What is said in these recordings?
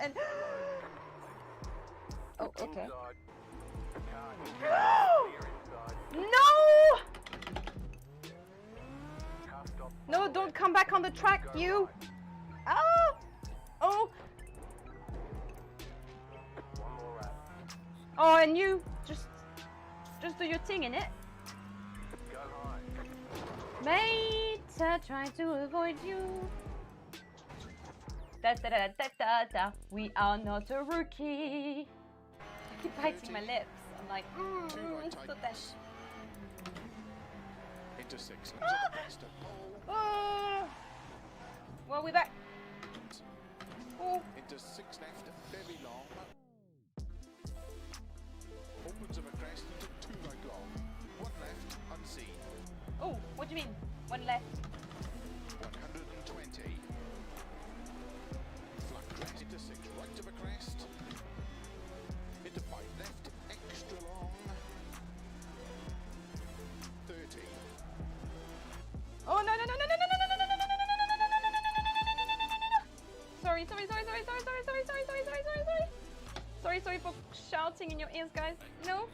and... Oh, okay. No! No, don't come back on the track, you! Oh! Oh! Oh, and you, just do your thing, innit? Mate, try to avoid you. Da da da da da da. We are not a rookie. I keep biting my lips. I'm like, so that. Into 6. Well, we're back. Oh. Into 6 left, very long. Opens of a crest into 2 right long. 1 left, unseen. Oh, what do you mean? 1 left. 120. Flat crest into 6 right of a crest. Into 5 left, extra long. 30. Oh no no no no no no no no no no no no no no no. Sorry for shouting in your ears, guys. No.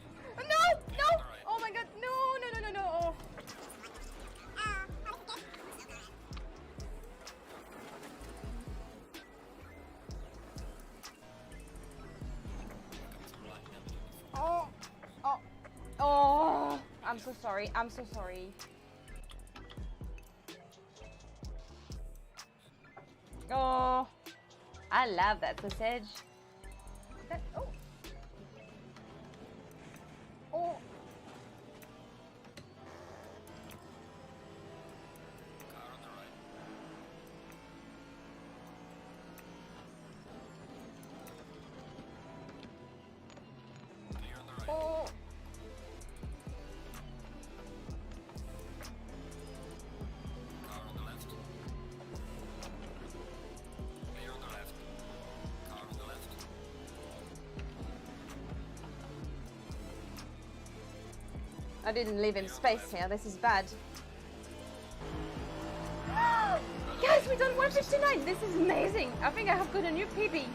Oh my god, no. Oh. Oh, I'm so sorry. Oh, I love that sausage. Oh. Oh. I didn't leave him space here. This is bad. Guys, we done 159. This is amazing. I think I have got a new PB.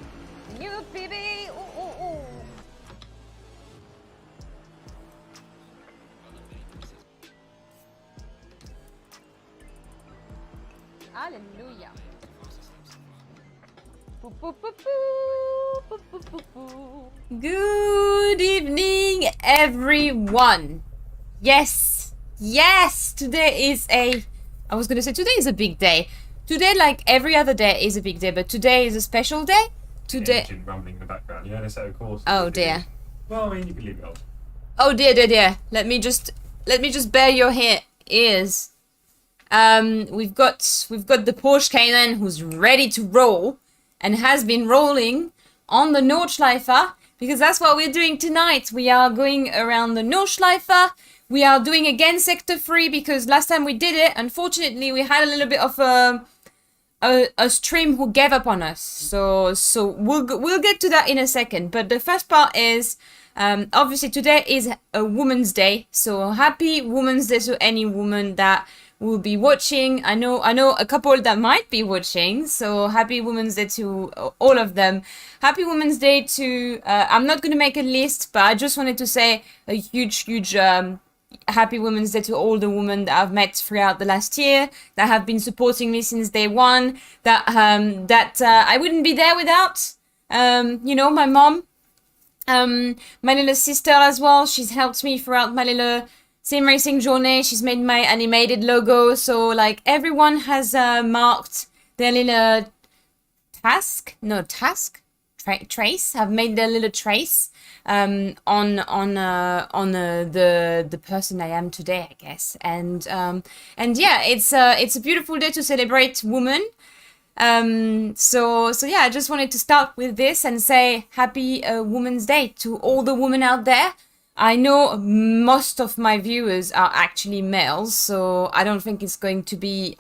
New PB. Oh. Hallelujah. Good evening, everyone. Yes, today is a big day. Today, like every other day, is a big day, but today is a special day. Today. Engine rumbling in the background. Yeah, Assetto Corsa. Oh dear. Well, I mean, you can leave it on. Oh dear. Let me just bear your ears. We've got the Porsche Cayman who's ready to roll and has been rolling on the Nordschleife, because that's what we're doing tonight. We are going around the Nordschleife. We are doing again Sector 3 because last time we did it, unfortunately, we had a little bit of a stream who gave up on us. So we'll get to that in a second. But the first part is, obviously today is a Women's Day. So happy Women's Day to any woman that will be watching. I know a couple that might be watching. So happy Women's Day to all of them. Happy Women's Day to, I'm not going to make a list, but I just wanted to say a huge happy Women's Day to all the women that I've met throughout the last year, that have been supporting me since day one, that I wouldn't be there without, my mom, my little sister as well. She's helped me throughout my little sim racing journey. She's made my animated logo. So like everyone has marked their little trace. Have made their little trace on the person I am today, I guess. And yeah, it's a beautiful day to celebrate women. So yeah, I just wanted to start with this and say happy Women's Day to all the women out there. I know most of my viewers are actually males, so I don't think it's going to be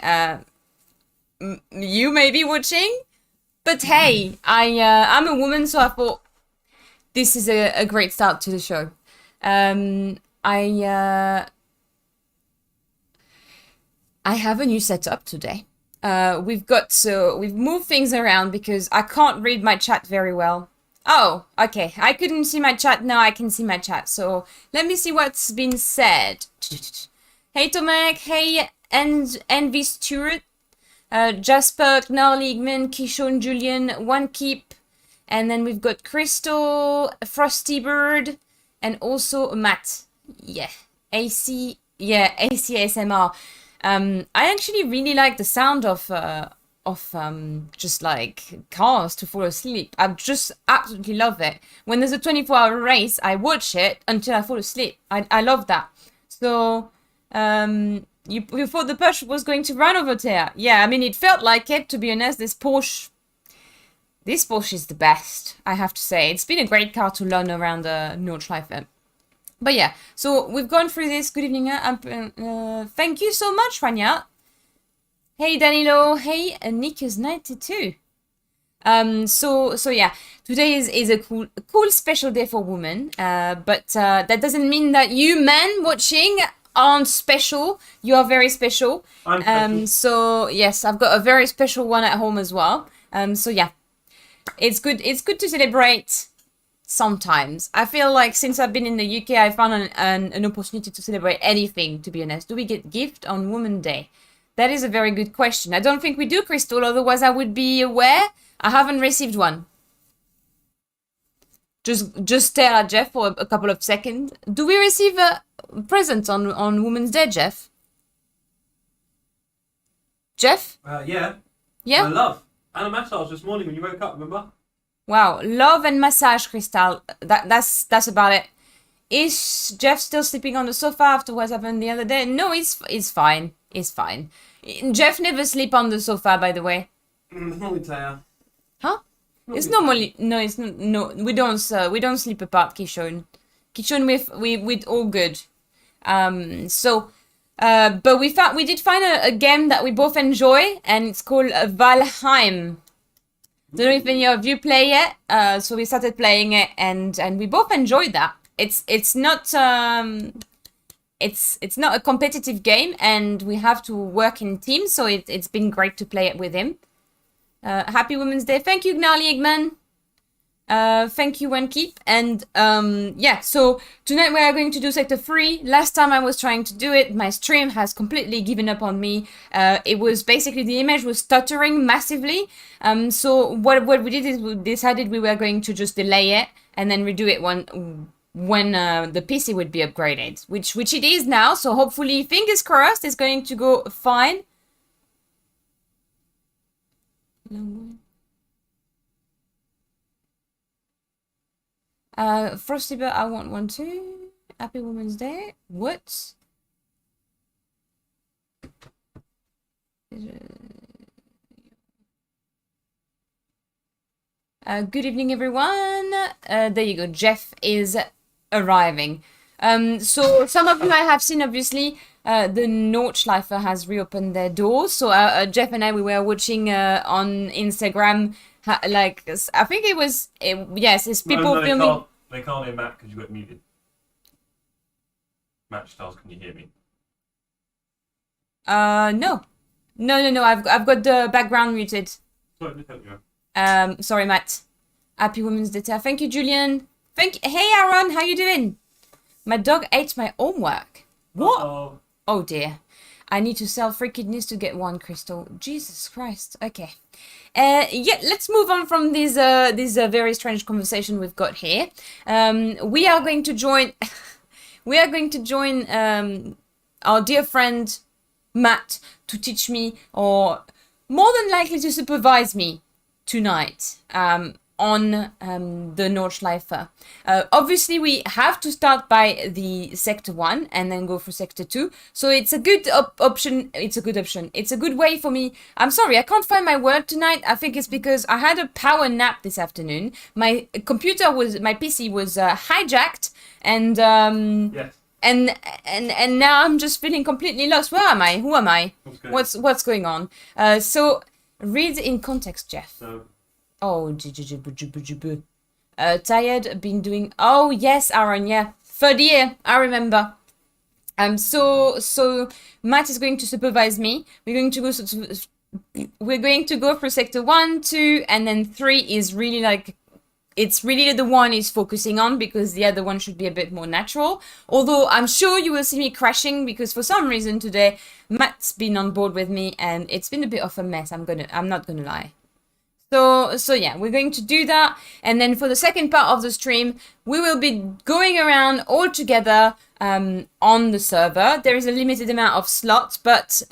you maybe watching. But hey, I'm a woman, so I thought this is a great start to the show. I have a new setup today. we've moved things around because I can't read my chat very well. Oh, okay. I couldn't see my chat. Now I can see my chat. So let me see what's been said. Hey Tomek, hey Envy Stewart, Jasper, Gnarly Igman, Kishon, Julian, One Keep, and then we've got Crystal, Frosty Bird, and also Matt. Yeah, ACSMR. I actually really like the sound of just like cars to fall asleep. I just absolutely love it. When there's a 24-hour race, I watch it until I fall asleep. I love that. So, you thought the Porsche was going to run over there? Yeah, I mean, it felt like it, to be honest. This Porsche is the best, I have to say. It's been a great car to learn around the Nordschleife. But yeah, so we've gone through this. Good evening. Thank you so much, Rania. Hey, Danilo. Hey, Nickers92. So yeah, today is a cool special day for women. But that doesn't mean that you men watching aren't special. You are very special. I'm special. So yes, I've got a very special one at home as well. So yeah, it's good to celebrate sometimes. I feel like since I've been in the UK, I found an opportunity to celebrate anything, to be honest. Do we get gift on Women's Day? That is a very good question. I don't think we do, Crystal, otherwise I would be aware. I haven't received one. Just stare at Jeff for a couple of seconds. Do we receive a present on Women's Day, Jeff? Jeff? Yeah. Yeah? My love. And a massage this morning when you woke up, remember? Wow, love and massage, Crystal. That's about it. Is Jeff still sleeping on the sofa after what happened the other day? No, it's fine. It's fine. Jeff never sleep on the sofa, by the way. Normally Taya. Huh? It's normally no. It's no. We don't sleep apart, Kishon. Kishon, we all good. But we did find a game that we both enjoy, and it's called Valheim. Don't know if any of you play it. So we started playing it, and we both enjoyed that. It's not a competitive game, and we have to work in teams. So it's been great to play it with him. Happy Women's Day! Thank you, Gnarly Eggman. Thank you, One Keep. And yeah, so tonight we are going to do Sector 3. Last time I was trying to do it, my stream has completely given up on me. It was basically, the image was stuttering massively. So what we did is we decided we were going to just delay it and then redo it when the PC would be upgraded, which it is now. So hopefully, fingers crossed, it's going to go fine. Frosty Bird, I want one too. Happy Women's Day. What? Good evening, everyone. There you go. Jeff is arriving. So some of you I have seen, obviously, the Nordschleife has reopened their doors. So Jeff and I, we were watching on Instagram. Like, I think yes, it's people no, filming. They can't hear Matt because you got muted. Match Stars, can you hear me? No. I've got the background muted. Sorry, just help you. Sorry, Matt. Happy Women's Day. Thank you, Julian. Hey, Aaron, how you doing? My dog ate my homework. What? Uh-oh. Oh dear. I need to sell 3 kidneys to get 1 crystal. Jesus Christ. Okay. Yeah, let's move on from this very strange conversation we've got here. We are going to join our dear friend Matt to teach me, or more than likely to supervise me tonight on the Nordschleife. Obviously, we have to start by the Sector 1 and then go for Sector 2. So it's a good option. It's a good option. It's a good way for me. I'm sorry, I can't find my word tonight. I think it's because I had a power nap this afternoon. My PC was hijacked, and Yes. and now I'm just feeling completely lost. Where am I? Who am I? What's going on? So read in context, Jeff. So, Oh, tired, been doing... Oh, yes, Aaron, yeah. 3rd year, I remember. So Matt is going to supervise me. We're going to go we're going to go through sector 1, 2, and then 3 is really like, it's really the one is focusing on, because the other one should be a bit more natural. Although I'm sure you will see me crashing, because for some reason today Matt's been on board with me and it's been a bit of a mess. I'm not gonna lie. So yeah, we're going to do that, and then for the second part of the stream, we will be going around all together on the server. There is a limited amount of slots, but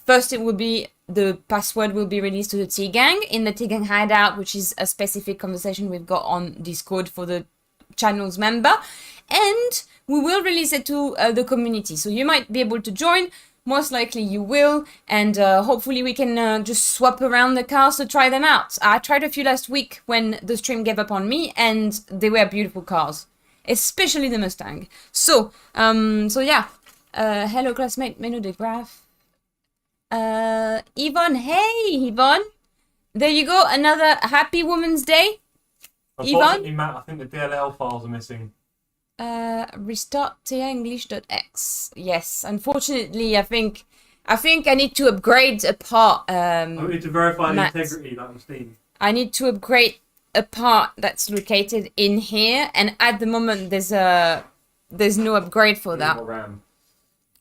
first it will be the password will be released to the T-Gang in the T-Gang hideout, which is a specific conversation we've got on Discord for the channel's member, and we will release it to the community. So you might be able to join. Most likely you will, and hopefully we can just swap around the cars to try them out. I tried a few last week when the stream gave up on me, and they were beautiful cars, especially the Mustang. So yeah. Hello classmate, Menu de Graph. Yvonne, hey Yvonne. There you go, another happy Women's Day. Unfortunately, Matt, I think the DLL files are missing. Restart English.x. Yes, unfortunately, I think I need to upgrade a part. I need to verify the Matt. integrity like on Steam. I need to upgrade a part that's located in here, and at the moment there's no upgrade for that. More RAM.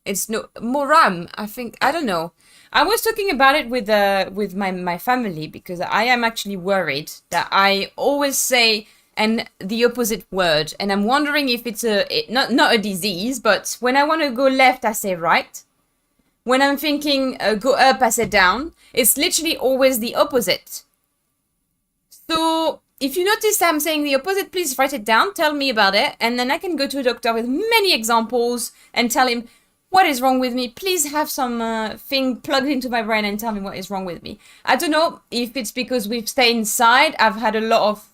It's no more RAM. I don't know. I was talking about it with my family, because I am actually worried that I always say the opposite word, and I'm wondering if it's not a disease, but when I want to go left, I say right. When I'm thinking go up, I say down. It's literally always the opposite. So if you notice I'm saying the opposite, please write it down, tell me about it, and then I can go to a doctor with many examples and tell him what is wrong with me. Please have some thing plugged into my brain and tell me what is wrong with me. I don't know if it's because we've stayed inside. I've had a lot of,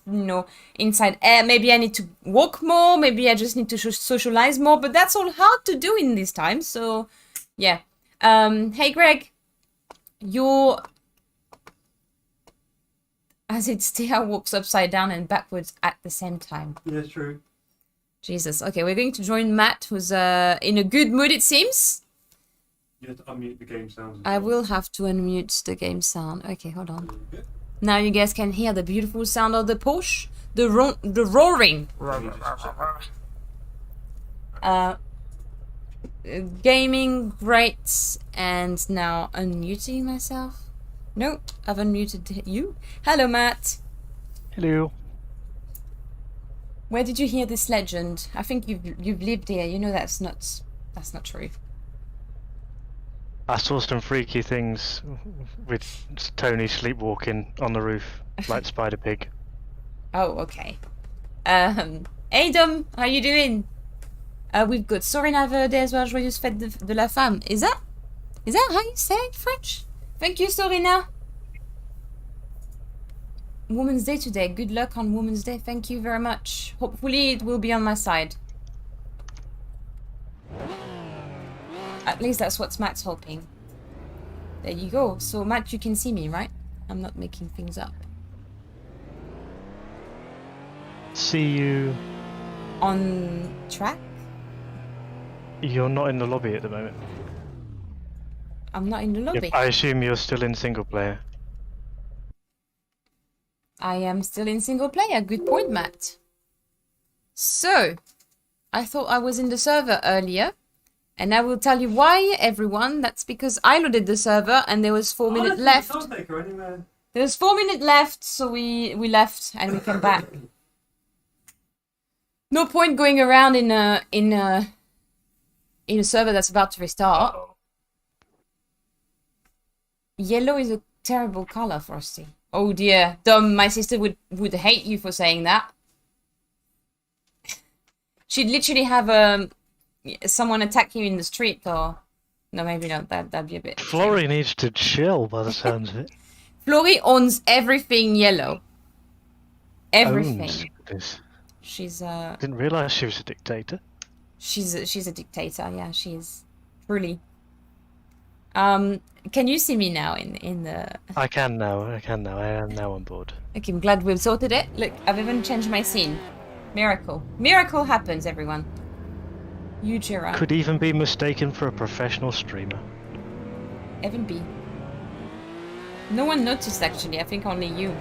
inside air. Maybe I need to walk more. Maybe I just need to socialize more. But that's all hard to do in these times. So, yeah. Hey, Greg. As it still walks upside down and backwards at the same time. Yeah, true. Jesus. Okay, we're going to join Matt, who's in a good mood, it seems. You have to unmute the game sounds. I will have to unmute the game sound. Okay, hold on. Now you guys can hear the beautiful sound of the Porsche. The roaring. Gaming, great. And now unmuting myself. No, I've unmuted you. Hello, Matt. Hello. Where did you hear this legend? I think you've lived here. You know that's not true. I saw some freaky things with Tony sleepwalking on the roof like Spider Pig. Oh, okay. Hey Dom, how you doing? We've got Sorina Verde as well. Joyeuse fête de la femme. Is that how you say it in French? Thank you, Sorina. Women's Day today. Good luck on Women's Day. Thank you very much. Hopefully it will be on my side. At least that's what Matt's hoping. There you go. So Matt, you can see me, right? I'm not making things up. See you. On track? You're not in the lobby at the moment. I'm not in the lobby. Yep, I assume you're still in single player. I am still in single player. Good point, Matt. So, I thought I was in the server earlier. And I will tell you why, everyone. That's because I loaded the server and there was 4 minutes left. There was 4 minutes left, so we left and we came back. No point going around in a server that's about to restart. Yellow is a terrible color, Frosty. Oh dear, Dom, my sister would hate you for saying that. She'd literally have someone attack you in the street, or no, maybe not. That'd be a bit. Flory needs to chill, by the sounds of it. Flory owns everything yellow. Everything. Owns this. She's Didn't realise she was a dictator. She's a dictator. Yeah, she is. Truly. Can you see me now in the? I can now. I am now on board. Okay, I'm glad we've sorted it. Look, I've even changed my scene. Miracle. Miracle happens, everyone. Ujira. Could even be mistaken for a professional streamer. Evan B. No one noticed actually, I think only you.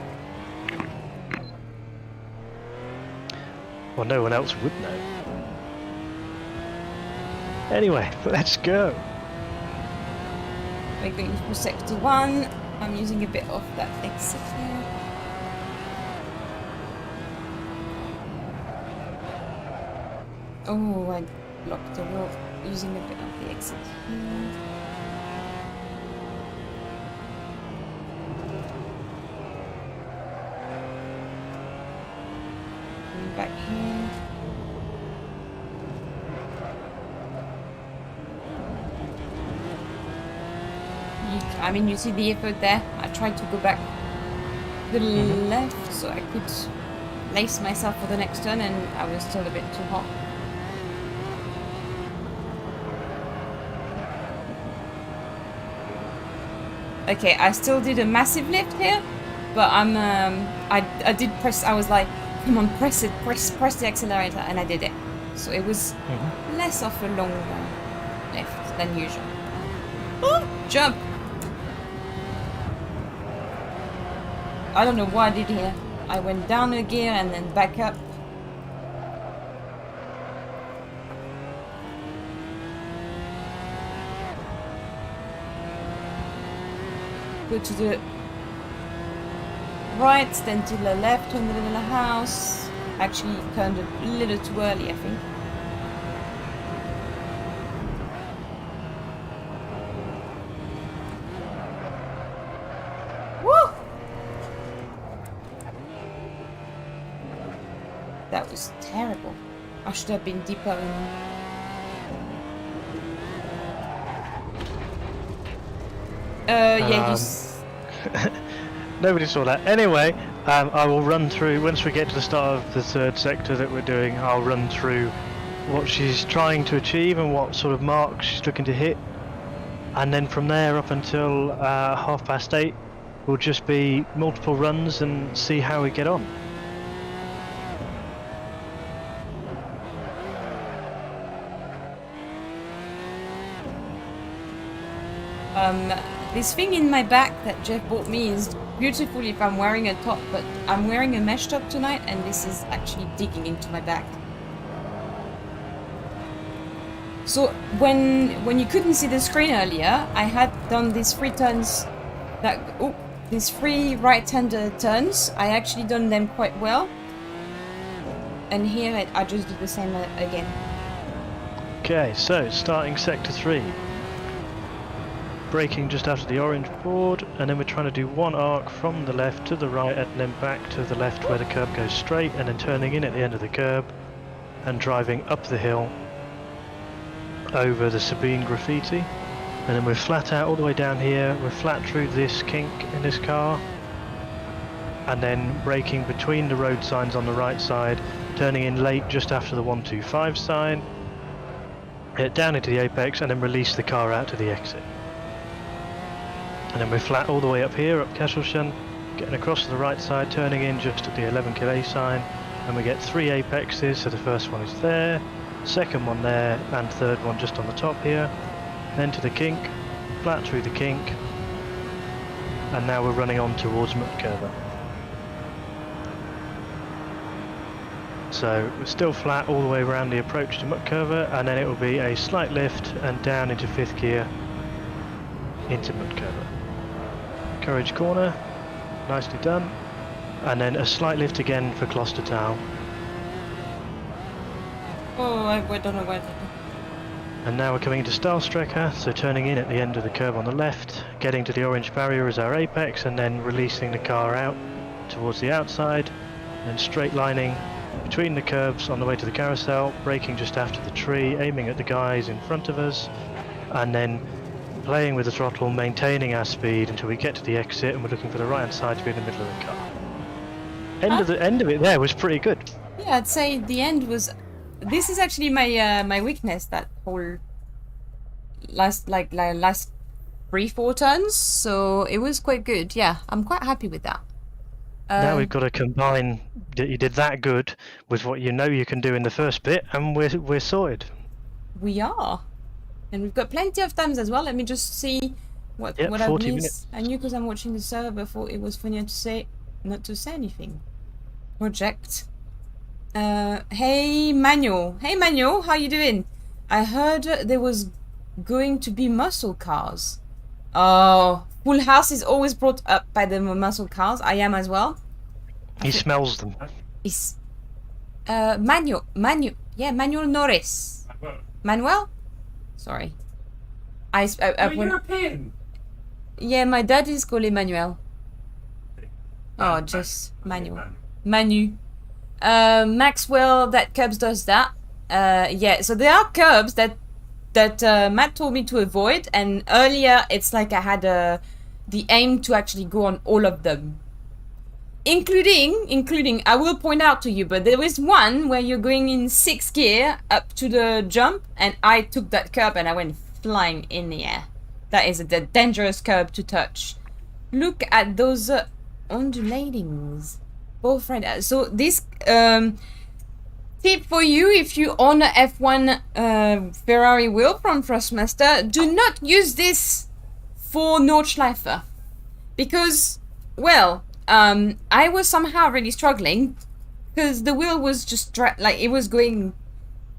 Well, no one else would know. Anyway, let's go. We're going for sector 1. I'm using a bit of that exit here. Oh, I blocked the road using a bit of the exit here. Going back here. I mean, you see the effort there. I tried to go back to the left so I could lace myself for the next turn, and I was still a bit too hot. Okay, I still did a massive lift here, but I did press. I was like, come on, press it, press the accelerator, and I did it. So it was less of a long lift than usual. Oh, jump! I don't know what I did here. I went down a gear and then back up. Go to the right, then to the left on the little house. Actually, turned a little too early, I think. Woo! That was terrible. I should have been deeper in. Yeah, Nobody saw that. Anyway, I will run through, once we get to the start of the third sector that we're doing, I'll run through what she's trying to achieve and what sort of marks she's looking to hit. And then from there up until 8:30 will just be multiple runs and see how we get on. This thing in my back that Jeff bought me is beautiful if I'm wearing a top, but I'm wearing a mesh top tonight and this is actually digging into my back. So when you couldn't see the screen earlier, I had done these 3 turns these 3 right-hander turns. I actually done them quite well. And here I just do the same again. Okay, so starting sector 3. Braking just after the orange board, and then we're trying to do one arc from the left to the right and then back to the left where the curb goes straight, and then turning in at the end of the curb and driving up the hill over the Sabine graffiti, and then we're flat out all the way down here. We're flat through this kink in this car, and then braking between the road signs on the right side, turning in late just after the 125 sign, hit down into the apex and then release the car out to the exit. And then we're flat all the way up here, up Kesselchen, getting across to the right side, turning in just at the 11 km sign, and we get 3 apexes. So the first one is there, second one there, and third one just on the top here. Then to the kink, flat through the kink, and now we're running on towards Muttkurve. So we're still flat all the way around the approach to Muttkurve, and then it will be a slight lift and down into 5th gear into Muttkurve. Courage corner, nicely done, and then a slight lift again for Klostertal. Oh, I don't know where to go. And now we're coming into Stahlstrecke, so turning in at the end of the curve on the left, getting to the orange barrier as our apex, and then releasing the car out towards the outside, and straight lining between the curves on the way to the carousel, braking just after the tree, aiming at the guys in front of us, and then playing with the throttle, maintaining our speed until we get to the exit, and we're looking for the right hand side to be in the middle of the car. End of it there was pretty good. Yeah, I'd say the end was. This is actually my weakness. That whole last 3-4 turns. So it was quite good. Yeah, I'm quite happy with that. Now we've got to combine that you did that good with what you know you can do in the first bit, and we're sorted. We are. And we've got plenty of times as well. Let me just see What Yep, what I've 40 missed? minutes. I knew because I'm watching the server before it was funnier to say not to say anything. Project. Hey Manuel. Hey Manuel, how you doing? I heard there was going to be muscle cars. Oh, Full House is always brought up by the muscle cars. I am as well. He smells them. Is Manuel Manuel Norris. Manuel? Sorry. You're European. Yeah, my dad is called Emmanuel. Oh, just Manuel. Manu. Maxwell, that Cubs does that. Yeah, so there are curbs that Matt told me to avoid, and earlier it's like I had the aim to actually go on all of them. Including, I will point out to you, but there is one where you're going in 6th gear up to the jump, and I took that curb and I went flying in the air. That is a dangerous curb to touch. Look at those undulatings. Both right. So this tip for you, if you own a F1 Ferrari wheel from Thrustmaster, do not use this for Nordschleife. Because, well, I was somehow really struggling because the wheel was just it was going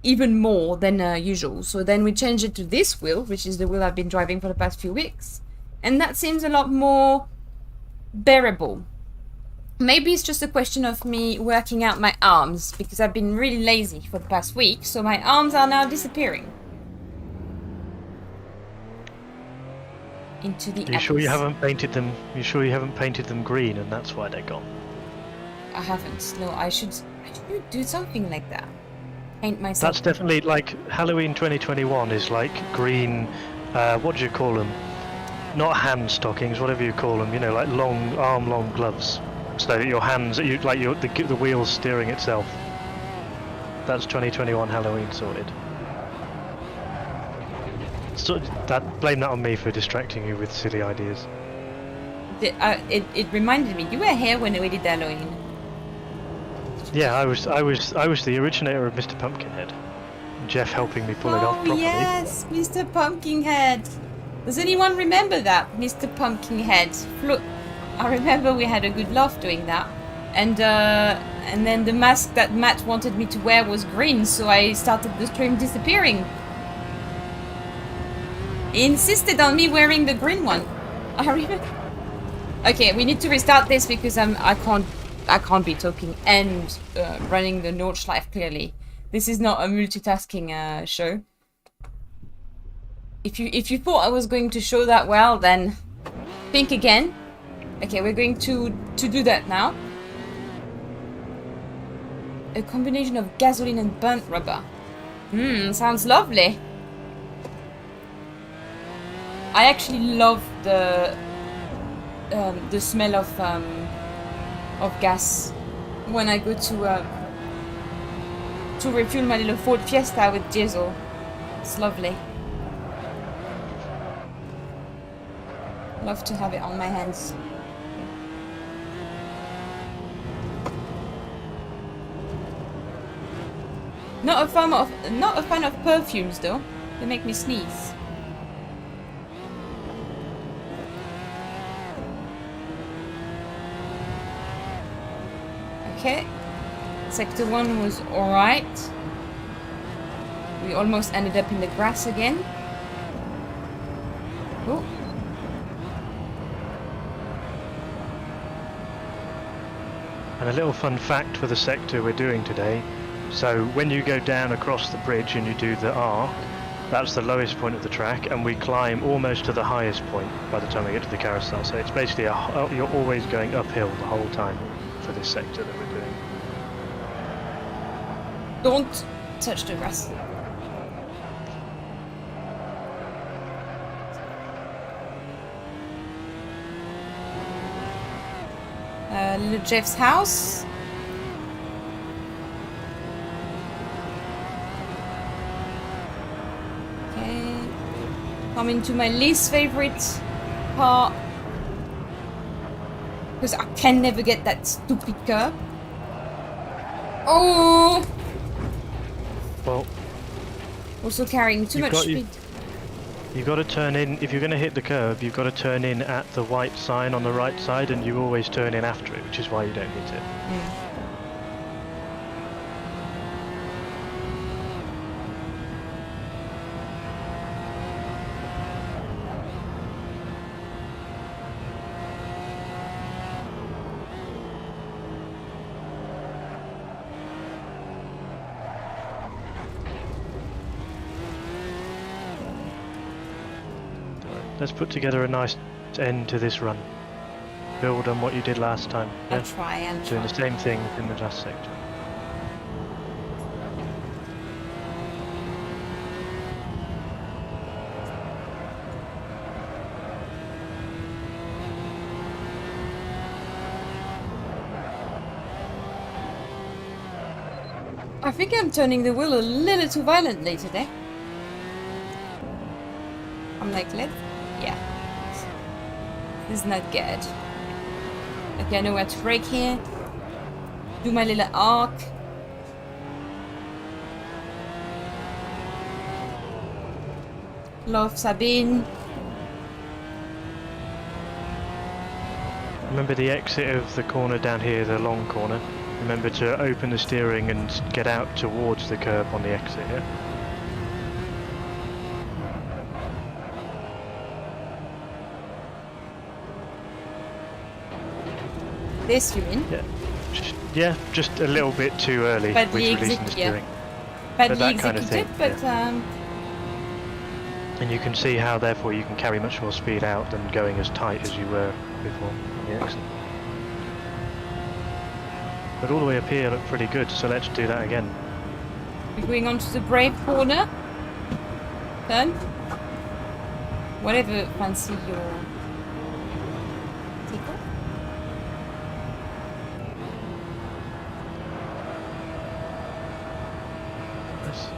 even more than usual. So then we changed it to this wheel, which is the wheel I've been driving for the past few weeks. And that seems a lot more bearable. Maybe it's just a question of me working out my arms, because I've been really lazy for the past week, so my arms are now disappearing. Into the You sure you haven't painted them? You sure you haven't painted them green, and that's why they're gone? I haven't. No, I should do something like that. Paint myself. That's definitely like Halloween 2021 is like green. What do you call them? Not hand stockings, whatever you call them. You know, like long arm-long gloves, so that your hands, the wheel's steering itself. That's 2021 Halloween sorted. So blame that on me for distracting you with silly ideas. It reminded me. You were here when we did Halloween. Yeah, I was the originator of Mr. Pumpkinhead. Jeff helping me pull it off properly. Oh yes, Mr. Pumpkinhead. Does anyone remember that, Mr. Pumpkinhead? Look, I remember we had a good laugh doing that, and then the mask that Matt wanted me to wear was green, so I started the stream disappearing. He insisted on me wearing the green one. I remember. Okay, we need to restart this because I can't be talking and running the Nordschleife clearly. This is not a multitasking show. If you thought I was going to show that well, then think again. Okay, we're going to do that now. A combination of gasoline and burnt rubber. Sounds lovely. I actually love the smell of gas when I go to refuel my little Ford Fiesta with diesel. It's lovely. Love to have it on my hands. Not a fan of perfumes though. They make me sneeze. Okay. Sector 1 was alright. We almost ended up in the grass again. Oh. And a little fun fact for the sector we're doing today. So when you go down across the bridge and you do the arc, that's the lowest point of the track, and we climb almost to the highest point by the time we get to the carousel. So it's basically you're always going uphill the whole time for this sector that we're doing. Don't touch the grass. Little Jeff's house. Okay. Coming to my least favorite part. Because I can never get that stupid curb. Oh! Well, Also carrying too much speed. You've got to turn in, if you're going to hit the curb, you've got to turn in at the white sign on the right side, and you always turn in after it, which is why you don't hit it. Let's put together a nice end to this run. Build on what you did last time. I'll try. Doing the same thing in the last sector. I think I'm turning the wheel a little too violently today. I'm like, yeah. This is not good. Okay, I know where to brake here. Do my little arc. Love Sabine. Remember the exit of the corner down here, the long corner. Remember to open the steering and get out towards the curb on the exit, yeah? This you mean? Yeah, just a little bit too early with releasing the steering. Badly that kind of thing, executed, but And you can see how therefore you can carry much more speed out than going as tight as you were before on the exit. But all the way up here looked pretty good, so let's do that again. we're going on to the brave corner. Turn. Whatever fancy your tickle. Nice.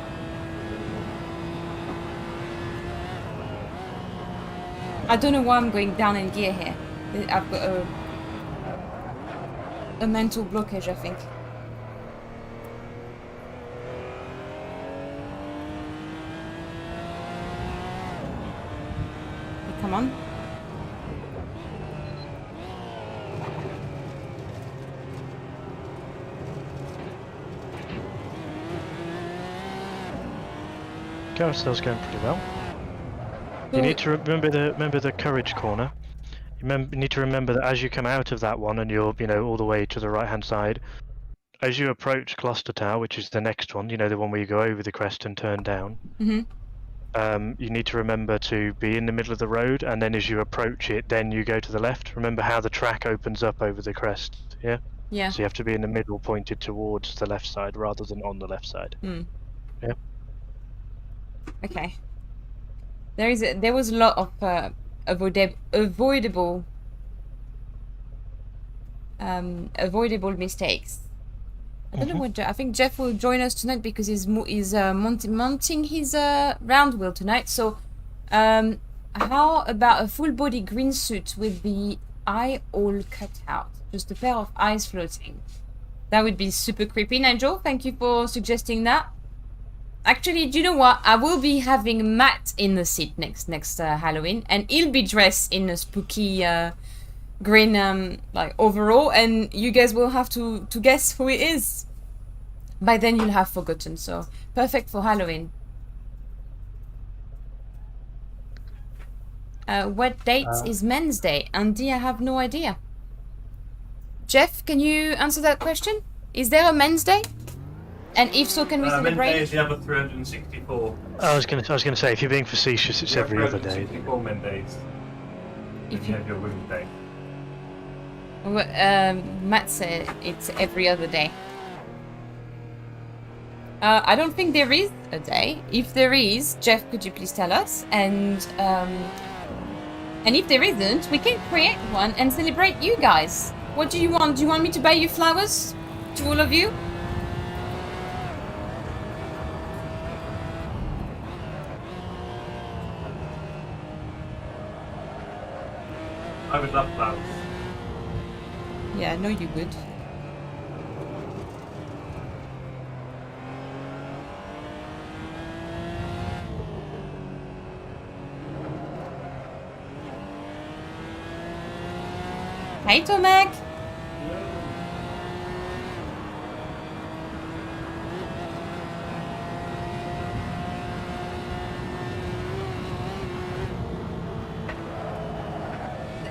I don't know why I'm going down in gear here. I've got a mental blockage, I think. Come on. Carousell's going pretty well. You need to remember the courage corner. You need to remember that as you come out of that one and you're all the way to the right hand side, as you approach Gloucester Tower, which is the next one, the one where you go over the crest and turn down. You need to remember to be in the middle of the road, and then as you approach it, then you go to the left. Remember how the track opens up over the crest, yeah? Yeah. So you have to be in the middle, pointed towards the left side rather than on the left side. Yeah. Okay. There was a lot of avoidable mistakes. I don't know what. I think Jeff will join us tonight because he's mounting his round wheel tonight. So, how about a full body green suit with the eye all cut out, just a pair of eyes floating? That would be super creepy. Nigel, thank you for suggesting that. Actually, do you know what? I will be having Matt in the seat next Halloween, and he'll be dressed in a spooky green like overall, and you guys will have to guess who it is. By then you'll have forgotten, so perfect for Halloween. What date is Men's Day? Andy, I have no idea. Jeff, can you answer that question? Is there a Men's Day? And if so, can we celebrate? Men's Day is the other 364. I was gonna say, if you're being facetious, it's every other day. 364 Men Days. If you have your Women's Day. Matt said it's every other day. I don't think there is a day. If there is, Jeff, could you please tell us? And if there isn't, we can create one and celebrate you guys. What do you want? Do you want me to buy you flowers? To all of you? I would love flowers. Yeah, I know you would. Hey, Tomek.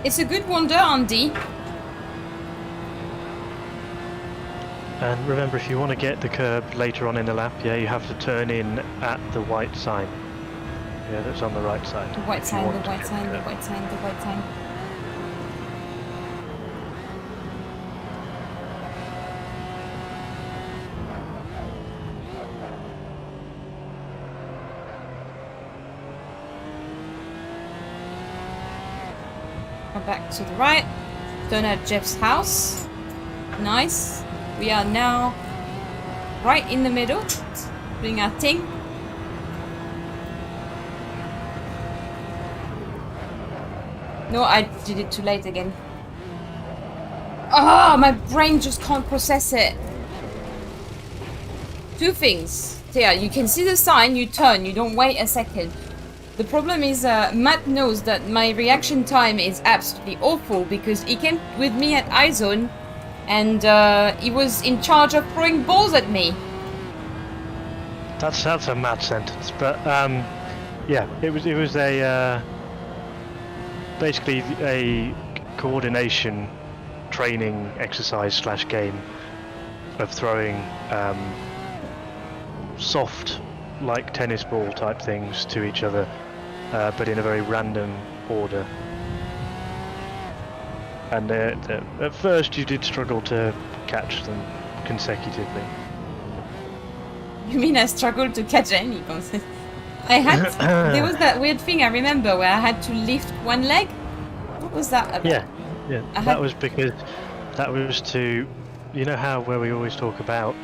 It's a good wonder, Andy. And remember, if you want to get the curb later on in the lap, yeah, you have to turn in at the white sign. Yeah, that's on the right side. The white if you sign, the want to white get sign, the curb. white sign, the white sign. Come back to the right. Turn at Jeff's house. Nice. We are now right in the middle, doing our thing. No, I did it too late again. Ah, my brain just can't process it. Two things. Yeah, you can see the sign, you turn, you don't wait a second. The problem is Matt knows that my reaction time is absolutely awful because he came with me at iZone and he was in charge of throwing balls at me. That's a mad sentence, but yeah, it was a basically a coordination training exercise / game of throwing soft, like tennis ball type things to each other, but in a very random order. And at first you did struggle to catch them consecutively. You mean I struggled to catch any concept? I had there was that weird thing I remember where I had to lift one leg. What was that about? Yeah, I that had- was because that was to, you know how where we always talk about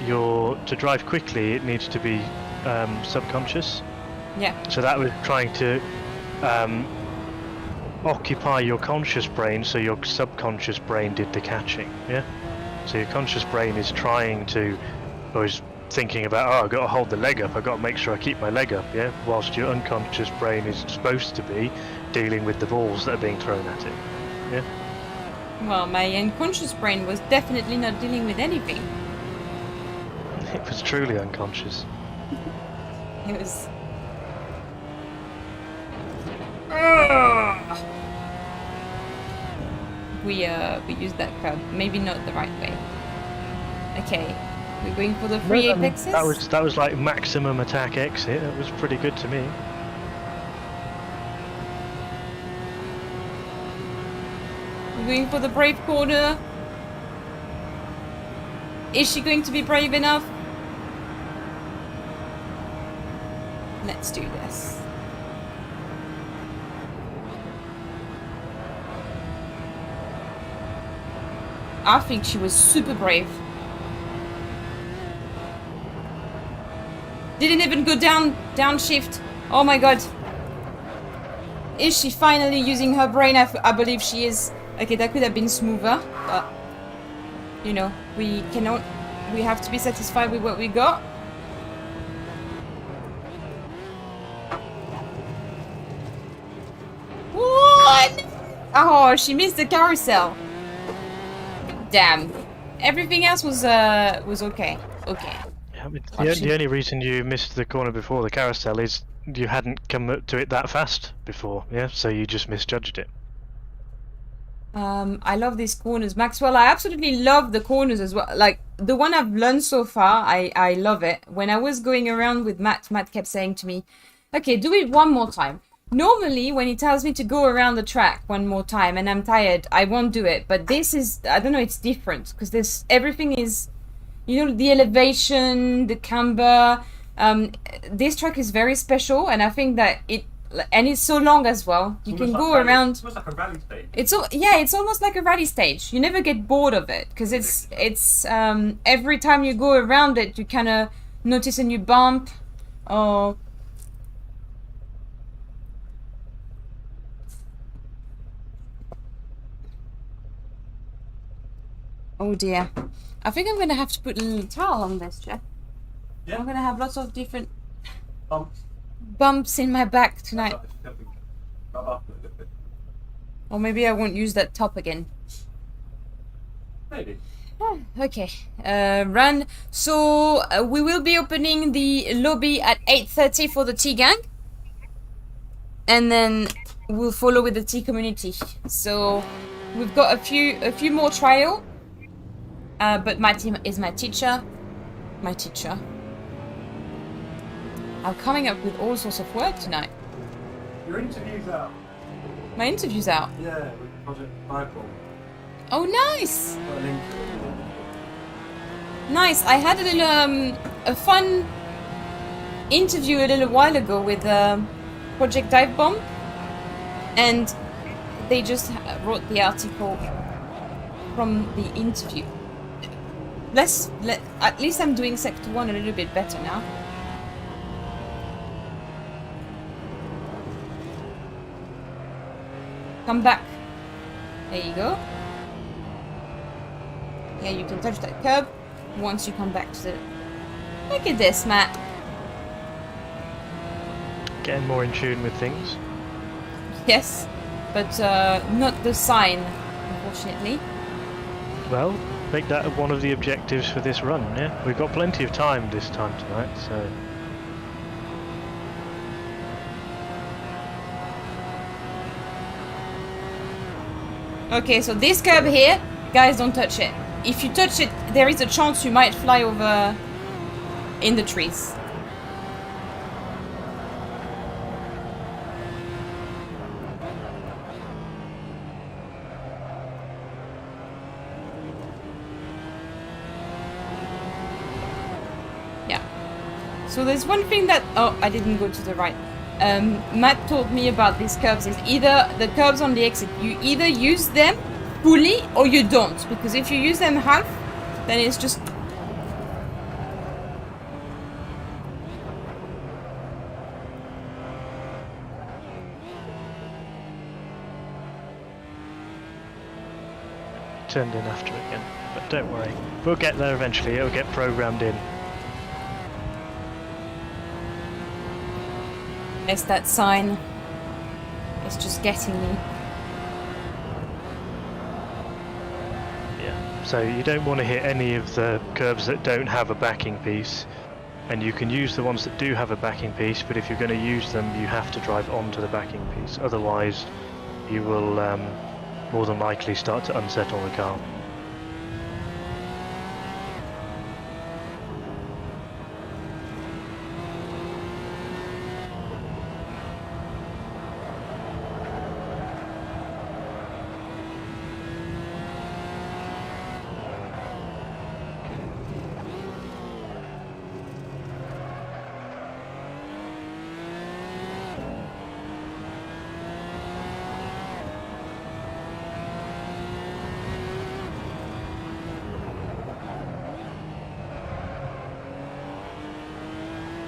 to drive quickly it needs to be subconscious. Yeah. So that was trying to occupy your conscious brain so your subconscious brain did the catching. Yeah. So your conscious brain is trying to, or is thinking about, oh, I've got to hold the leg up, I've got to make sure I keep my leg up, yeah? Whilst your unconscious brain is supposed to be dealing with the balls that are being thrown at it, yeah? Well, my unconscious brain was definitely not dealing with anything. It was truly unconscious. It was... We used that curb. Maybe not the right way. Okay. We're going for the free apexes? That was like maximum attack exit, that was pretty good to me. We're going for the brave corner. Is she going to be brave enough? Let's do this. I think she was super brave. Didn't even go downshift. Oh my god. Is she finally using her brain? I believe she is. Okay, that could have been smoother, but you know, we have to be satisfied with what we got. What? Oh, she missed the carousel. Damn. Everything else was okay. Okay. Yeah, I mean, the only reason you missed the corner before the carousel is you hadn't come up to it that fast before, yeah? So you just misjudged it. I love these corners, Maxwell. I absolutely love the corners as well. Like, the one I've learned so far, I love it. When I was going around with Matt kept saying to me, okay, do it one more time. Normally, when he tells me to go around the track one more time and I'm tired, I won't do it. But this is, I don't know, it's different. Because everything is, you know, the elevation, the camber. This track is very special. And I think that it's so long as well. You can go around. It's almost like a rally stage. It's almost like a rally stage. You never get bored of it because it's every time you go around it, you kind of notice a new bump or. Oh dear. I think I'm gonna have to put a little towel on this, Jeff. Yeah. I'm gonna have lots of different Bumps. bumps in my back tonight. Rub up a little bit. Or maybe I won't use that top again. Maybe. Okay, run. So we will be opening the lobby at 8:30 for the T gang, and then we'll follow with the T community. So we've got a few more trial. But my team is my teacher. My teacher. I'm coming up with all sorts of work tonight. Your interview's out. My interview's out. Yeah, with Project Fireball. Oh, nice! Got a link to it. Nice. I had a little a fun interview a little while ago with Project Dive Bomb, and they just wrote the article from the interview. At least I'm doing Sector 1 a little bit better now. Come back. There you go. Yeah, you can touch that curb once you come back to the... Look at this, Matt. Getting more in tune with things. Yes, but not the sign, unfortunately. Well, make that one of the objectives for this run, yeah? We've got plenty of time this time tonight, so... Okay, so this curb here, guys, don't touch it. If you touch it, there is a chance you might fly over in the trees. Yeah. So there's one thing that... Oh, I didn't go to the right. Matt told me about these curves is either the curves on the exit, you either use them fully or you don't, because if you use them half, then it's just... Turned in after it again, but don't worry, we'll get there eventually, it'll get programmed in. It's that sign. It's just getting me. Yeah, so you don't want to hit any of the curbs that don't have a backing piece, and you can use the ones that do have a backing piece, but if you're going to use them you have to drive onto the backing piece, otherwise you will more than likely start to unsettle the car.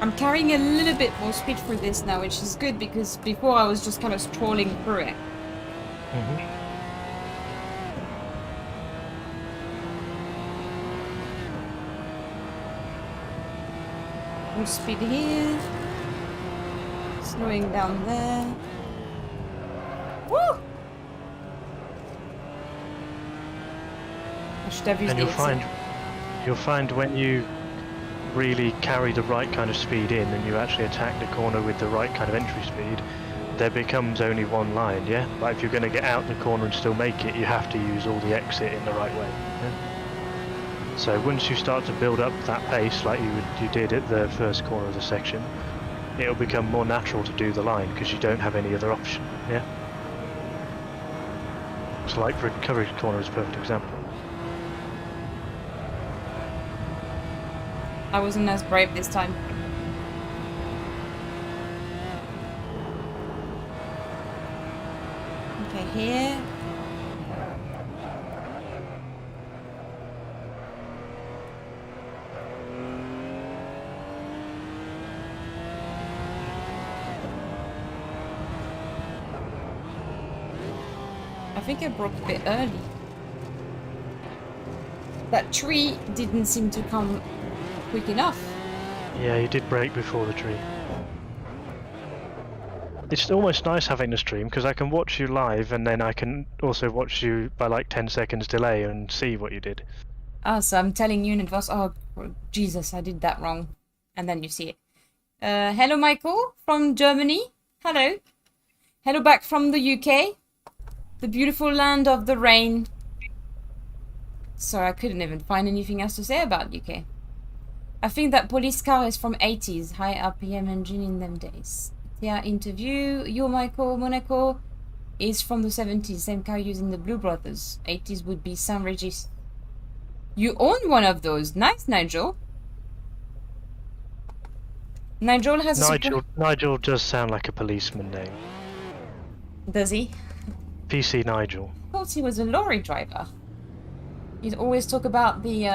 I'm carrying a little bit more speed for this now, which is good because before I was just kind of strolling through it. More speed here. Slowing down there. Woo! I should have used And you'll find when you really carry the right kind of speed in and you actually attack the corner with the right kind of entry speed, there becomes only one line, yeah? But if you're going to get out the corner and still make it, you have to use all the exit in the right way. Yeah? So once you start to build up that pace like you did at the first corner of the section, it'll become more natural to do the line because you don't have any other option, yeah? So like for recovery corner is a perfect example. I wasn't as brave this time. Okay, here. I think I broke a bit early. That tree didn't seem to come quick enough. Yeah, you did brake before the tree. It's almost nice having the stream because I can watch you live and then I can also watch you by like 10 seconds delay and see what you did. Ah, so I'm telling you in advance, oh, Jesus, I did that wrong. And then you see it. Hello, Michael from Germany. Hello. Hello back from the UK. The beautiful land of the rain. Sorry, I couldn't even find anything else to say about UK. I think that police car is from 80s. High RPM engine in them days. Yeah, interview. Your Michael Monaco is from the 70s. Same car using the Blue Brothers. 80s would be Saint Regis. You own one of those. Nice, Nigel. Nigel has Nigel does sound like a policeman name. Does he? PC Nigel. I thought he was a lorry driver. He'd always talk about the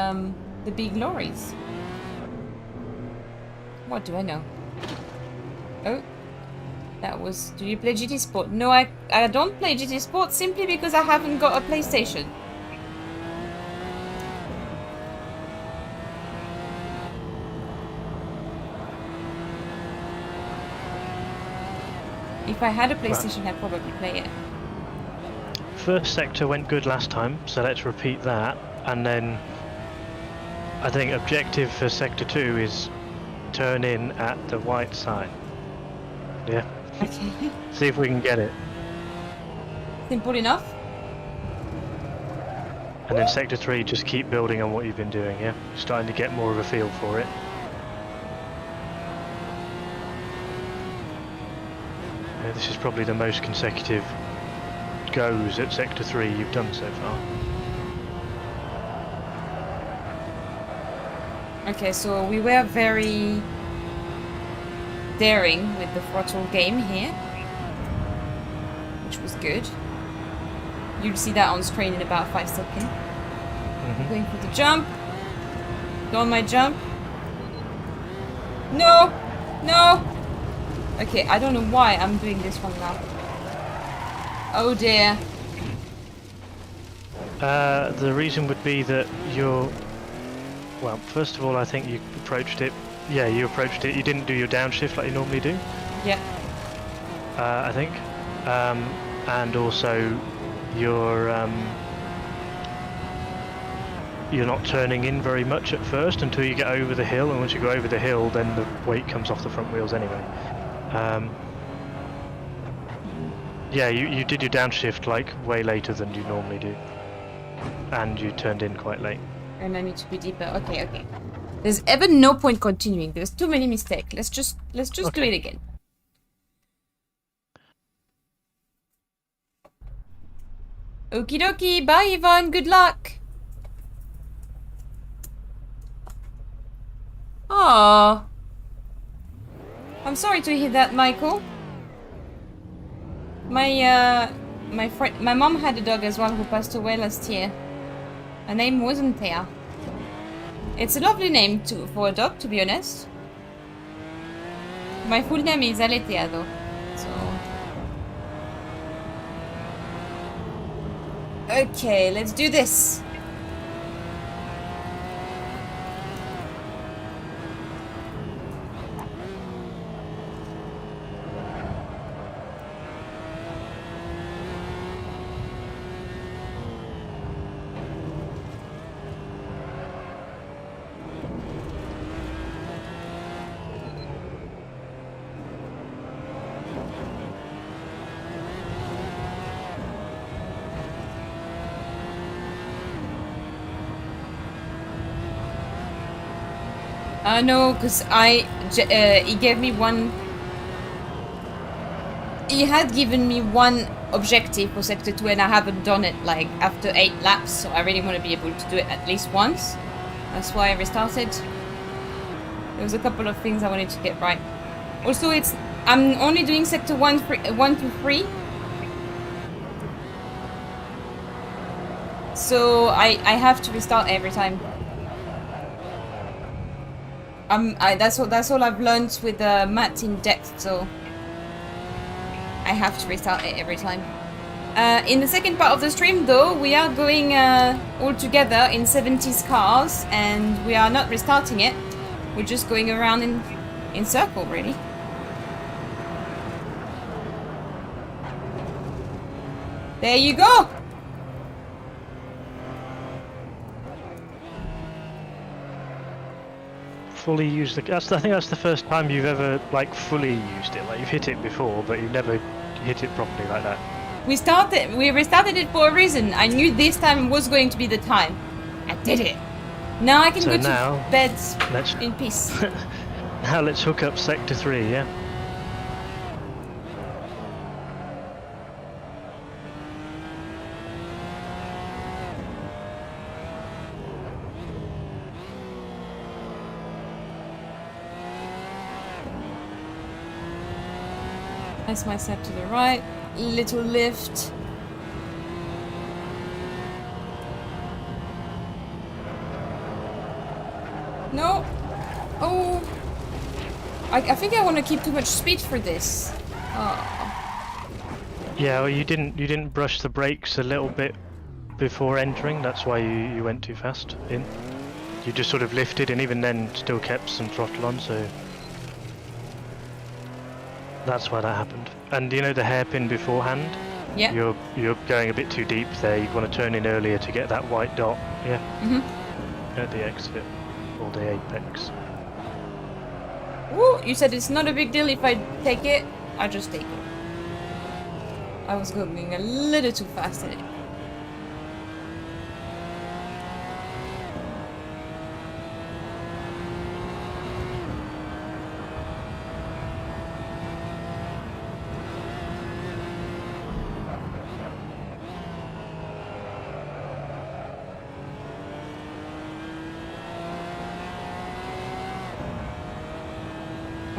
big lorries. What do I know? Oh. That was... Do you play GT Sport? No, I don't play GT Sport simply because I haven't got a PlayStation. If I had a PlayStation, I'd probably play it. First sector went good last time, so let's repeat that. And then I think objective for sector 2 is turn in at the white sign. Yeah. Okay. See if we can get it. Simple enough. And then sector 3, just keep building on what you've been doing, yeah? Starting to get more of a feel for it. Yeah, this is probably the most consecutive goes at sector 3 you've done so far. Okay, so we were very daring with the throttle game here, which was good. You'll see that on screen in about 5 seconds. Going for the jump. Go on my jump. No! No! Okay, I don't know why I'm doing this one now. Oh dear. The reason would be that you're... Well, first of all, I think you approached it... Yeah, you approached it. You didn't do your downshift like you normally do. Yeah. I think. And also, you're not turning in very much at first until you get over the hill, and once you go over the hill, then the weight comes off the front wheels anyway. Yeah, you did your downshift like way later than you normally do, and you turned in quite late. And I need to be deeper. Okay, okay. There's ever no point continuing. There's too many mistakes. Let's just okay. Do it again. Okie dokie. Bye, Yvonne. Good luck. Aww. I'm sorry to hear that, Michael. My mom had a dog as well who passed away last year. Her name wasn't Thea. It's a lovely name for a dog, to be honest. My full name is Aletea, though. So. Okay, let's do this. No, because he gave me one... He had given me one objective for Sector 2 and I haven't done it, like, after 8 laps, so I really want to be able to do it at least once. That's why I restarted. There was a couple of things I wanted to get right. Also, I'm only doing Sector 1 to 3. So, I have to restart every time. That's all I've learned with Matt in depth, so I have to restart it every time. In the second part of the stream, though, we are going all together in 70s cars, and we are not restarting it. We're just going around in circle, really. There you go. Fully used the. I think that's the first time you've ever like fully used it. Like you've hit it before, but you've never hit it properly like that. We restarted it for a reason. I knew this time was going to be the time. I did it. Now I can So go now, to bed let's in peace. now let's hook up Sector 3, yeah? Nice myself to the right. Little lift. No. Oh. I think I want to keep too much speed for this. Oh. Yeah, well you didn't brush the brakes a little bit before entering, that's why you went too fast in. You just sort of lifted and even then still kept some throttle on, so that's why that happened. And you know the hairpin beforehand? Yeah. You're going a bit too deep there. You want to turn in earlier to get that white dot. Yeah. At the exit or the apex. Woo! You said it's not a big deal if I take it. I just take it. I was going a little too fast in it.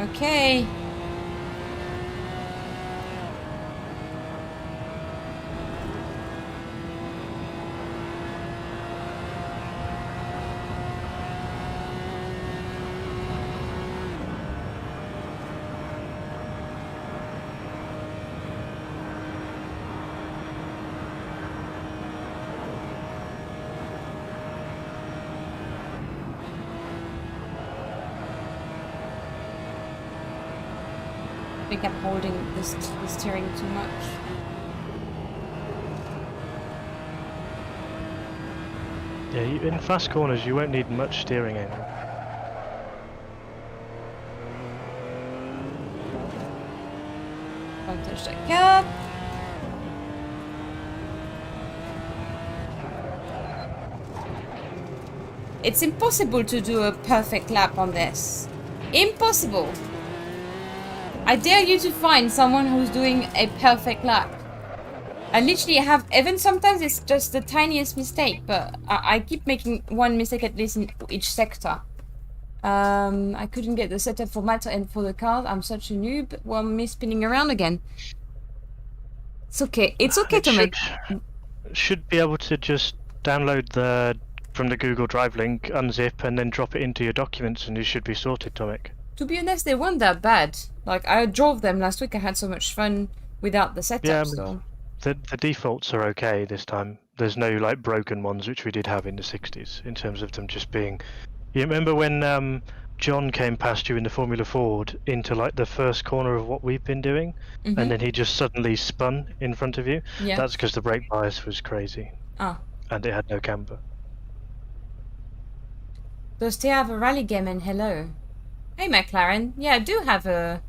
Okay. I think I'm holding the steering too much. Yeah, in fast corners you won't need much steering angle. Don't touch that cap. It's impossible to do a perfect lap on this. Impossible. I dare you to find someone who's doing a perfect lap. I literally have, even sometimes it's just the tiniest mistake, but I keep making one mistake at least in each sector. I couldn't get the setup for matter and for the cars. I'm such a noob. Well, me spinning around again. It's okay. It's okay to make. Should be able to just download from the Google Drive link, unzip, and then drop it into your documents, and you should be sorted, Tomek. To be honest, they weren't that bad. Like, I drove them last week. I had so much fun without the setup. Yeah, so the defaults are okay this time. There's no like broken ones, which we did have in the 60s, in terms of them just being. You remember when John came past you in the Formula Ford into like the first corner of what we've been doing, and then he just suddenly spun in front of you? Yeah. That's because the brake bias was crazy. Ah. And it had no camber. Does they have a rally game? And hello. Hey, McLaren. Yeah, I do have a.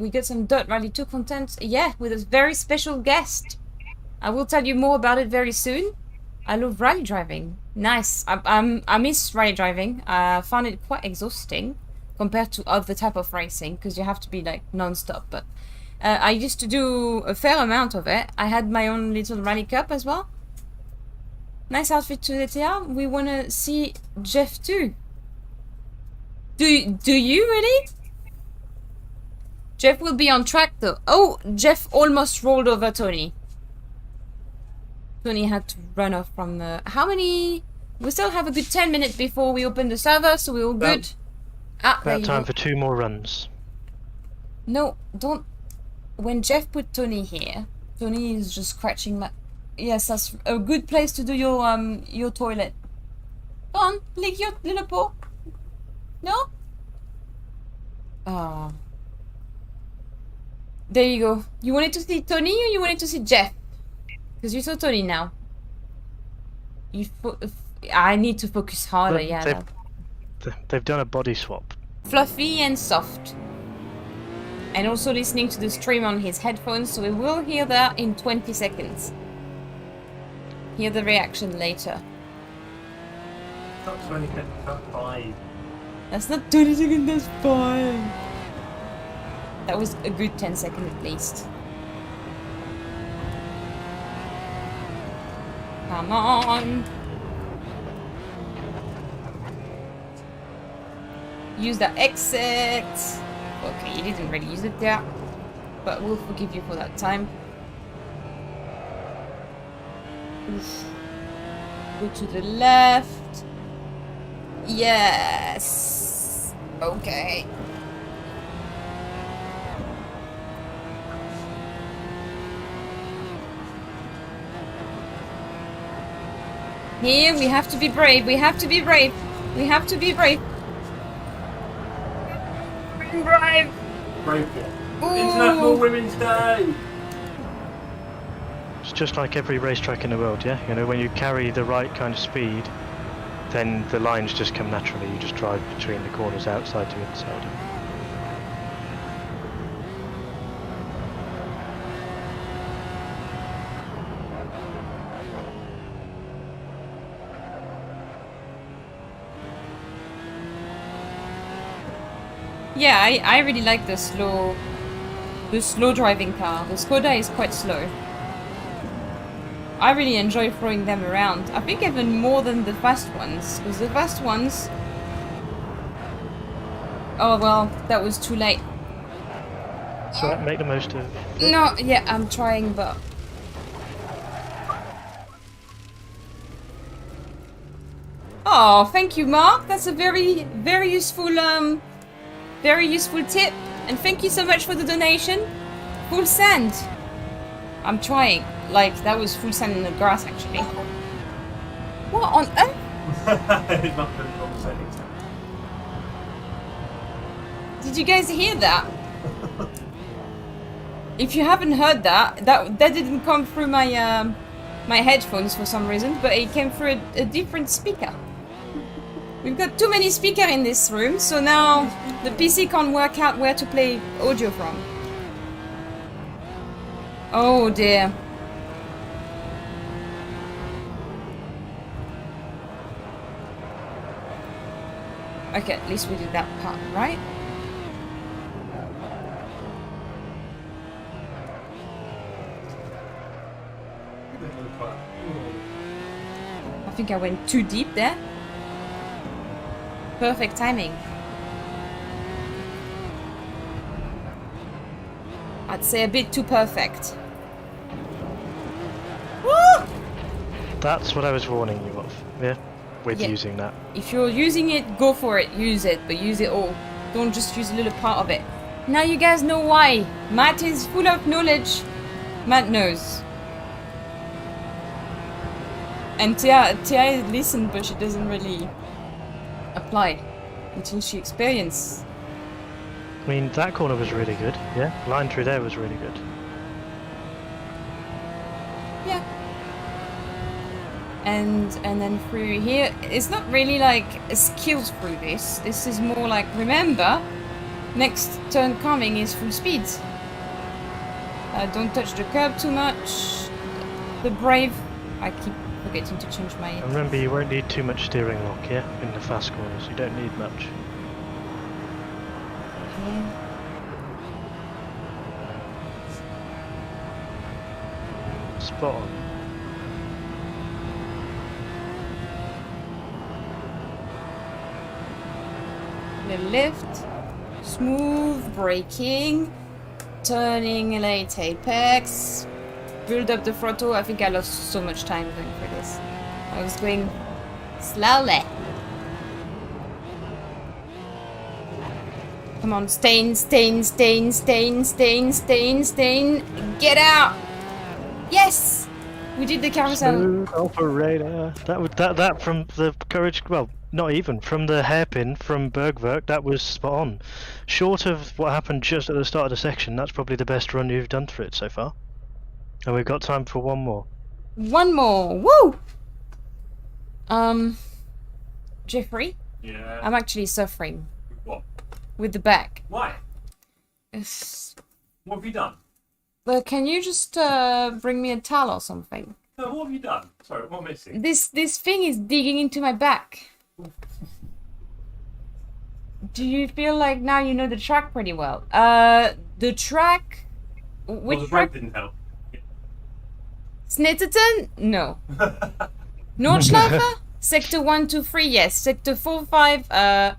We got some Dirt Rally 2 content. Yeah, with a very special guest. I will tell you more about it very soon. I love rally driving. Nice. I miss rally driving. I found it quite exhausting compared to other type of racing because you have to be like non-stop. But I used to do a fair amount of it. I had my own little rally cup as well. Nice outfit to the We want to see Jeff too. Do you really? Jeff will be on track though. Oh, Jeff almost rolled over Tony. Tony had to run off from the... How many... We still have a good 10 minutes before we open the server, so we're all good. About time for 2 more runs. No, don't... When Jeff put Tony here, Tony is just scratching my... Yes, that's a good place to do your toilet. Go on, lick your little paw. No? Oh. There you go. You wanted to see Tony or you wanted to see Jeff? Because you're so tiny now. I need to focus harder, yeah. They've done a body swap. Fluffy and soft. And also listening to the stream on his headphones, so we will hear that in 20 seconds. Hear the reaction later. Not 20 seconds, that's 5. That's not 20 seconds, that's 5. That was a good 10 seconds at least. Come on. Use the exit. Okay, you didn't really use it there, but we'll forgive you for that time. Oof. Go to the left. Yes. Okay. Here, we have to be brave. We have to be brave. We have to be brave. Brave. Brave what? International Women's Day! It's just like every racetrack in the world, yeah? You know, when you carry the right kind of speed, then the lines just come naturally. You just drive between the corners outside to inside. Yeah, I really like the slow driving car. The Skoda is quite slow. I really enjoy throwing them around. I think even more than the fast ones, because the fast ones... Oh well, that was too late. So make the most of it. No, yeah, I'm trying, but... Oh, thank you, Mark. That's a very useful tip. And thank you so much for the donation. Full sand. I'm trying. Like, that was full sand in the grass, actually. What on earth? It's not very conversating. Did you guys hear that? If you haven't heard that didn't come through my my headphones for some reason, but it came through a different speaker. We've got too many speakers in this room, so now the PC can't work out where to play audio from. Oh dear. Okay, at least we did that part, right? I think I went too deep there. Perfect timing. I'd say a bit too perfect. Woo! That's what I was warning you of, yeah? With Yeah. using that. If you're using it, go for it. Use it, but use it all. Don't just use a little part of it. Now you guys know why. Matt is full of knowledge. Matt knows. And Tia listened, but she doesn't really apply until she experienced. I mean, that corner was really good, yeah? Line through there was really good. Yeah. And then through here, it's not really like a skill through this. This is more like, remember, next turn coming is full speed. Don't touch the curb too much. The brave, I keep forgetting to change my... And remember, you won't need too much steering lock, yeah? In the fast corners, you don't need much. Okay. Spot on. The lift, smooth braking, turning late apex, build up the throttle. I think I lost so much time going for this. I was going slowly. Come on, stain. Get out! Yes! We did the carousel. Smooth operator. That from the courage, well, not even, from the hairpin from Bergwerk, that was spot on. Short of what happened just at the start of the section, that's probably the best run you've done for it so far. And we've got time for one more. One more. Woo! Jeffrey, Yeah. I'm actually suffering What? with the back. Why? It's... What have you done? Can you just bring me a towel or something? No, what have you done? Sorry, what am I missing? This thing is digging into my back. Do you feel like now you know the track pretty well? The track... Well, Which the track? brake didn't help. Snitterton? No. Nordschleife? Sector 1, 2, 3, yes. Sector 4, 5,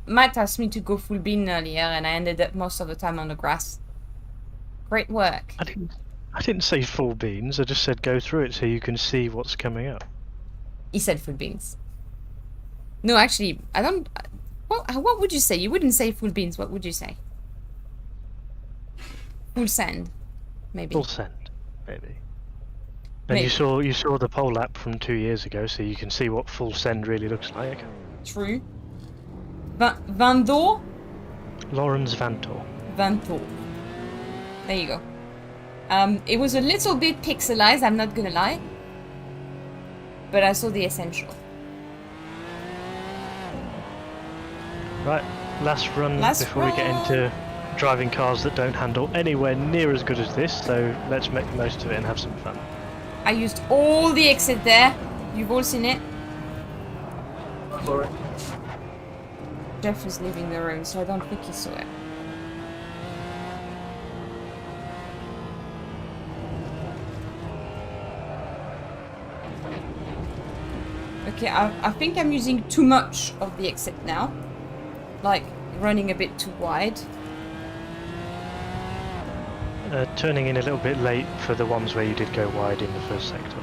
Matt asked me to go full bean earlier and I ended up most of the time on the grass. Great work. I didn't say full beans. I just said go through it so you can see what's coming up. He said full beans. No, actually, I don't... What would you say? You wouldn't say full beans. What would you say? Full sand, maybe. Full send, maybe. And Maybe. you saw the pole lap from 2 years ago, so you can see what full send really looks like. True. Vandor? Lawrence Vantor. Vantor. There you go. It was a little bit pixelized, I'm not gonna lie. But I saw the essential. Right, last run before we get into driving cars that don't handle anywhere near as good as this, so let's make the most of it and have some fun. I used all the exit there. You've all seen it. Sorry. Jeff is leaving the room, so I don't think he saw it. Okay, I think I'm using too much of the exit now. Like, running a bit too wide. Turning in a little bit late for the ones where you did go wide in the first sector.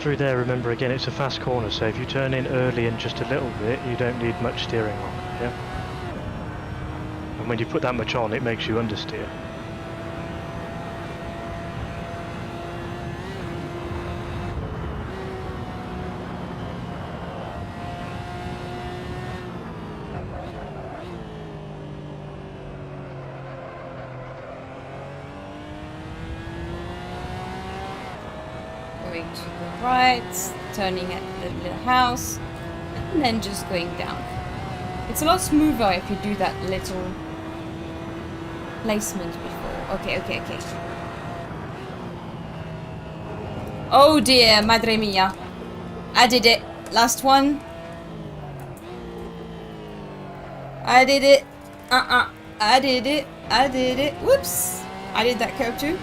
Through there, remember again, it's a fast corner, so if you turn in early and just a little bit, you don't need much steering on, yeah? And when you put that much on, it makes you understeer. Going to the right, turning at the little house, and then just going down. It's a lot smoother if you do that little placement before. Okay. Oh dear, madre mia. I did it. Last one. I did it. I did it. Whoops. I did that curve too.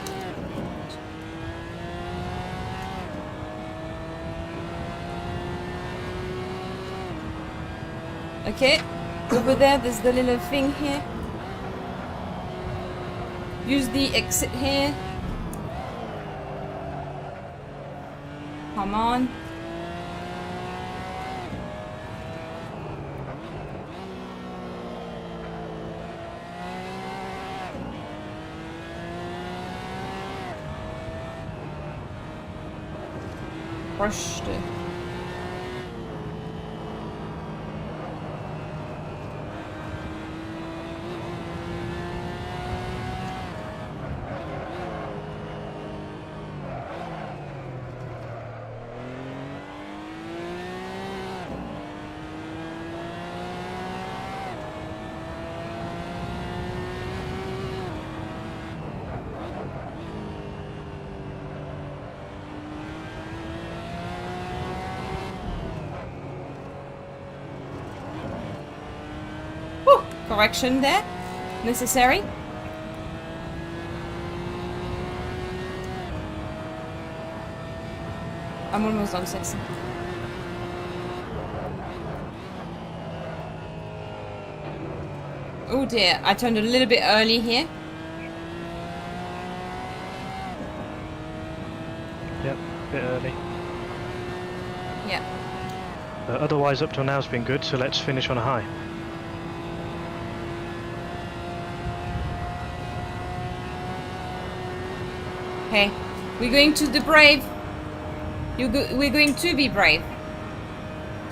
Okay, over there's the little thing here. Use the exit here. Come on. Rushed. Correction there. Necessary. I'm almost done, Sexy. Oh dear, I turned a little bit early here. Yep, a bit early. Yeah. Otherwise, up till now, it's been good, so let's finish on a high. Okay, we're going to the brave. We're going to be brave.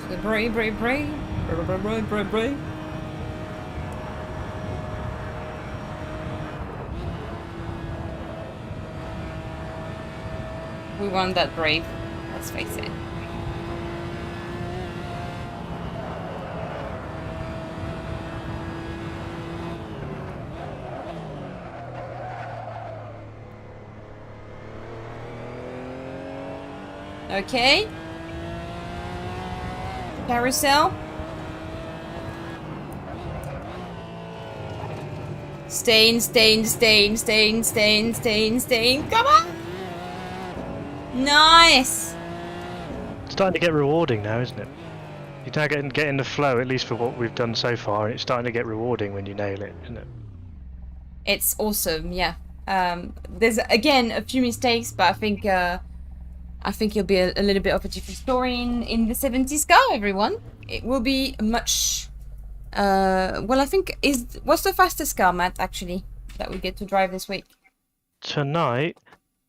So the brave. We want that brave. Let's face it. Okay. Carousel. Stain. Come on! Nice! It's starting to get rewarding now, isn't it? You're now getting the flow, at least for what we've done so far, and it's starting to get rewarding when you nail it, isn't it? It's awesome, yeah. There's again a few mistakes, but I think it'll be a little bit of a different story in the 70s car, everyone. It will be much. Well, I think what's the fastest car, Matt? Actually, that we get to drive this week. Tonight,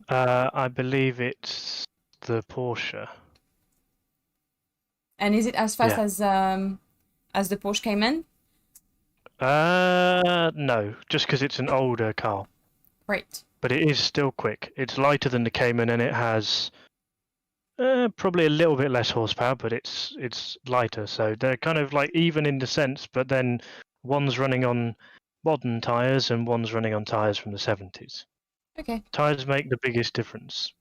I believe it's the Porsche. And is it as fast Yeah. as the Porsche Cayman? No, just because it's an older car. Great. But it is still quick. It's lighter than the Cayman, and it has probably a little bit less horsepower, but it's lighter. So they're kind of like even in the sense, but then one's running on modern tyres and one's running on tyres from the 70s. Okay. Tyres make the biggest difference.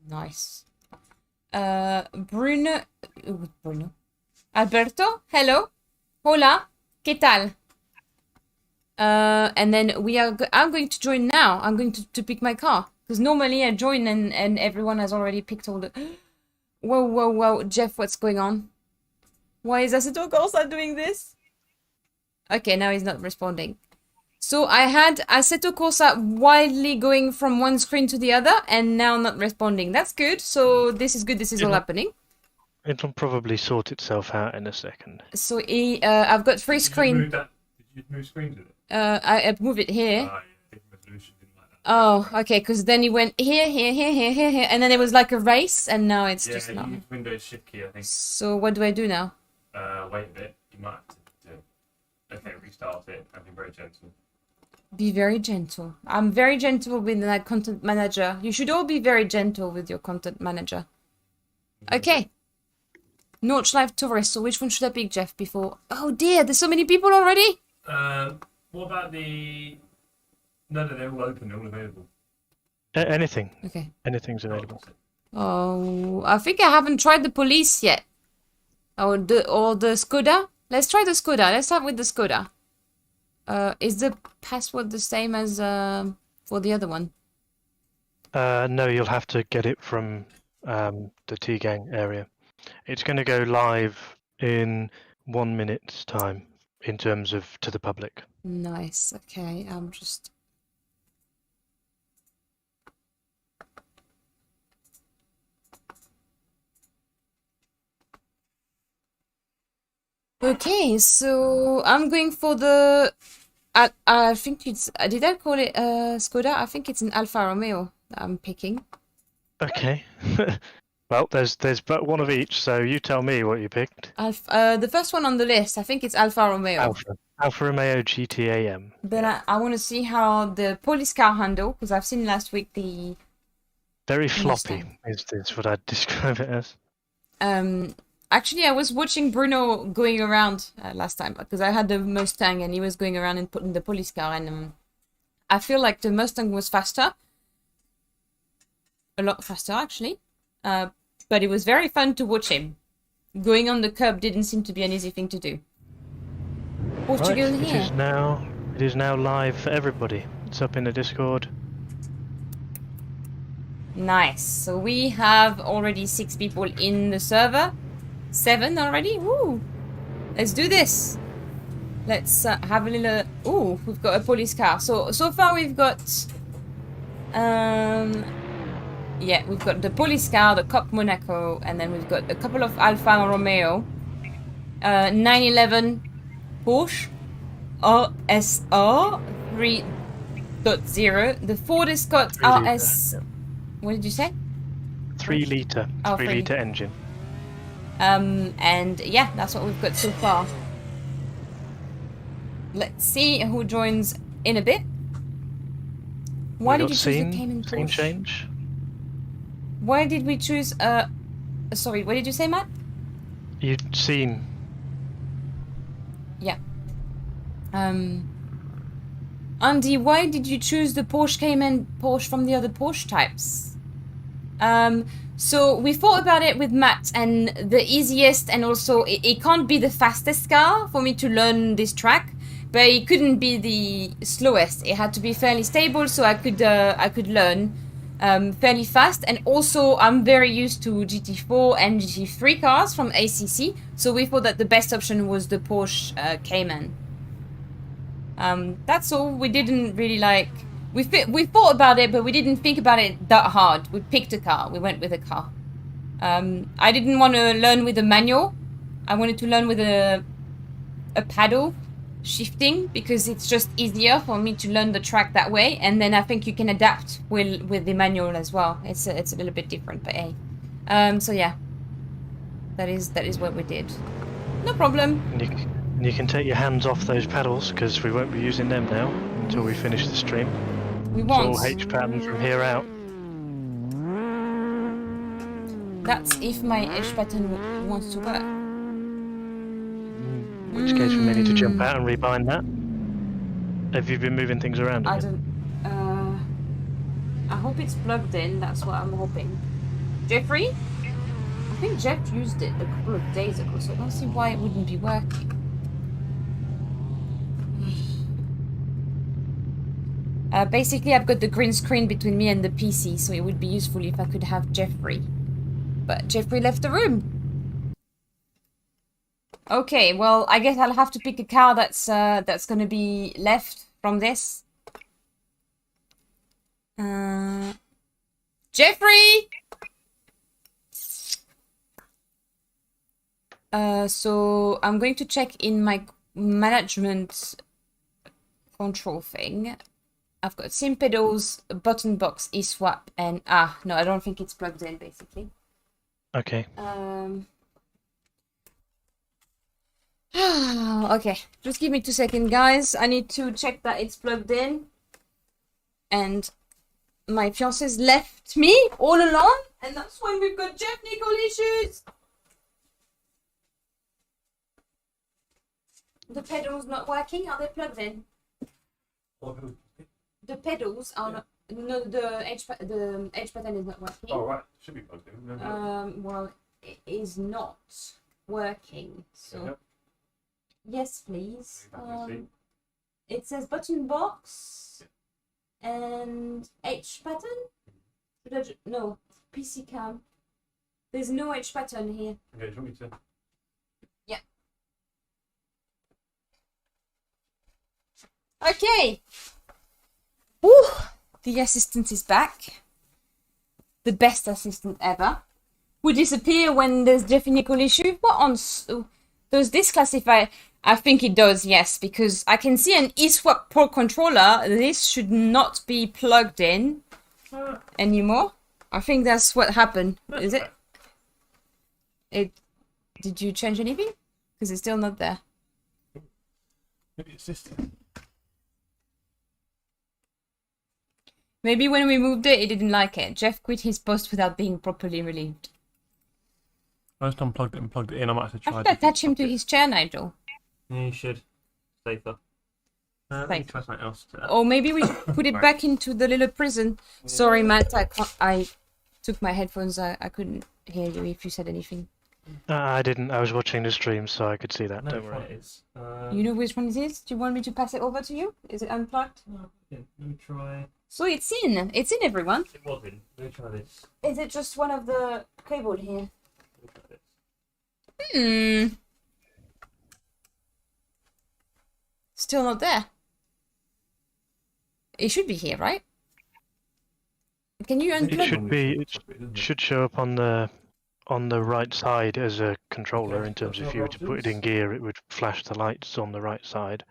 Nice. Bruno. Alberto, hello. Hola. ¿Qué tal? And then I'm going to join now. I'm going to pick my car. Because normally I join and everyone has already picked all the... Whoa. Jeff, what's going on? Why is Assetto Corsa doing this? Okay, now he's not responding. So I had Assetto Corsa wildly going from one screen to the other and now not responding. That's good. So this is good. This is all happening. It'll probably sort itself out in a second. So I've got free screen. Did you move screens with it? I move it here. Oh, yeah, resolution didn't like that. Oh, okay, because then he went here, and then it was like a race, and now it's Yeah, just you not. use Windows Shift key, I think. So what do I do now? Wait a bit. You might have to do. Okay, restart it. And be very gentle. Be very gentle. I'm very gentle with my content manager. You should all be very gentle with your content manager. Okay. Nordschleife Tourist. So which one should I pick, Jeff? Before? Oh dear, there's so many people already. What about the? No, they're all open. They're all available. Anything. Okay. Anything's available. Oh, I think I haven't tried the police yet. Or the Skoda. Let's try the Skoda. Let's start with the Skoda. Is the password the same as for the other one? No, you'll have to get it from the T-Gang area. It's going to go live in 1 minute's time in terms of to the public. Nice. Okay, I'm just... Okay, so I'm going for the... I think it's... Did I call it Skoda? I think it's an Alfa Romeo that I'm picking. Okay. Well, there's but one of each, so you tell me what you picked. The first one on the list, I think it's Alfa Romeo. Alfa Romeo GTAM. Then I want to see how the police car handle, because I've seen last week the... Very floppy is what I'd describe it as. Actually, I was watching Bruno going around last time, because I had the Mustang and he was going around and putting the police car, and I feel like the Mustang was faster. A lot faster, actually. But it was very fun to watch him. Going on the curb didn't seem to be an easy thing to do. Portugal Right, here. It is now live for everybody. It's up in the Discord. Nice. So we have already 6 people in the server. 7 already. Woo! Let's do this. Let's have a little... Ooh, we've got a police car. So far we've got... Yeah, we've got the police car, the Cop Monaco, and then we've got a couple of Alfa Romeo, 911 Porsche, RSR 3.0, the Ford Escort 3 litre, RS... yeah. What did you say? 3 litre. Oh, 3 litre engine. And yeah, that's what we've got so far. Let's see who joins in a bit. Why did you choose the Cayman Scene Porsche? change. Why did we choose sorry, what did you say, Matt? You'd seen. Yeah. Andy, why did you choose the Porsche Cayman Porsche from the other Porsche types? So we thought about it with Matt, and the easiest, and also it can't be the fastest car for me to learn this track, but it couldn't be the slowest. It had to be fairly stable, so I could learn fairly fast. And also I'm very used to GT4 and GT3 cars from ACC, so we thought that the best option was the Porsche Cayman. That's all. We didn't really like. We thought about it, but we didn't think about it that hard. We picked a car. We went with a car. I didn't want to learn with a manual. I wanted to learn with a paddle shifting, because it's just easier for me to learn the track that way. And then I think you can adapt with the manual as well. It's a little bit different, but hey. So yeah, that is what we did. No problem. And you can take your hands off those pedals, because we won't be using them now until we finish the stream. We It's won't. all H pattern from here out. That's if my H pattern wants to work. In which case we may need to jump out and rebind that. Have you been moving things around I again? don't. I hope it's plugged in. That's what I'm hoping. Jeffrey? I think Jeff used it a couple of days ago, so I don't see why it wouldn't be working. Basically, I've got the green screen between me and the PC, so it would be useful if I could have Jeffrey. But Jeffrey left the room. Okay, well, I guess I'll have to pick a car that's gonna be left from this. Jeffrey! So I'm going to check in my management control thing. I've got sim pedals, button box, e-swap, and no, I don't think it's plugged in, basically. Okay. Okay, just give me 2 seconds, guys. I need to check that it's plugged in. And my fiance's left me all alone, and that's when we've got technical issues. The pedals not working? Are they plugged in? The pedals are not. No, the edge pattern is not working. Oh right, should be plugged in. Well, it is not working. So, Yep. yes, please. Let me see. It says button box and H pattern. No, PC cam. There's no H pattern here. Okay, do you want me to? Yeah. Okay. Woo! The assistant is back. The best assistant ever. Would disappear when there's technical issue. What on? Does this classify? I think it does, yes, because I can see an eSwap Pro controller. This should not be plugged in anymore. I think that's what happened. Is it? Did you change anything? Because it's still not there. Maybe it's this thing. Maybe when we moved it, it didn't like it. Jeff quit his post without being properly relieved. I just unplugged it and plugged it in. I might have to I try. should attach him to his chair, Nigel. Yeah, you should. Safer. Let me try something else. Or maybe we should put it back into the little prison. Sorry, Matt. I took my headphones. I couldn't hear you if you said anything. I didn't. I was watching the stream, so I could see that. No, Don't worry. it is. You know which one it is? Do you want me to pass it over to you? Is it unplugged? No, yeah, let me try. So it's in. It's in, everyone. It was in. Let me try this. Is it just one of the cable here? Let me try this. Still not there. It should be here, right? Can you It unplug? should be. It should show up on the right side as a controller. Okay, In terms of so if you were to put it in gear, it would flash the lights on the right side.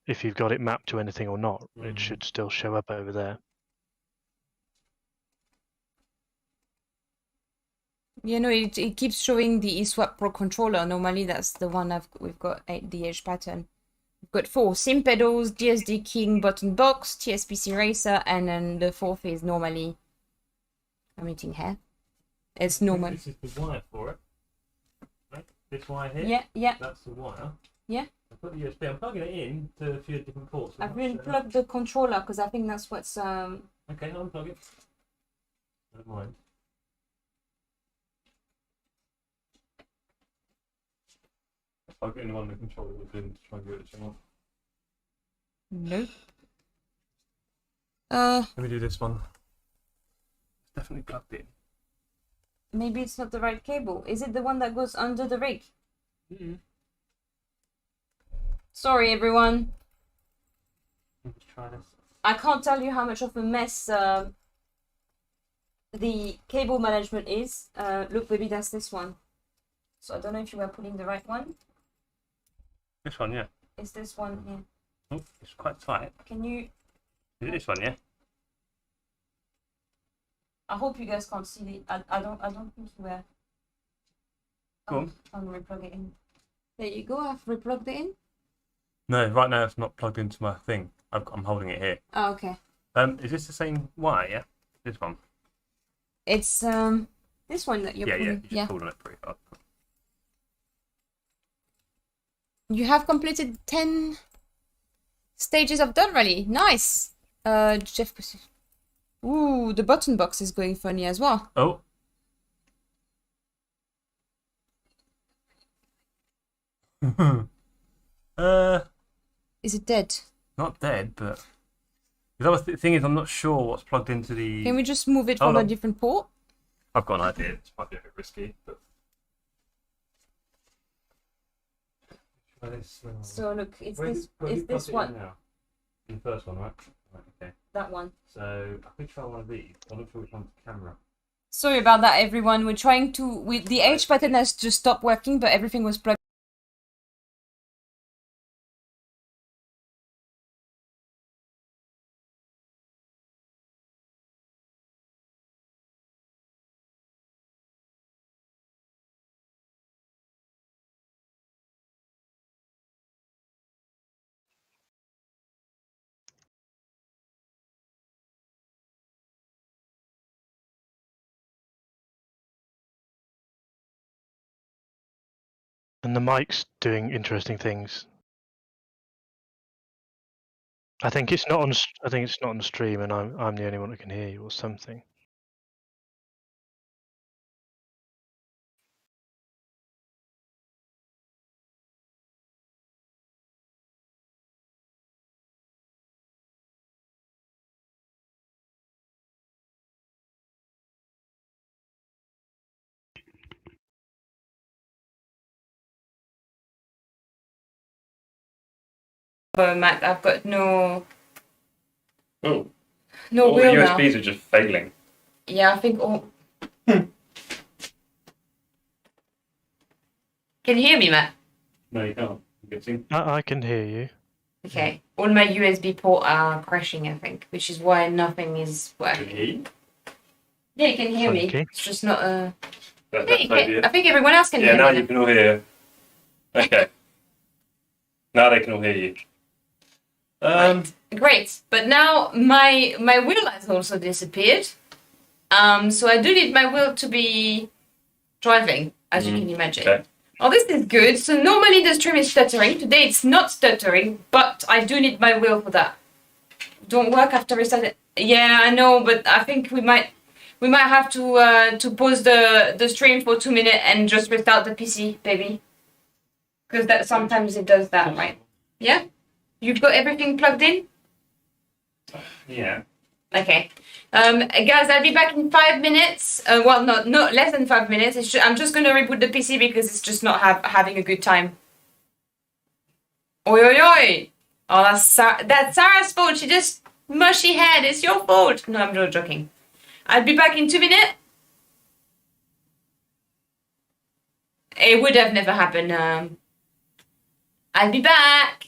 If you've got it mapped to anything or not, it should still show up over there. You know, it keeps showing the eSwap Pro controller. Normally, that's the one we've got the edge pattern. We've got 4 Sim pedals, DSD King button box, TSPC racer, and then the 4th is normally. I'm eating hair. It's normal. This is the wire for it. Right? This wire here. Yeah, yeah, That's the wire. yeah. I put the USB. I'm plugging it in to a few different ports. I've unplugged the controller because I think that's what's Okay, I'll unplug it. Don't mind. I'll get in one of the controller within to try and get it to on. Nope. Let me do this one. It's definitely plugged in. Maybe it's not the right cable. Is it the one that goes under the rig? Mm-hmm. Sorry, everyone. Let's try this. I can't tell you how much of a mess the cable management is. Look, baby, that's this one. So I don't know if you were putting the right one. This one, yeah. Is this one here? Oh, it's quite tight. Can you? Is it this one, yeah? I hope you guys can't see the. I don't think you were. Go on. I'm gonna replug it in. There you go. I've replugged it in. No, right now it's not plugged into my thing. I'm holding it here. Oh, okay. Is this the same wire? Yeah, this one. It's this one that you're Yeah, pulling. you just pulled on it pretty hard. You have completed 10 stages of Dot Rally. Nice. Jeff. Ooh, the button box is going funny as well. Oh. Is it dead? Not dead, but the other thing is I'm not sure what's plugged into the. Can we just move it from a different port? I've got an idea. This might be a bit risky, but. Try this. So look, it's this one. Now? In the first one, right? Right, okay. That one. So I could try one of these. I'm not sure which one's the camera. Sorry about that, everyone. We're trying to. The H button has just stopped working, but everything was plugged. And the mic's doing interesting things. I think it's not on. I think it's not on stream, and I'm the only one that can hear you, or something. Matt, I've got no Oh. no All the wheel USBs now. are just failing. Yeah, I think all. Can you hear me, Matt? No, you can't. I'm guessing. I can hear you. Okay. All my USB port are crashing, I think, which is why nothing is working. Me? Yeah, you can hear me. Funky. It's just not a. That's Yeah, you maybe can, it. I think everyone else can Yeah, hear now me. you can all hear. Okay. Now they can all hear you. Great, but now my wheel has also disappeared. So I do need my wheel to be driving, as you can imagine. Okay. Oh, this is good. So normally the stream is stuttering. Today it's not stuttering, but I do need my wheel for that. Don't work after restart. Yeah, I know, but I think we might have to pause the stream for 2 minutes and just restart the PC, baby. Because that sometimes it does that, right? Yeah. You've got everything plugged in? Yeah. Okay. Guys, I'll be back in 5 minutes. Well, not less than 5 minutes. I'm just going to reboot the PC because it's just not having a good time. Oi, oi, oi. Oh, that's Sarah's fault. She just mushy head. It's your fault. No, I'm not joking. I'll be back in 2 minutes. It would have never happened. I'll be back.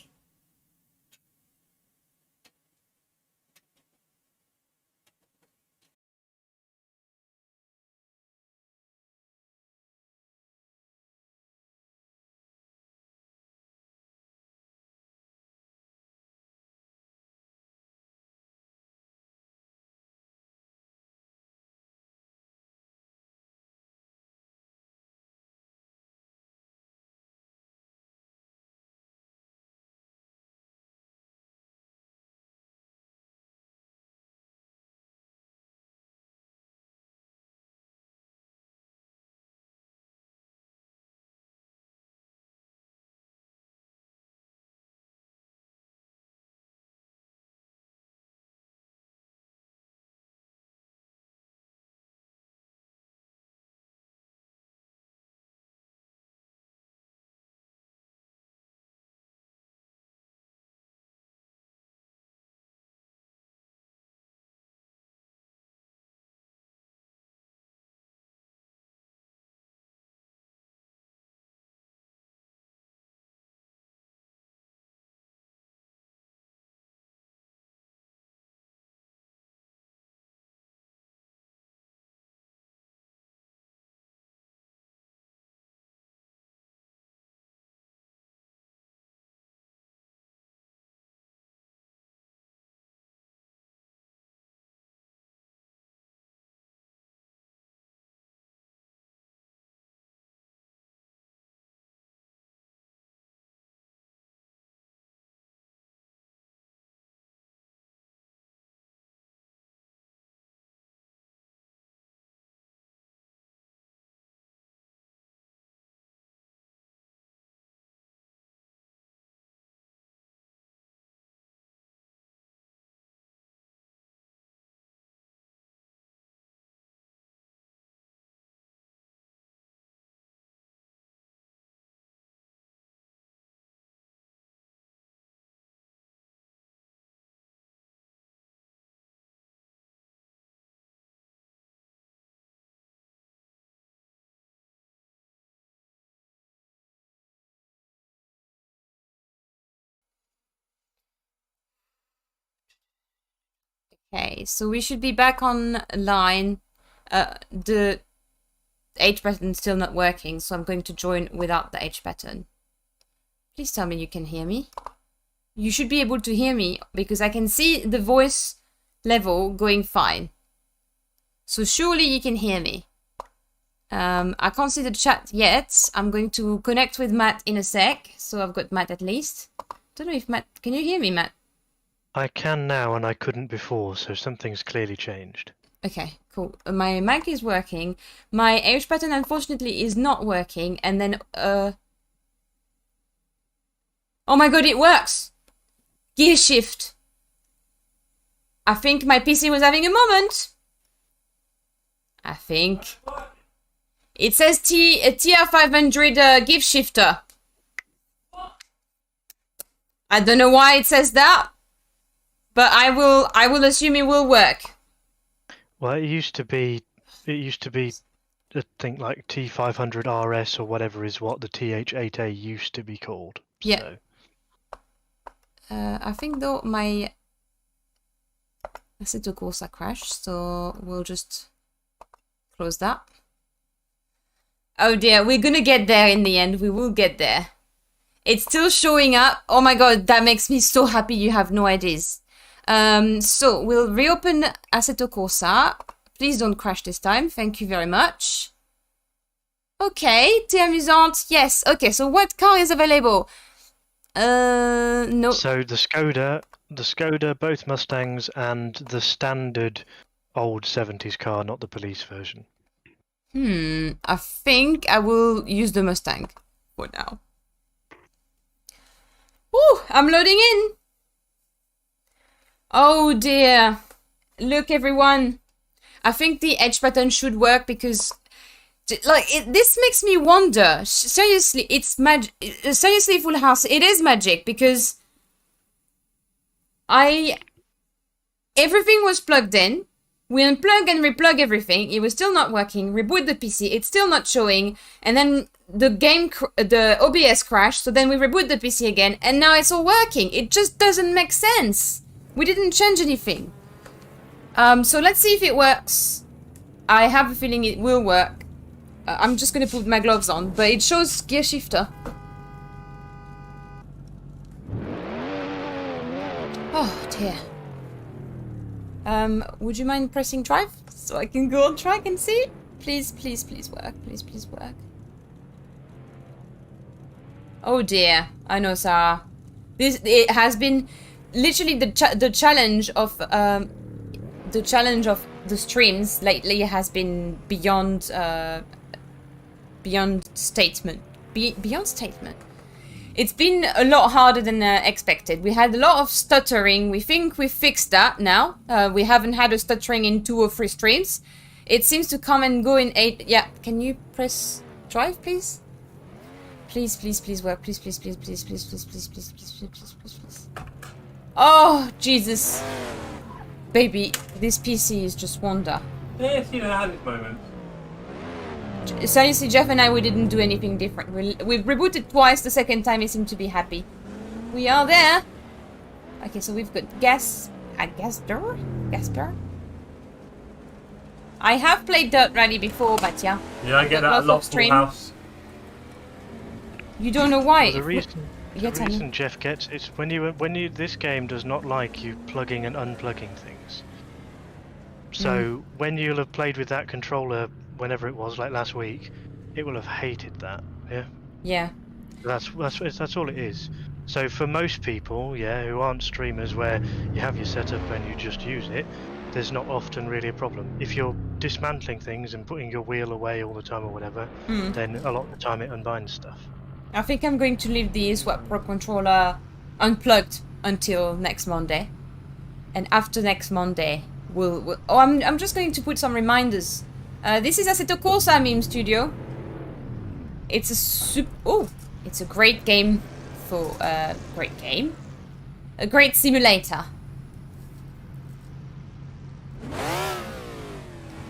Okay, so we should be back online. The H button still not working, so I'm going to join without the H button. Please tell me you can hear me. You should be able to hear me because I can see the voice level going fine. So surely you can hear me. I can't see the chat yet. I'm going to connect with Matt in a sec. So I've got Matt at least. Don't know if Matt... Can you hear me, Matt? I can now and I couldn't before, so something's clearly changed. Okay, cool. My mic is working. My H button unfortunately is not working. And then... Oh my god, it works! Gear shift. I think my PC was having a moment. I think. It says TR500 gear shifter. I don't know why it says that, but I will assume it will work. Well, it used to be, I think like T500 RS or whatever is what the TH8A used to be called. Yeah. So. I think though my Assetto Corsa crashed, so we'll just close that. Oh dear, we're gonna get there in the end. We will get there. It's still showing up. Oh my god, that makes me so happy. You have no ideas. So we'll reopen Assetto Corsa. Please don't crash this time. Thank you very much. Okay, t'es amusante. Yes. Okay, so what car is available? No. So the Skoda, both Mustangs, and the standard old 70s car, not the police version. I think I will use the Mustang for now. Ooh, I'm loading in. Oh dear. Look, everyone. I think the edge button should work because, like, this makes me wonder. Seriously, it's magic. Seriously, Full House, it is magic because everything was plugged in. We unplug and replug everything. It was still not working. Reboot the PC. It's still not showing. And then the OBS crashed. So then we reboot the PC again. And now it's all working. It just doesn't make sense. We didn't change anything. So let's see if it works. I have a feeling it will work. I'm just going to put my gloves on. But it shows gear shifter. Oh, dear. Would you mind pressing drive so I can go on track and see? Please, please, please work. Please, please work. Oh dear, I know, Sarah. It has been literally the challenge of the streams lately has been beyond statement. Beyond statement. It's been a lot harder than expected. We had a lot of stuttering. We think we fixed that now. We haven't had a stuttering in 2 or 3 streams. It seems to come and go in 8. Yeah, can you press drive, please? Please, please, please work. Please, please, please, please, please, please, please, please, please, please, please, please, please. Oh, Jesus. Baby, this PC is just wonder. Yeah, you know, I had this moment. Seriously, Jeff and I, we didn't do anything different. We've rebooted twice. The second time, he seemed to be happy. We are there. Okay, so we've got Gasper. I have played Dirt Rally before, but yeah. Yeah, I get that a lot. Full House. You don't know why. Well, the reason Jeff gets it's when you this game does not like you plugging and unplugging things. So when you'll have played with that controller, whenever it was, like last week, it will have hated that. Yeah. Yeah. That's all it is. So for most people, yeah, who aren't streamers, where you have your setup and you just use it, there's not often really a problem. If you're dismantling things and putting your wheel away all the time or whatever, then a lot of the time it unbinds stuff. I think I'm going to leave the Swap Pro controller unplugged until next Monday, and after next Monday, we'll I'm just going to put some reminders. This is Assetto Corsa Meme Studio. It's it's a great game for a great simulator.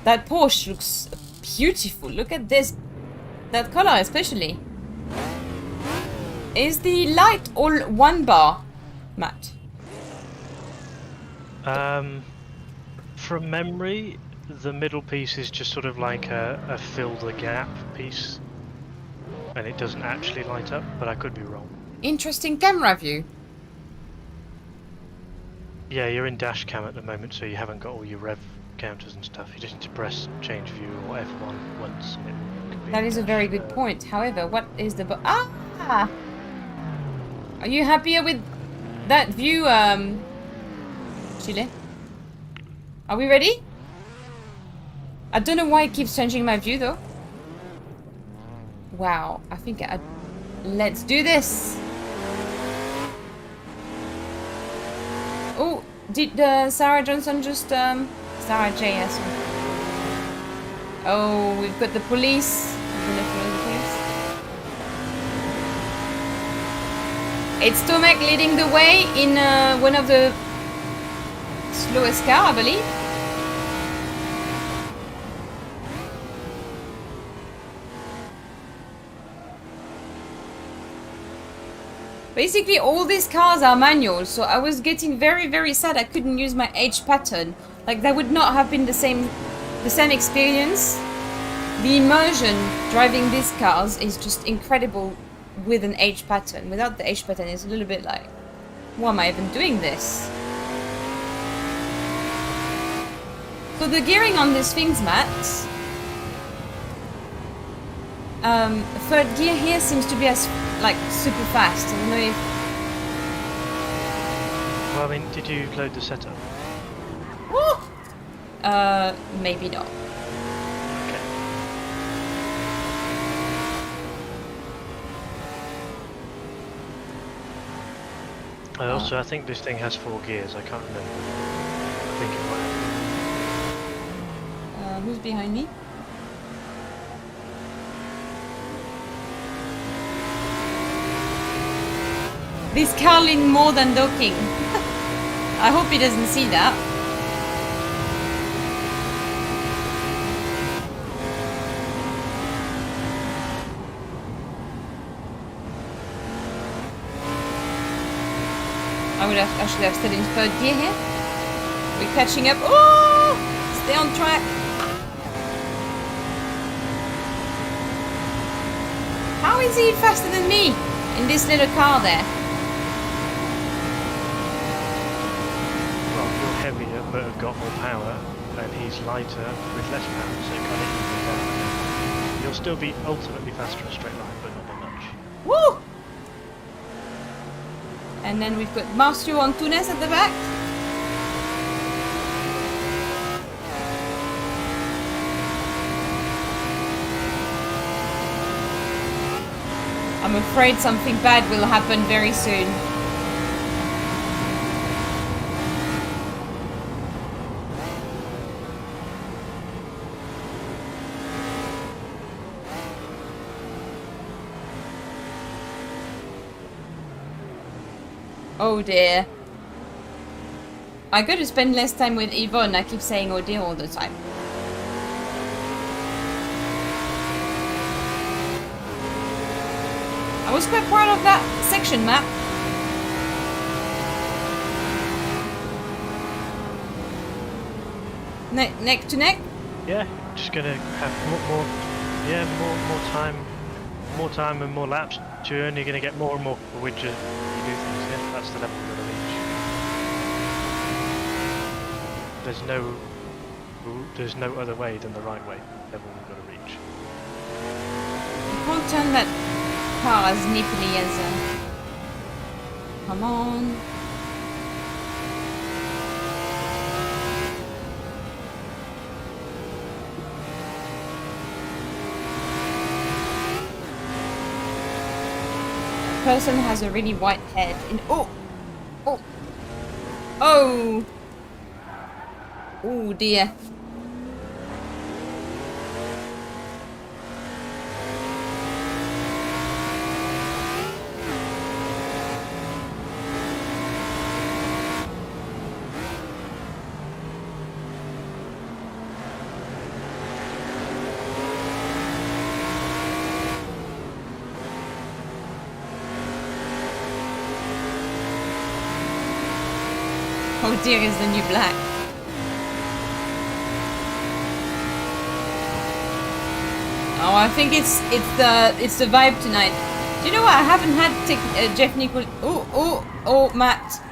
That Porsche looks beautiful. Look at this. That color especially. Is the light all one bar, Matt? From memory, the middle piece is just sort of like a fill the gap piece, and it doesn't actually light up, but I could be wrong. Interesting camera view. Yeah, you're in dash cam at the moment, so you haven't got all your rev counters and stuff. You just need to press change view or F1 once, and it could be That in is a dash. very good point. However, what is the... Ah! Are you happier with that view, Chile? Are we ready? I don't know why it keeps changing my view, though. Wow, I think let's do this! Oh, did Sarah Johnson just... Sarah J, yes. Oh, we've got the police. It's Tomek leading the way in one of the slowest car, I believe. Basically, all these cars are manual, so I was getting very, very sad I couldn't use my H pattern. Like, that would not have been the same experience. The immersion driving these cars is just incredible with an H pattern. Without the H pattern, it's a little bit like, why am I even doing this? So the gearing on these things, Matt. Third gear here seems to be as like super fast. I don't know if... Well, I mean, did you load the setup? Maybe not. Okay. I think this thing has 4 gears. I can't remember. I think it might. Who's behind me? This car leaned more than docking. I hope he doesn't see that. I should have stayed in third gear here. We're catching up. Oh! Stay on track. How is he faster than me in this little car there? Well, you're heavier but have got more power, and he's lighter with less power, so it kind of evens out. You'll still be ultimately faster in a straight line, but not by much. Woo! And then we've got Marcio Antunes at the back. I'm afraid something bad will happen very soon. Oh dear. I gotta spend less time with Yvonne. I keep saying oh dear all the time. I was quite proud of that section map. Neck to neck? Yeah, just gonna have more time and more laps. So you're only gonna get more and more with you do things. Yeah, that's the level we're gonna reach. There's no other way than the right way. Level we're gonna reach. You can't turn that car as nipply as come on. Person has a really white head and oh dear. Oh dear is the new black. Oh, I think it's the vibe tonight. Do you know what? I haven't had Jeff Nicol. Oh, Matt.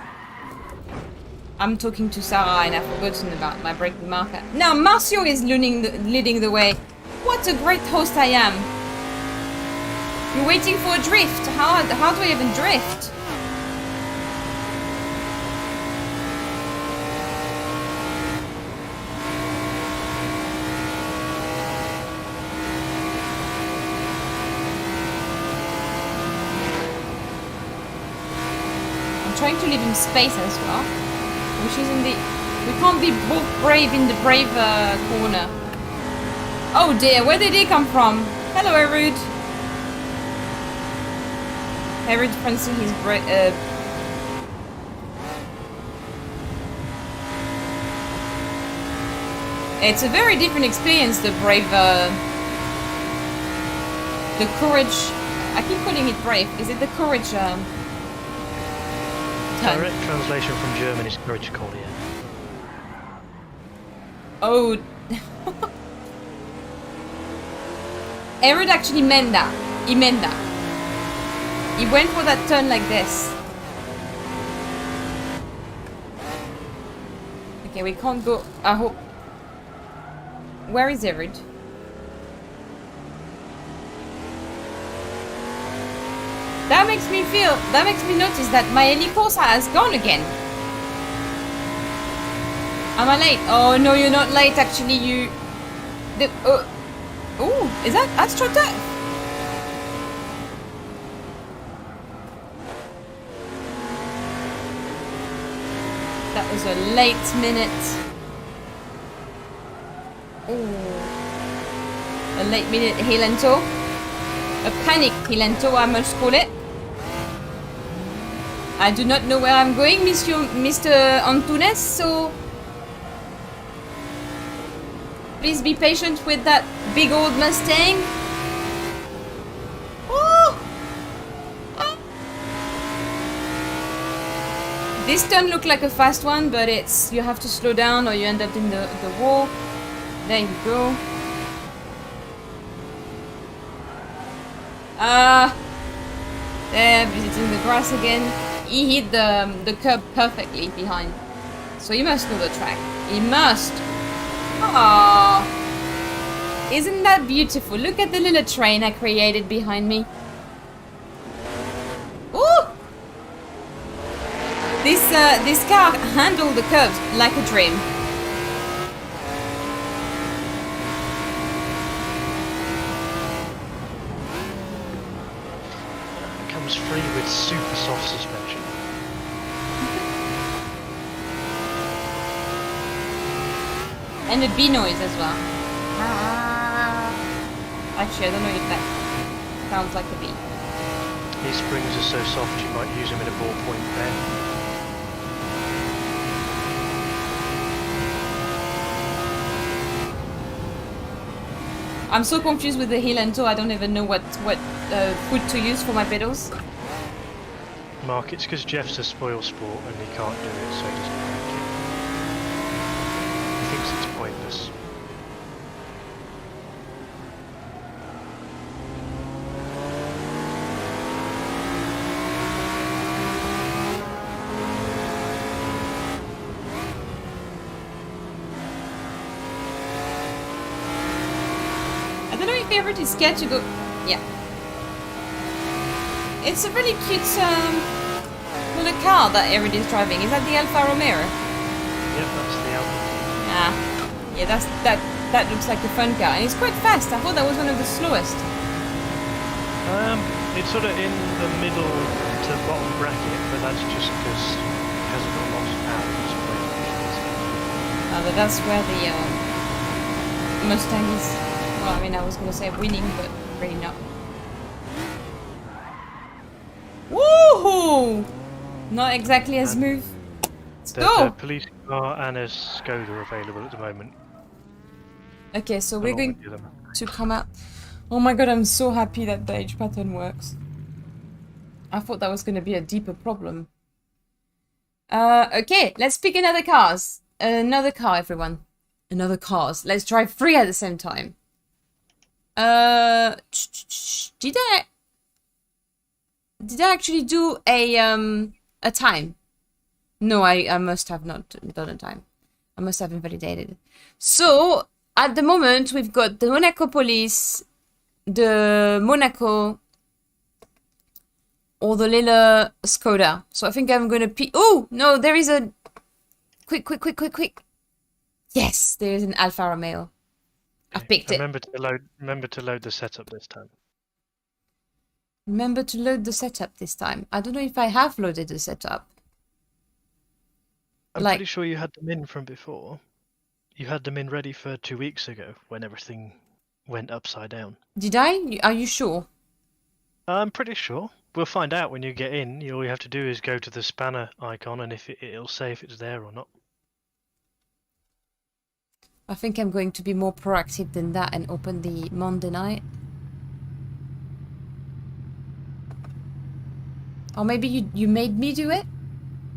I'm talking to Sarah and I've forgotten about my braking marker. Now Marcio is leading the way. What a great host I am. You're waiting for a drift. How do I even drift? I'm trying to leave him space as well. Which is in the... We can't be both brave in the brave corner. Oh dear, where did he come from? Hello, Erud. Erud fancy his It's a very different experience, the brave... the courage... I keep calling it brave. Is it the courage... Direct translation from German is courage Cordia. Oh. Erud actually meant that. He meant that. He went for that turn like this. Okay, we can't go. I hope. Where is Erud? That makes me notice that my Heli Corsa has gone again. Am I late? Oh no, you're not late actually, oh, is that AstroTurf? That was a late minute. Oh. A late minute Hilento. A panic Hilento, I must call it. I do not know where I'm going, Mr. Antunes, so please be patient with that big old Mustang. Oh! Oh! This turn looked like a fast one, but it's you have to slow down or you end up in the wall. There you go. There, visiting the grass again. He hit the curb perfectly behind. So he must know the track. He must. Aww. Isn't that beautiful? Look at the little train I created behind me. Ooh! This car handled the curves like a dream. Free with super soft suspension. And a bee noise as well. Actually, I don't know if that sounds like a bee. These springs are so soft you might use them in a ballpoint pen. I'm so confused with the Hilento, I don't even know what foot to use for my pedals. Mark, it's because Jeff's a spoil sport and he can't do it, so he doesn't like it. He thinks it's pointless. I don't know if Everett is scared to go... Yeah. It's a really cute little car that Everett is driving. Is that the Alfa Romeo? Yep, that's the Alfa. Ah. Yeah, that looks like a fun car. And it's quite fast. I thought that was one of the slowest. It's sort of in the middle to bottom bracket, but that's just because it hasn't got lots of power. But that's where the Mustang is. Well, I mean, I was going to say winning, but really not. Woohoo! Not exactly as smooth. Let's There's go! a police car and a Skoda available at the moment. Okay, so we're Along going with the other. to come out. Oh my god, I'm so happy that the age pattern works. I thought that was going to be a deeper problem. Okay, let's pick another cars. Another car, everyone. Another cars. Let's drive 3 at the same time. Did I actually do a time? No, I must have not done a time. I must have invalidated. So at the moment we've got the Monaco police, the Monaco, or the little Skoda. So I think I'm gonna oh no, there is a quick. Yes, there is an Alfa Romeo. I've picked it. Remember to load the setup this time. Remember to load the setup this time. I don't know if I have loaded the setup. I'm pretty sure you had them in from before. You had them in ready for 2 weeks ago when everything went upside down. Did I? Are you sure? I'm pretty sure. We'll find out when you get in. All you have to do is go to the spanner icon and if it'll say if it's there or not. I think I'm going to be more proactive than that and open the Monday night. Or maybe you made me do it?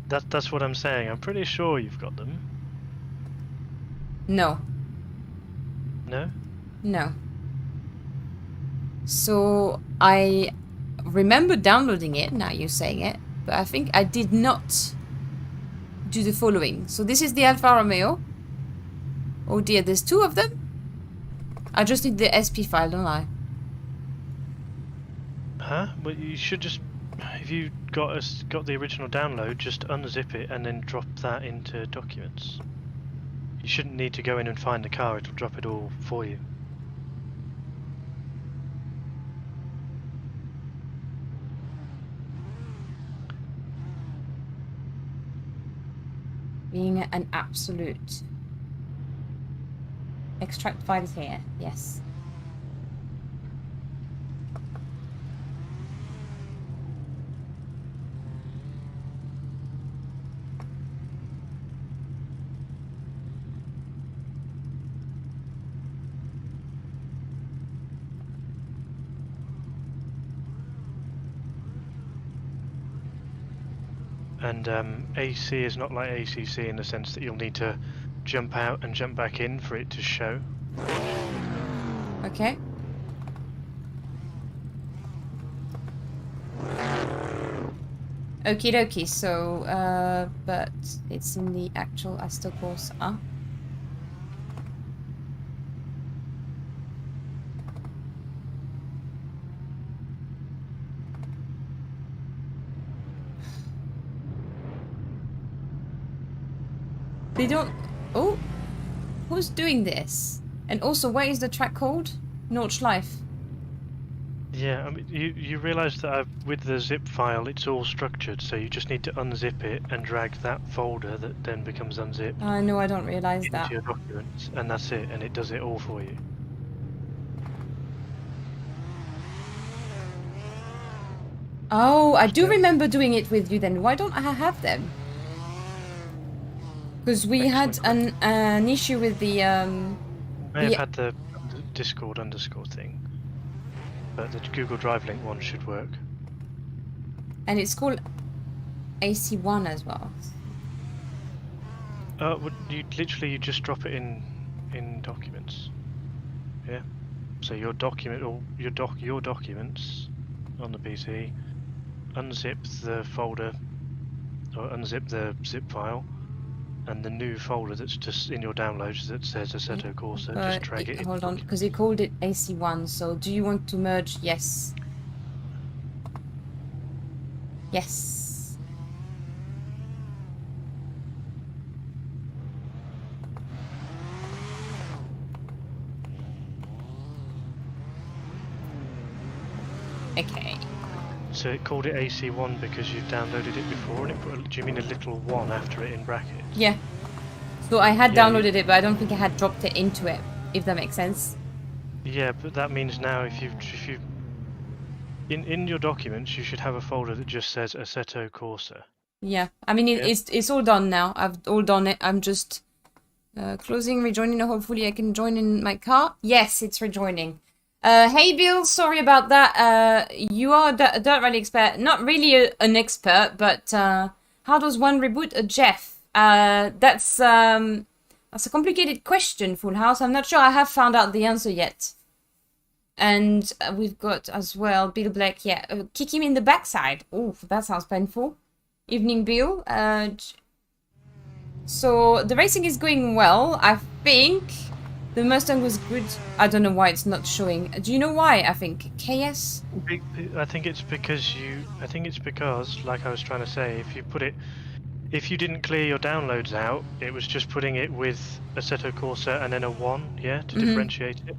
That's what I'm saying. I'm pretty sure you've got them. No. No? No. So I remember downloading it, now you're saying it, but I think I did not do the following. So this is the Alfa Romeo. Oh dear, there's 2 of them? I just need the SP file, don't I? Huh? Well, you should just... If you got the original download, just unzip it and then drop that into documents. You shouldn't need to go in and find the car, it'll drop it all for you. Being an absolute... Extract files here, yes. And AC is not like ACC in the sense that you'll need to jump out and jump back in for it to show. Okay. Okie dokie, so, but it's in the actual Assetto Corsa. They don't... Oh! Who's doing this? And also, what is the track called? Nordschleife. Yeah, I mean, you realise that with the zip file it's all structured, so you just need to unzip it and drag that folder that then becomes unzipped No, I don't realise into that. your documents, and that's it, and it does it all for you. Oh, I do remember doing it with you then. Why don't I have them? Because we had an issue with the May have had the Discord underscore thing, but the Google Drive link one should work. and it's called AC1 as well. You just drop it in documents. Yeah. So your document or your documents on the PC, unzip the folder or unzip the zip file. And the new folder that's just in your downloads that says Assetto Corsa, just drag it in. Hold on, because he called it AC1, so do you want to merge? Yes. Yes. Okay. So it called it AC1 because you downloaded it before and it put do you mean a little 1 after it in brackets? Yeah. So I had Yeah, downloaded it, but I don't think I had dropped it into it, if that makes sense. Yeah, but that means now if you in your documents you should have a folder that just says Assetto Corsa. Yeah. I mean, it's all done now. I've all done it. I'm just closing, rejoining. Hopefully I can join in my car. Yes, it's rejoining. Hey Bill, sorry about that. You are a dirt rally expert. Not really an expert, but how does one reboot a Jeff? That's a complicated question, Full House. I'm not sure I have found out the answer yet. And we've got as well Bill Black. Yeah, kick him in the backside. Oh, that sounds painful. Evening, Bill. So the racing is going well. I think the Mustang was good. I don't know why it's not showing. Do you know why? I think KS. I think it's because like I was trying to say, if you didn't clear your downloads out, it was just putting it with Assetto Corsa and then a 1, yeah, to differentiate it.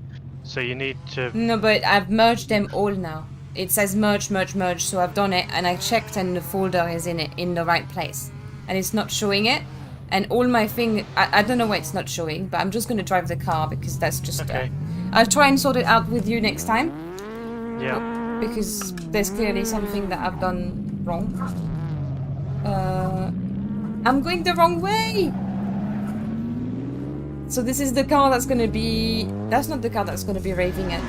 So you need to... No, but I've merged them all now. It says merge, merge, merge, so I've done it, and I checked and the folder is in the right place. And it's not showing it. And all my thing, I don't know why it's not showing, but I'm just going to drive the car because that's just... Okay. I'll try and sort it out with you next time. Yeah. Because there's clearly something that I've done wrong. I'm going the wrong way! So this is the car that's going to be... That's not the car that's going to be raving at...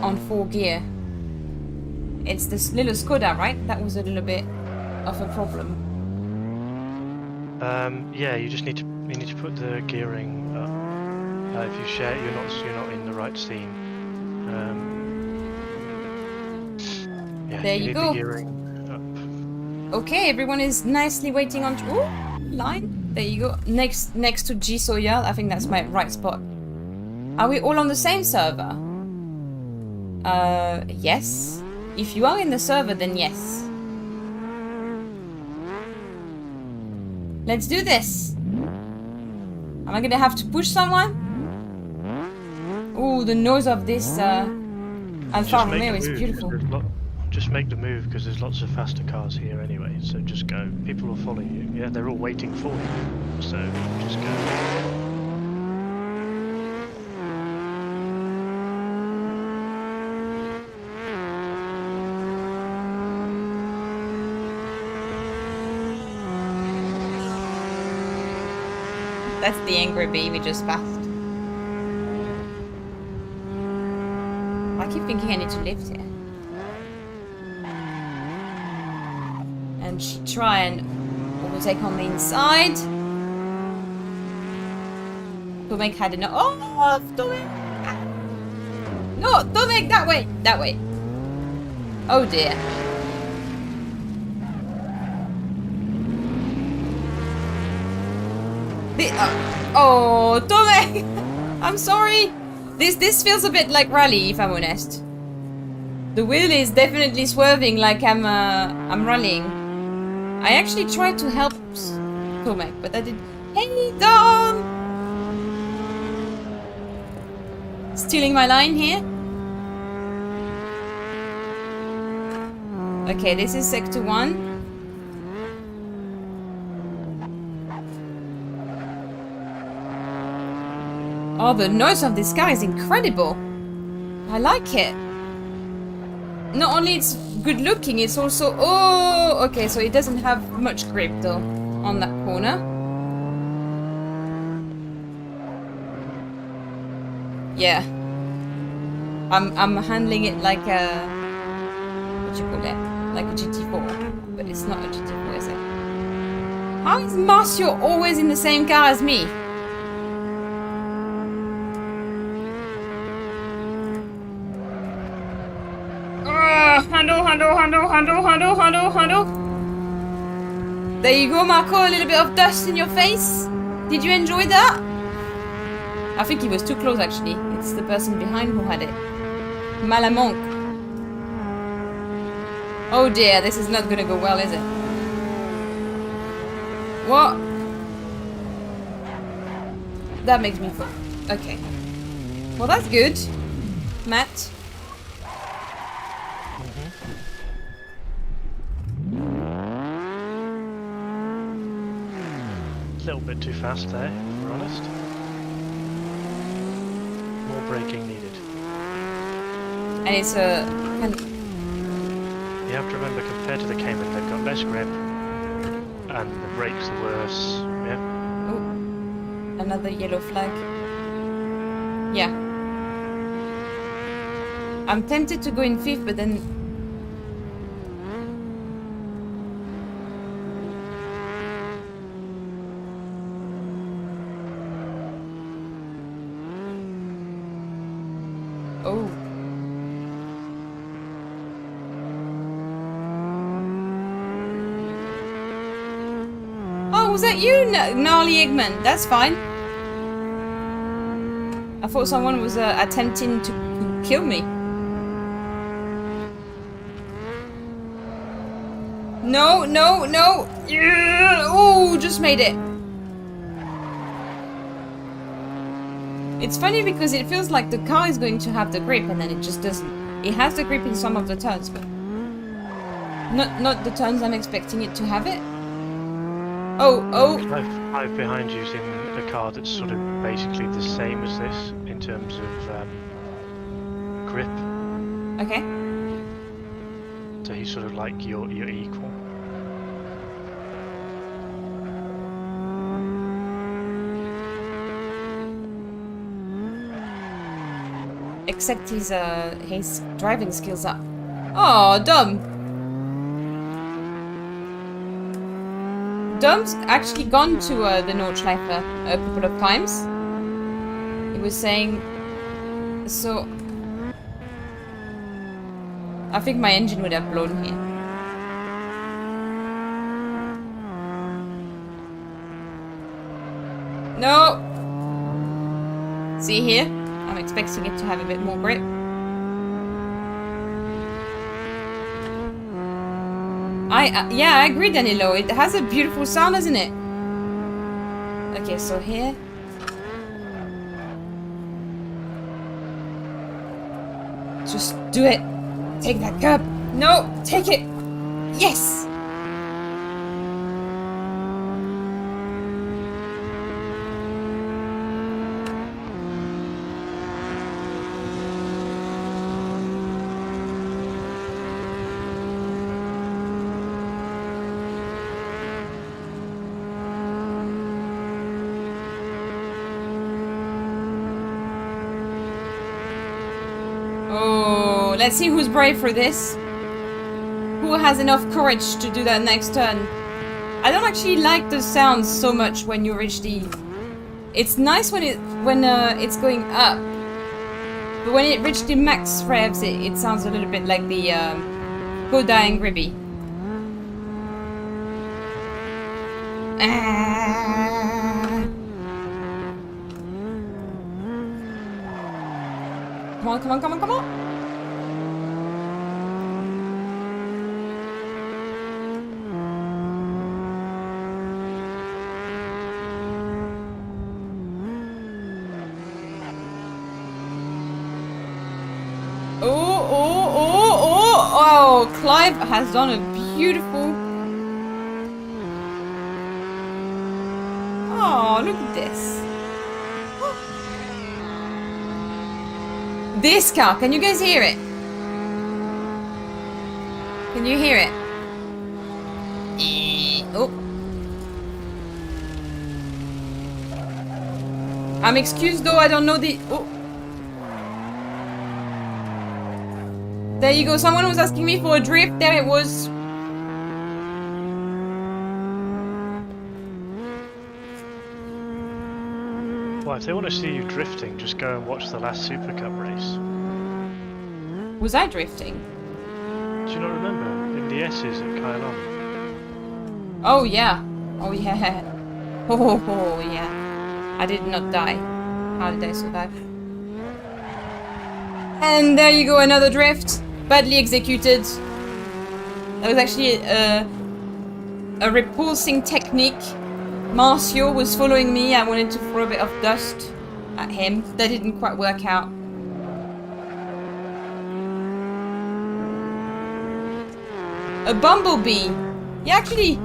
on 4 gear. It's this little Skoda, right? That was a little bit of a problem. Yeah, you need to put the gearing up. If you share, you're not in the right scene. Yeah, There you need go. the gearing up. Okay, everyone is nicely waiting on... Ooh, line. There you go. Next to G Soya. I think that's my right spot. Are we all on the same server? Yes. If you are in the server, then yes. Let's do this. Am I gonna have to push someone? Ooh, the noise of this Alfa Romeo is beautiful. Just make the move because there's lots of faster cars here anyway. So just go. People will follow you. Yeah, they're all waiting for you. So just go. That's the angry bee we just passed. I keep thinking I need to lift here. And she try and overtake on the inside. Tomek had enough. Oh, Tomek! No, Tomek, that way! That way. Oh dear. Oh, Tomek! I'm sorry. This feels a bit like rally, if I'm honest. The wheel is definitely swerving like I'm rallying. I actually tried to help Tomek, but I did. Hey, Dom! Stealing my line here. Okay, this is sector 1. Oh, the noise of this car is incredible. I like it. Not only it's good looking, it's also... Oh, okay, so it doesn't have much grip though on that corner. Yeah. I'm handling it like a... What do you call it? Like a GT4. But it's not a GT4, is it? How is Marcio always in the same car as me? Handle. There you go, Marco. A little bit of dust in your face. Did you enjoy that? I think he was too close, actually. It's the person behind who had it. Malamonk. Oh dear, this is not gonna go well, is it? What? That makes me feel... Okay. Well, that's good. Matt. A little bit too fast there, if we're honest. More braking needed. And it's a... You have to remember, compared to the Cayman, they've got less grip, and the brakes are worse. Yeah. Oh, another yellow flag. Yeah. I'm tempted to go in 5th, but then... was that you, Gnarly Eggman? That's fine. I thought someone was attempting to kill me. No, no, no! Yeah. Oh, just made it. It's funny because it feels like the car is going to have the grip and then it just doesn't. It has the grip in some of the turns, but not the turns I'm expecting it to have it. Oh, oh! I've behind you in a car that's sort of basically the same as this in terms of grip. Okay. So he's sort of like your equal. Except his driving skills are... Oh, Dom! Dom's actually gone to the Nordschleife a couple of times. He was saying... So... I think my engine would have blown here. No! See here? I'm expecting it to have a bit more grip. Yeah, I agree, Danilo. It has a beautiful sound, doesn't it? Okay, so here. Just do it. Take that curb. No, take it. Yes. Oh, let's see who's brave for this. Who has enough courage to do that next turn? I don't actually like the sounds so much when you reach the... It's nice when it's going up. But when it reaches the max revs, it sounds a little bit like the Koda and Gribby. Come on, come on, come on, come on! Oh, Clive has done a beautiful... Oh, look at this. This car, can you guys hear it? Can you hear it? Oh. I'm excused though, I don't know the... Oh. There you go, someone was asking me for a drift, there it was. Well, if they want to see you drifting, just go and watch the last Super Cup race. Was I drifting? Do you not remember? In the S's at Karussell? Oh yeah. Oh yeah. Oh yeah. I did not die. How did I survive? And there you go, another drift. Badly executed. That was actually a repulsing technique. Marcio was following me. I wanted to throw a bit of dust at him. That didn't quite work out. A bumblebee. Yeah, actually.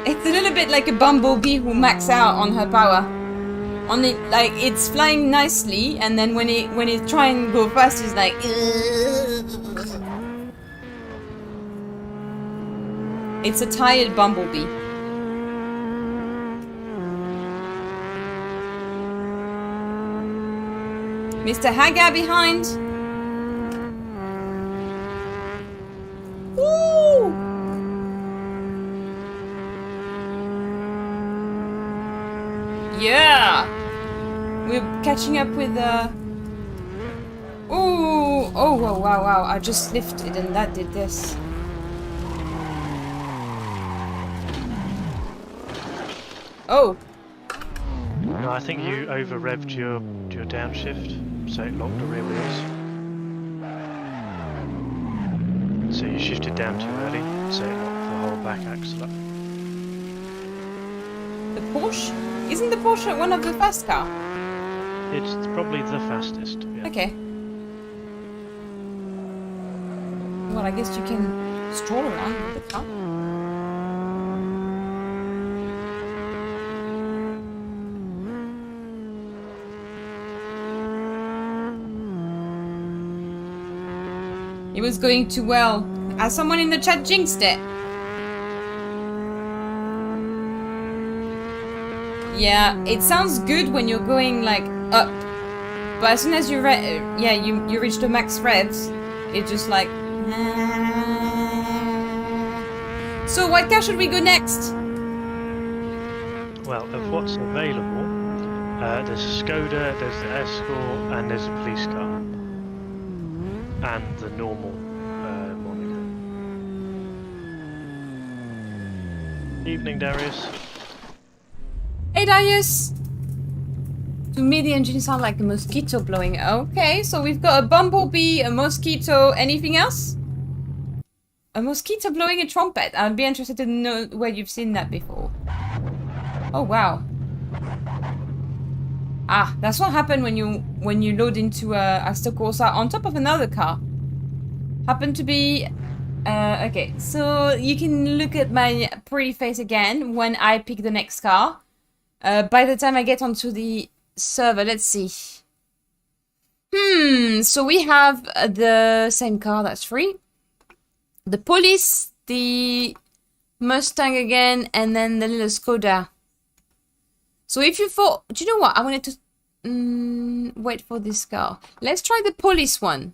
It's a little bit like a bumblebee who max out on her power. Only, like, it's flying nicely, and then when it try and go fast, it's like... It's a tired bumblebee. Mr. Hagar behind. Woo! Yeah! We're catching up with Ooh! Oh, wow, wow, wow. I just lifted and that did this. Oh, No, I think you over revved your downshift, so it locked the rear wheels. So you shifted down too early, so it locked the whole back axle up. the Porsche? Isn't the Porsche one of the fast car? It's probably the fastest. Yeah. Okay. Well, I guess you can stroll around with the car. It was going too well. As someone in the chat jinxed it. Yeah, it sounds good when you're going like up, but as soon as you you reach the max revs, it's just like. So what car should we go next? Well, of what's available, there's a Skoda, there's the Escort, and there's a police car, and the normal Monaco. Evening, Darius. Hey Darius! To me the engine sounds like a mosquito blowing. Okay, so we've got a bumblebee, a mosquito, anything else? A mosquito blowing a trumpet. I'd be interested to know where you've seen that before. Oh wow. Ah, that's what happened when you load into a Assetto Corsa on top of another car. Happened to be okay, so you can look at my pretty face again when I pick the next car. By the time I get onto the server, let's see. So we have the same car, that's free. The police, the Mustang again, and then the little Skoda. So if you thought, do you know what? I wanted to wait for this car. Let's try the police one.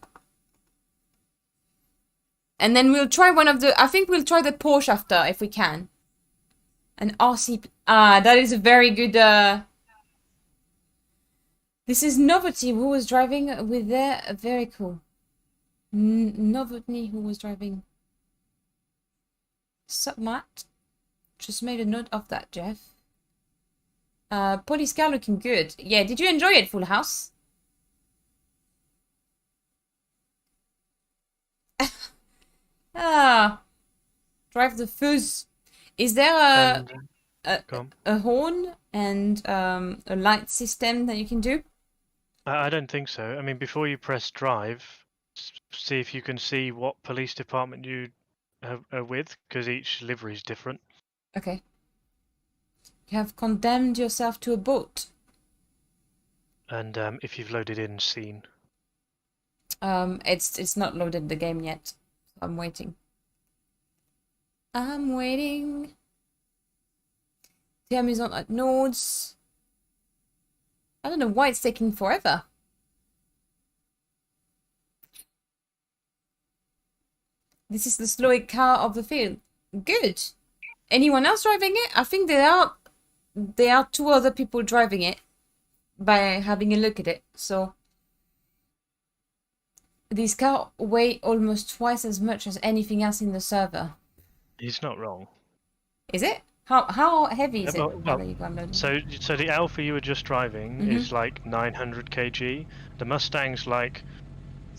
And then we'll try one of the, I think we'll try the Porsche after, if we can. An RC, that is a very good, this is Novotny who was driving with there, very cool. Novotny who was driving. Sup, Matt? Just made a note of that, Jeff. Police car looking good. Yeah, did you enjoy it, Full House? Drive the fuzz. Is there a horn and a light system that you can do? I don't think so. I mean, before you press drive, see if you can see what police department you are with, because each livery is different. Okay. You have condemned yourself to a boat. And if you've loaded in scene. It's not loaded the game yet. I'm waiting. I'm waiting. The Amazon at Nords. I don't know why it's taking forever. This is the slowest car of the field. Good. Anyone else driving it? I think there are two other people driving it by having a look at it. So these cars weigh almost twice as much as anything else in the server. He's not wrong. Is it? How heavy is it? So the Alpha you were just driving is like 900 kg. The Mustang's like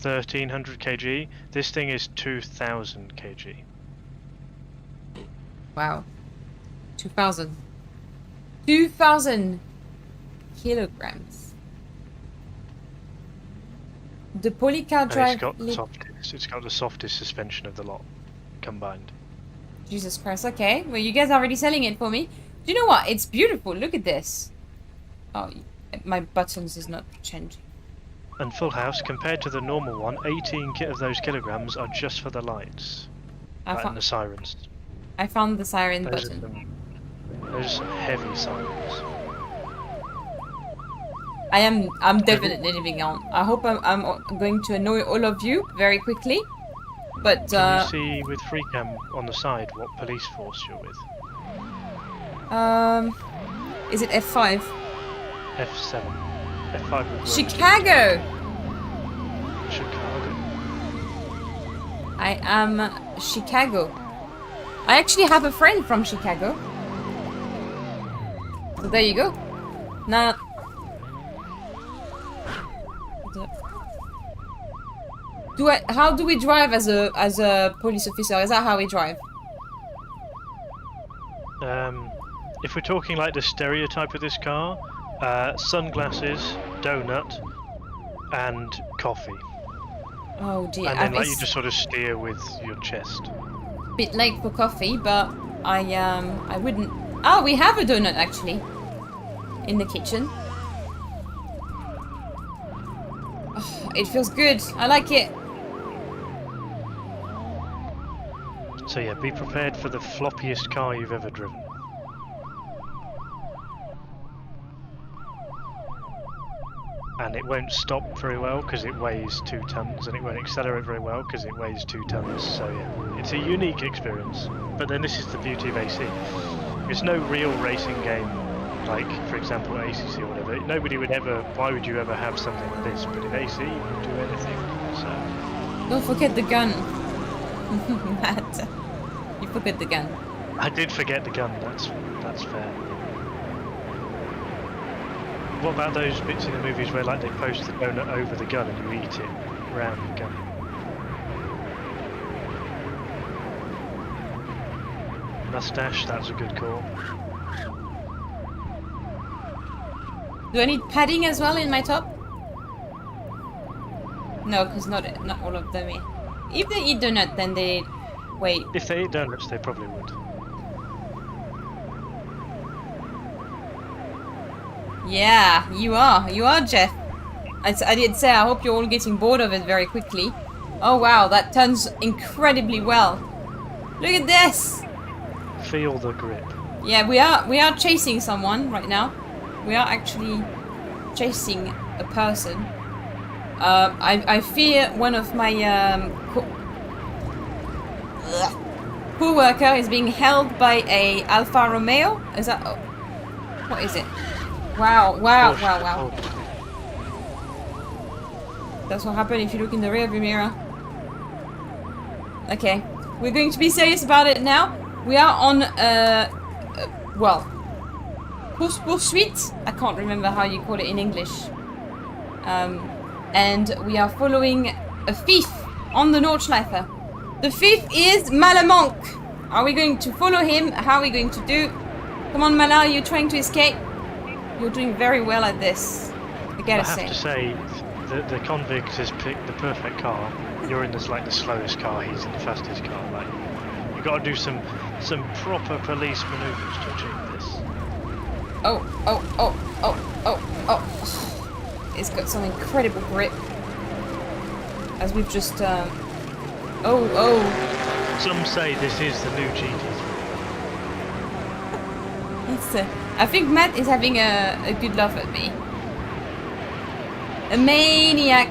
1300 kg. This thing is 2000 kg. Wow. 2000 kilograms. The polycar drive. It's got the softest suspension of the lot combined. Jesus Christ. Okay. Well, you guys are already selling it for me. Do you know what? It's beautiful. Look at this. Oh, my buttons is not changing. And Full House, compared to the normal one, 18 of those kilograms are just for the lights and the sirens. I found the siren button. Those are heavy sirens. I'm definitely living on. I hope I'm going to annoy all of you very quickly. But can you see with FreeCam on the side what police force you're with? Is it F5? F7. F5 would work. Chicago! Chicago. I am Chicago. I actually have a friend from Chicago. So there you go. Now... How do we drive as a police officer? Is that how we drive? If we're talking like the stereotype of this car, sunglasses, donut, and coffee. Oh dear. And then like you just sort of steer with your chest. Bit late for coffee, but I wouldn't. Oh, we have a donut actually in the kitchen. Oh, it feels good. I like it. So yeah, be prepared for the floppiest car you've ever driven. And it won't stop very well because it weighs 2 tons, and it won't accelerate very well because it weighs 2 tons. So yeah, it's a unique experience. But then this is the beauty of AC. It's no real racing game, like for example ACC or whatever. Nobody would ever. Why would you ever have something like this? But in AC, you can do anything. So Don't forget the gun. Matt, you forget the gun. I did forget the gun. That's fair. What about those bits in the movies where like they post the donut over the gun and you eat it around the gun? Mustache, that's a good call. Do I need padding as well in my top? No, because not all of them eat. If they eat donut, then they wait. If they eat donuts, they probably would. Yeah, you are, Jeff. I did say I hope you're all getting bored of it very quickly. Oh wow, that turns incredibly well. Look at this. Feel the grip. Yeah, we are chasing someone right now. We are actually chasing a person. I fear one of my co-worker is being held by a Alfa Romeo. Is that? Oh, what is it? Wow! That's what happened if you look in the rearview mirror. Okay, we're going to be serious about it now. We are on well, poursuite. I can't remember how you call it in English. And we are following a thief on the Nordschleife. The thief is Malamonk. Are we going to follow him? How are we going to do? Come on, Mala, you're trying to escape. You're doing very well at this. I gotta say. I have to say, the convict has picked the perfect car. You're in this like the slowest car. He's in the fastest car. Like you got to do some proper police manoeuvres to achieve this. Oh. It's got some incredible grip. As we've just, Some say this is the new GT3. I think Matt is having a good laugh at me. A maniac.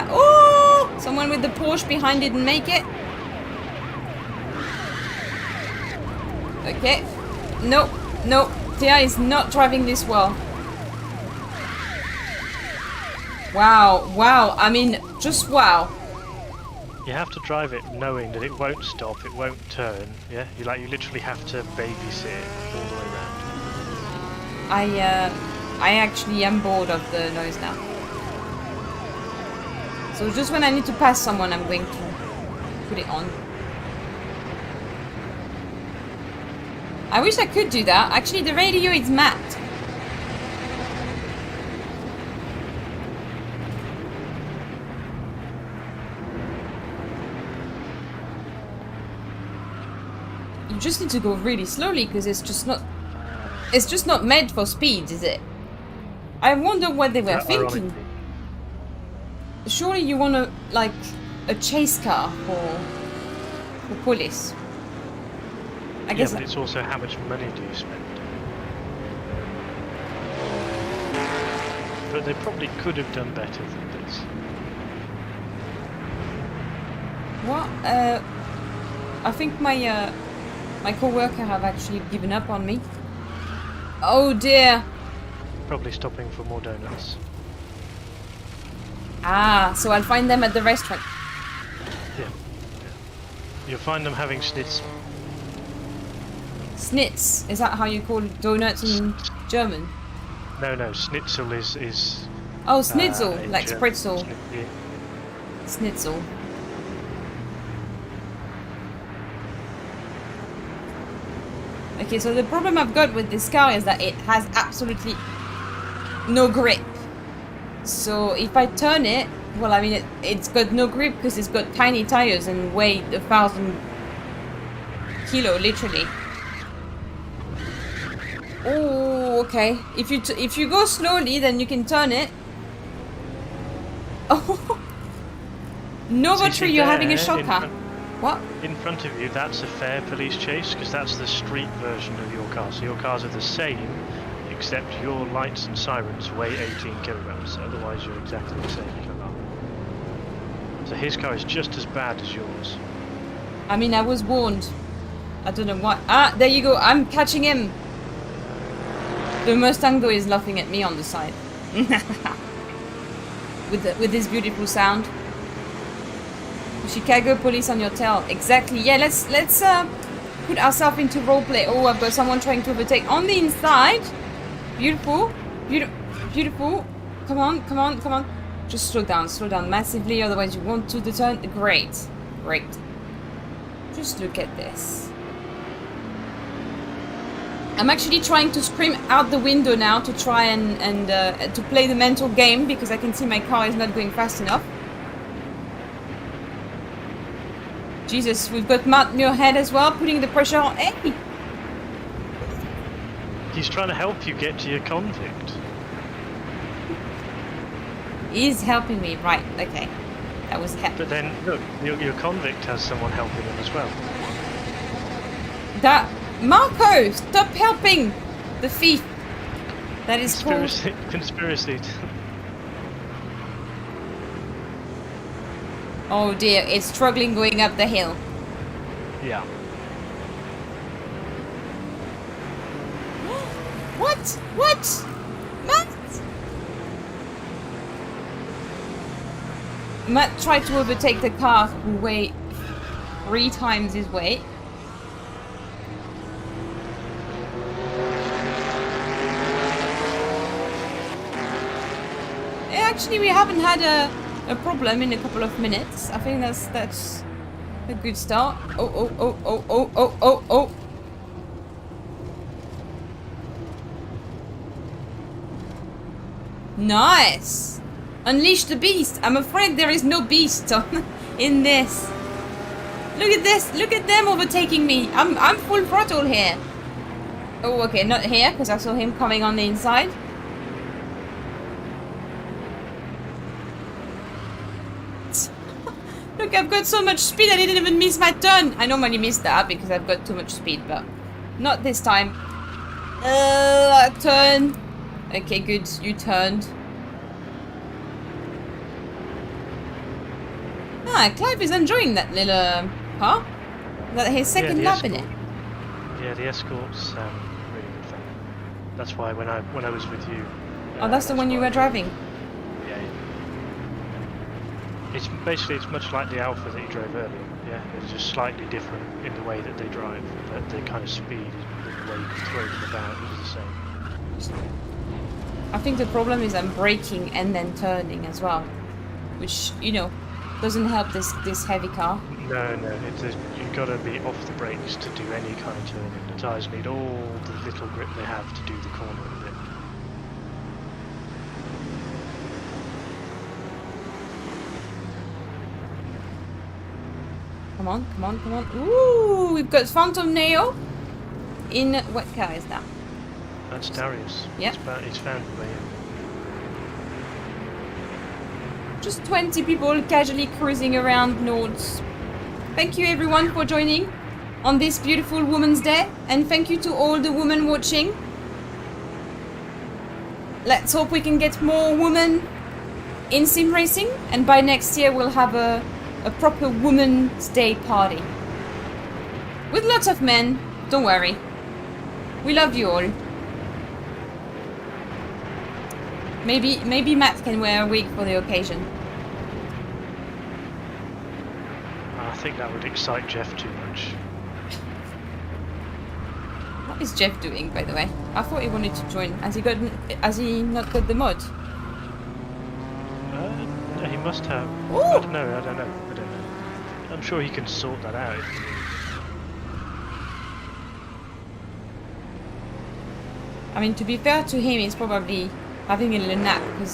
Oh! Someone with the Porsche behind didn't make it. Okay. No. Tia is not driving this well. Wow. I mean, just wow. You have to drive it knowing that it won't stop, it won't turn. Yeah, you literally have to babysit it all the way around. I actually am bored of the noise now. So just when I need to pass someone, I'm going to put it on. I wish I could do that. Actually, the radio is Matt. You just need to go really slowly because it's just not made for speed, is it? I wonder what they were thinking. Surely you want like a chase car for police. I guess. Yeah, but it's also how much money do you spend? But they probably could have done better than this. What? I think my co-worker have actually given up on me. Oh dear. Probably stopping for more donuts. Ah, so I'll find them at the restaurant. Yeah. You'll find them having schnitzel. Snitz. Is that how you call donuts in German? No, schnitzel is Oh, schnitzel, in like German. spritzel. Yeah. Schnitzel. Okay, so the problem I've got with this car is that it has absolutely no grip. So if I turn it, well, I mean, it's got no grip because it's got tiny tires and weigh 1,000 kilo, literally. Oh, okay. If you go slowly, then you can turn it. Oh, no So you battery, see you're having a there, shocker. What? In front of you, that's a fair police chase, because that's the street version of your car. So your cars are the same, except your lights and sirens weigh 18 kilograms. Otherwise, you're exactly the same car. So his car is just as bad as yours. I mean, I was warned. I don't know what. Ah, there you go. I'm catching him. The Mustang though is laughing at me on the side. with this beautiful sound. Chicago police on your tail. Exactly. Yeah, let's put ourselves into roleplay. Oh, I've got someone trying to overtake on the inside. Beautiful. Beautiful. Come on. Just slow down massively, otherwise you won't do the turn. Great. Just look at this. I'm actually trying to scream out the window now to try and to play the mental game because I can see my car is not going fast enough. Jesus, we've got Matt near head as well, putting the pressure on. Hey! He's trying to help you get to your convict. He's helping me, right? Okay, that was help. But then, look, your convict has someone helping him as well. That Marco, stop helping the thief. That is Conspiracy. Oh dear, it's struggling going up the hill. Yeah. What? Matt tried to overtake the car who weighed 3 times his weight. Actually, we haven't had a problem in a couple of minutes. I think that's a good start. Oh. Nice! Unleash the beast! I'm afraid there is no beast in this. Look at this! Look at them overtaking me! I'm full throttle here. Oh, okay, not here, because I saw him coming on the inside. Look, I've got so much speed I didn't even miss my turn. I normally miss that because I've got too much speed, but not this time. Turn. Okay, good. You turned. Ah, Clive is enjoying that little car. That his second lap in it. Yeah, the escort's really good fun. That's why when I was with you. Oh, that's the one you were driving. Yeah. It's much like the Alpha that you drove earlier. Yeah, it's just slightly different in the way that they drive, but the kind of speed, the way you throw them about is the same. I think the problem is I'm braking and then turning as well, which doesn't help this heavy car. No, you've got to be off the brakes to do any kind of turning. The tyres need all the little grip they have to do the corner of it. Come on. Ooh, we've got Phantom Neo in... What car is that? That's Darius. Yeah. He's found the way in. Just 20 people casually cruising around Nords. Thank you everyone for joining on this beautiful Women's Day, and thank you to all the women watching. Let's hope we can get more women in sim racing, and by next year we'll have a proper Women's Day party. With lots of men, don't worry. We love you all. Maybe Matt can wear a wig for the occasion. I think that would excite Jeff too much. What is Jeff doing, by the way? I thought he wanted to join. Has he not got the mod? No, he must have. Ooh! I don't know. I'm sure he can sort that out. I mean, to be fair to him, he's probably having a little nap because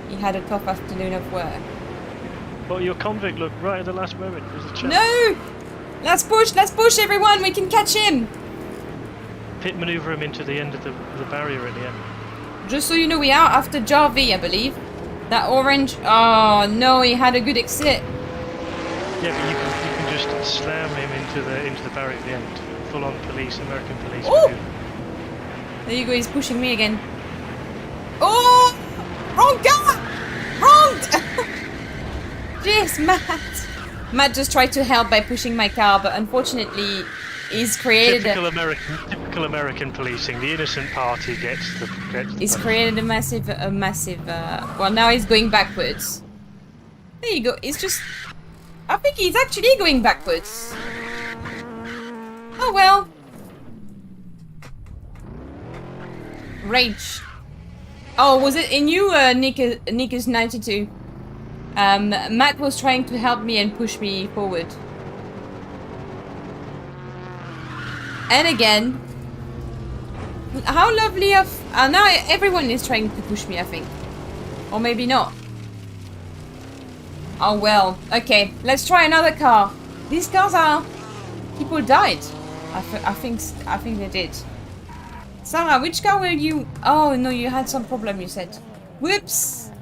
he had a tough afternoon of work. But your convict looked right at the last moment. There's a chance. No! Let's push everyone, we can catch him! Pit maneuver him into the end of the barrier at the end. Just so you know, we are after Jarvie, I believe. That orange, oh no, he had a good exit. Yeah, but you can just slam him into the barrier at the end. Full on police, American police. Ooh! There you go, he's pushing me again. Oh! Wrong car! Wrong! Jeez, Matt. Matt just tried to help by pushing my car, but unfortunately, he's created typical American policing. The innocent party gets the. He's created a massive. Well, now he's going backwards. There you go. He's just. I think he's actually going backwards. Oh well. Rage. Oh, was it in you, Nick is 92? Matt was trying to help me and push me forward. And again, how lovely of... now everyone is trying to push me, I think. Or maybe not. Oh well. Okay, let's try another car. These cars are... People died. I think they did. Sarah, which car will you... Oh, no, you had some problem, you said. Whoops.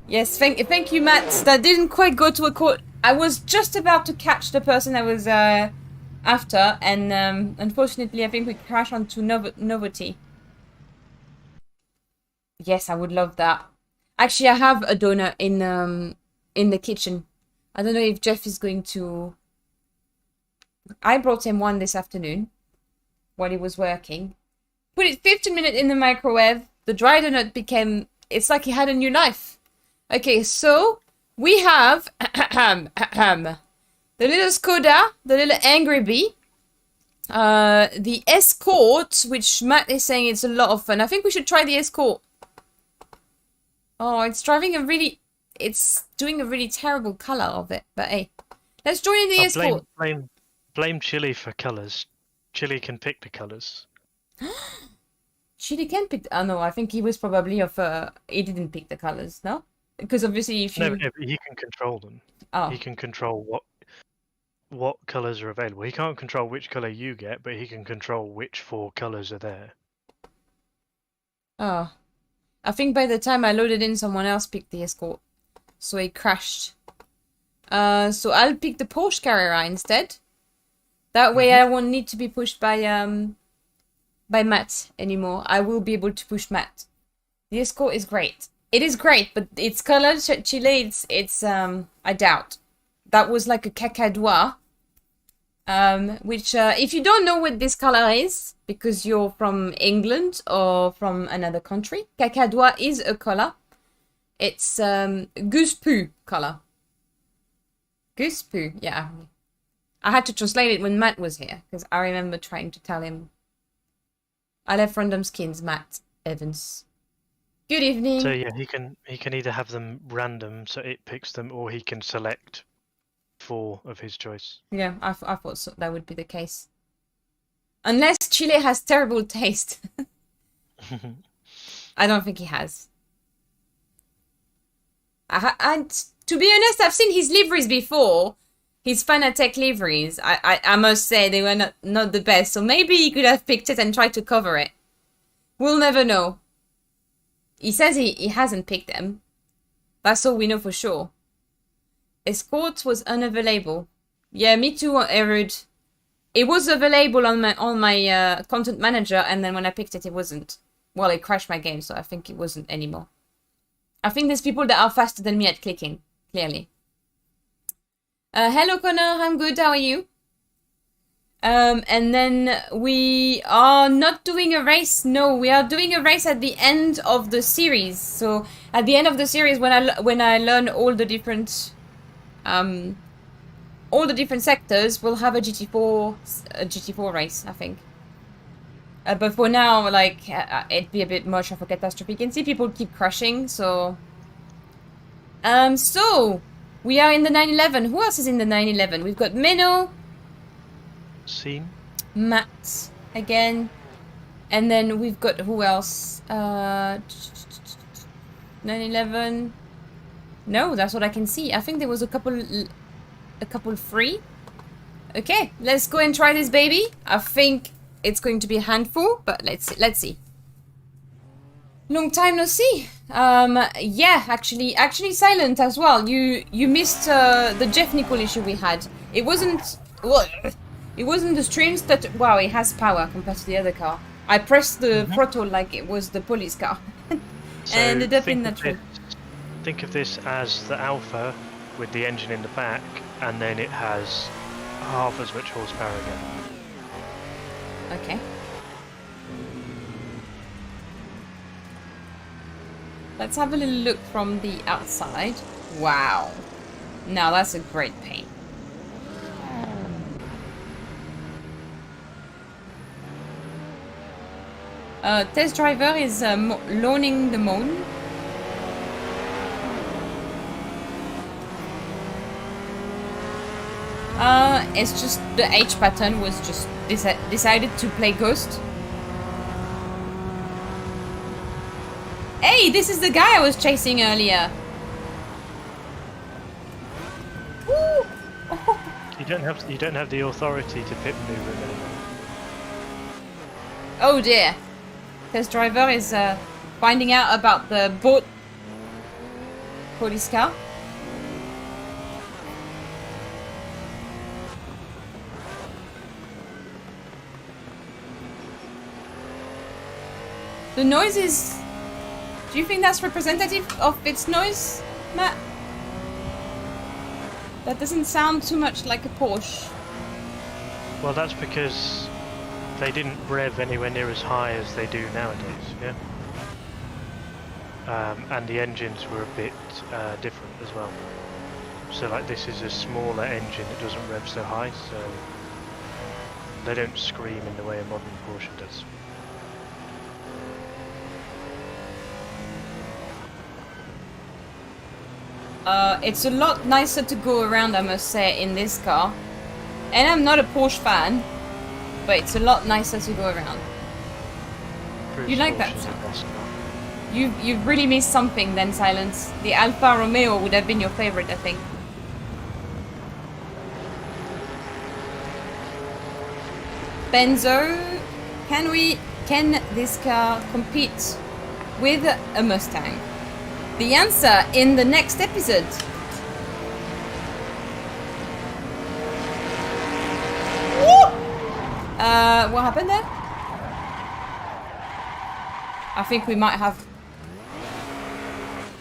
Yes, thank you, Matt. That didn't quite go to a court. I was just about to catch the person I was after, and unfortunately, I think we crashed onto Novelty. Yes, I would love that. Actually, I have a donut in the kitchen. I don't know if Jeff is going to... I brought him one this afternoon while he was working. Put it 15 minutes in the microwave. The dry donut became... It's like he had a new life. Okay, so we have the little Skoda, the little Angry Bee, the Escort, which Matt is saying it's a lot of fun. I think we should try the Escort. Oh, it's doing a really terrible color of it, but hey, let's join in the Escort. Blame Chili for colors. Chili can pick the colors. Chili can pick. Oh no, I think he was probably he didn't pick the colors, no? Because obviously, if you... No, but he can control them. Oh. He can control what colours are available. He can't control which colour you get, but he can control which 4 colours are there. Oh. I think by the time I loaded in, someone else picked the Escort. So it crashed. So I'll pick the Porsche Carrera instead. That way I won't need to be pushed by Matt anymore. I will be able to push Matt. The Escort is great. It is great, but its color, Chile, it's I doubt. That was like a cacadois, which, if you don't know what this color is, because you're from England or from another country, cacadois is a color. It's goose poo color. Goose poo, yeah. I had to translate it when Matt was here, because I remember trying to tell him. I left random skins, Matt Evans. Good evening. So yeah, he can either have them random, so it picks them, or he can select 4 of his choice. Yeah, I thought so, that would be the case. Unless Chile has terrible taste. I don't think he has. To be honest, I've seen his liveries before. His Fanatec liveries. I must say they were not the best. So maybe he could have picked it and tried to cover it. We'll never know. He says he hasn't picked them. That's all we know for sure. Escort was unavailable. Yeah, me too, Erud. It was available on my content manager, and then when I picked it, it wasn't. Well, it crashed my game, so I think it wasn't anymore. I think there's people that are faster than me at clicking, clearly. Hello, Connor. I'm good. How are you? And then we are not doing a race. No, we are doing a race at the end of the series. So at the end of the series, when I learn all the different sectors, we'll have a GT4 race, I think. But for now, like, it'd be a bit much of a catastrophe. You can see people keep crashing, so... So, we are in the 911. Who else is in the 911? We've got Menno, Sim? Matt, again. And then we've got, who else? 911. No, that's what I can see. I think there was a couple free. Okay, let's go and try this baby. I think it's going to be a handful, but let's see. Long time no see. Yeah, actually Silent as well. You missed the Jeff Nicole issue we had. It wasn't the streams that... Wow, it has power compared to the other car. I pressed the throttle like it was the police car. So and ended up in that tree. Think of this as the Alpha with the engine in the back, and then it has half as much horsepower again. Okay. Let's have a little look from the outside. Wow. Now that's a great paint. Test driver is loaning the moon. It's just the H pattern was just decided to play Ghost. Hey, this is the guy I was chasing earlier. Woo! You don't have the authority to pit maneuver him anymore. Oh dear. Test driver is finding out about the boat police car. The noise is... Do you think that's representative of its noise, Matt? That doesn't sound too much like a Porsche. Well, that's because they didn't rev anywhere near as high as they do nowadays, yeah? And the engines were a bit different as well. So like this is a smaller engine, it doesn't rev so high, so they don't scream in the way a modern Porsche does. It's a lot nicer to go around, I must say, in this car. And I'm not a Porsche fan, but it's a lot nicer to go around. You like that sound? You've really missed something then, Silence. The Alfa Romeo would have been your favorite, I think. Benzo, can this car compete with a Mustang? The answer in the next episode. Woo! What happened there? I think we might have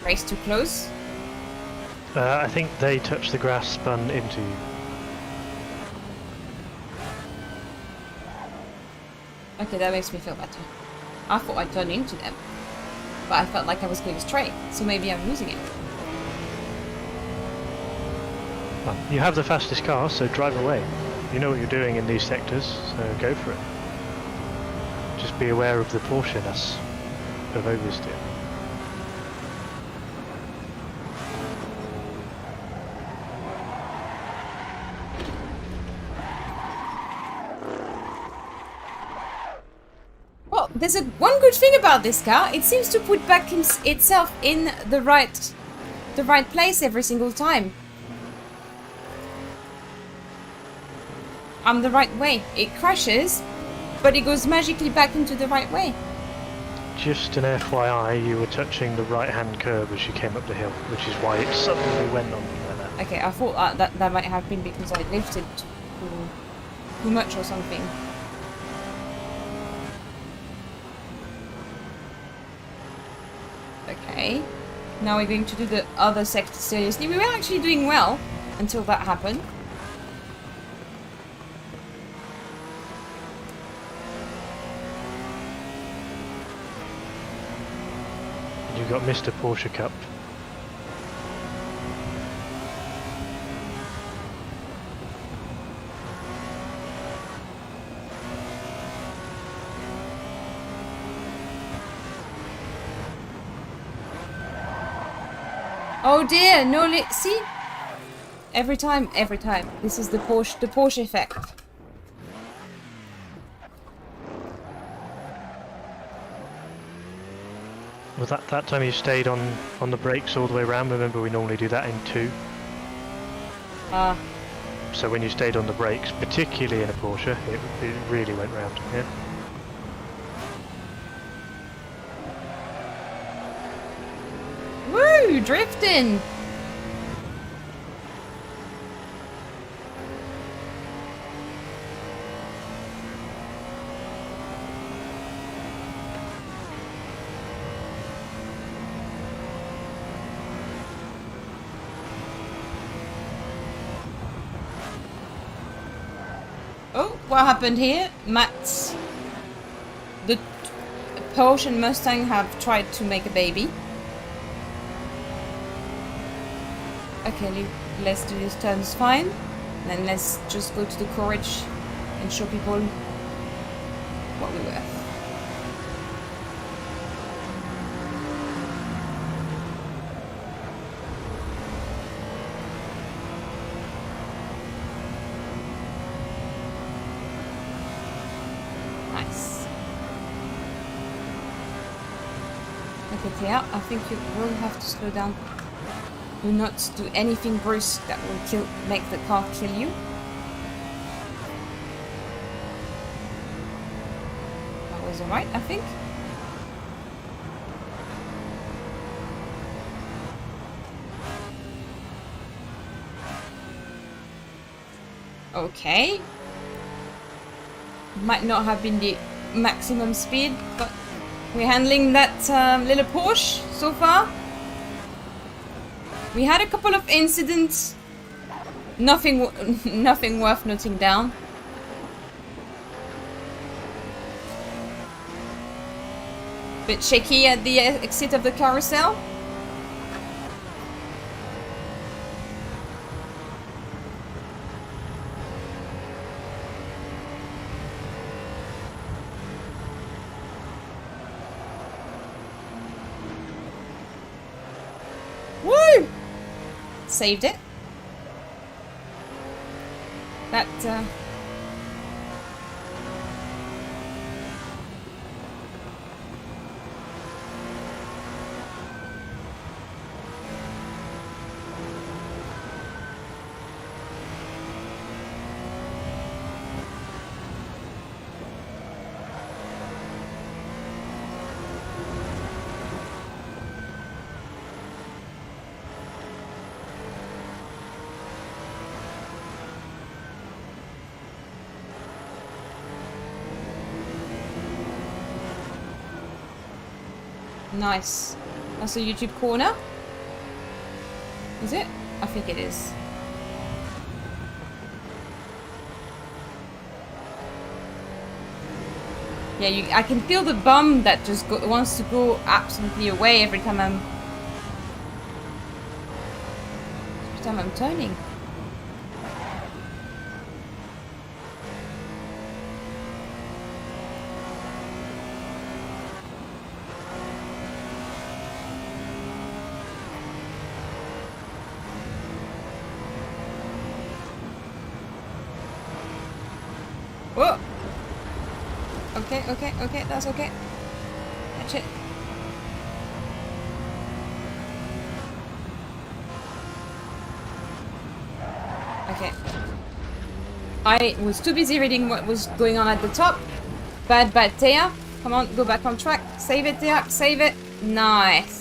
raced too close. I think they touched the grass, spun into you. Okay, that makes me feel better. I thought I'd turn into them, but I felt like I was going straight, so maybe I'm losing it. Well, you have the fastest car, so drive away. You know what you're doing in these sectors, so go for it. Just be aware of the Porsche-ness of oversteer. Well, there's one good thing about this car. It seems to put back itself in the right place every single time. I'm the right way. It crashes, but it goes magically back into the right way. Just an FYI, you were touching the right-hand curb as you came up the hill, which is why it suddenly went on like that. Okay, I thought that might have been because I lifted too much or something. Okay, now we're going to do the other sector seriously. We were actually doing well until that happened. You got Mr. Porsche Cup. Oh dear, no see? Every time. This is the Porsche effect. Well, that time you stayed on the brakes all the way around. Remember, we normally do that in 2. Ah. So when you stayed on the brakes, particularly in a Porsche, it really went round. Yeah. Woo! Drifting! Oh, what happened here? The Porsche and Mustang have tried to make a baby. Okay, let's do this turns fine. Then let's just go to the courage and show people what we were. Nice. Okay, yeah, I think you will have to slow down. Do not do anything brusque that will make the car kill you. That was alright, I think. Okay. Might not have been the maximum speed, but we're handling that little Porsche so far. We had a couple of incidents. Nothing worth noting down. Bit shaky at the exit of the carousel. Woo! Saved it. That nice. That's a YouTube corner. Is it? I think it is. Yeah, I can feel the bum that just wants to go absolutely away every time I'm turning. Whoa! Okay, that's okay. Catch it. Okay. I was too busy reading what was going on at the top. Bad, Thea. Come on, go back on track. Save it, Thea. Save it. Nice.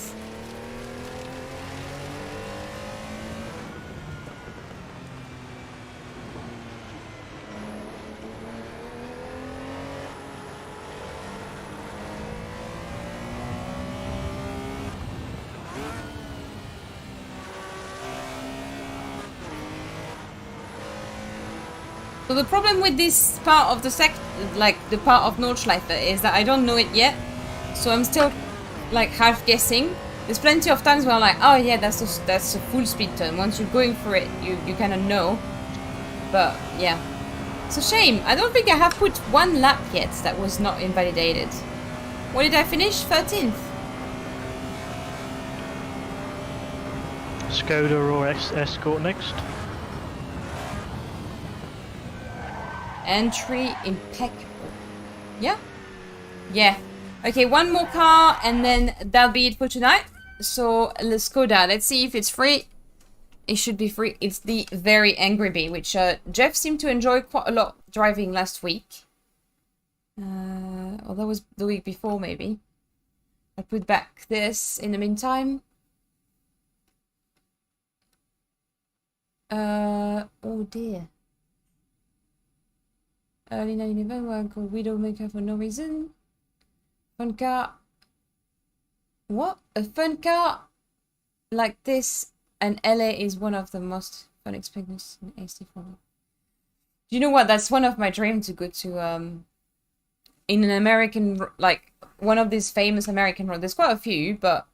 So the problem with this part of the the part of Nordschleife is that I don't know it yet. So I'm still like half guessing. There's plenty of times where I'm like, oh yeah, that's a full speed turn. Once you're going for it, you kind of know. But yeah, it's a shame. I don't think I have put one lap yet that was not invalidated. What did I finish? 13th. Skoda or Escort next? Entry impeccable. Yeah? Yeah. Okay, one more car and then that'll be it for tonight. So, the Skoda, let's see if it's free. It should be free. It's the Very Angry Bee, which Jeff seemed to enjoy quite a lot driving last week. Or that was the week before, maybe. I put back this in the meantime. Oh dear. Early 1911, one called Widowmaker for no reason. Fun car. What? A fun car like this, and LA is one of the most fun experiences in AC4. You know what? That's one of my dreams to go to, in an American, like, one of these famous American roads. There's quite a few, but,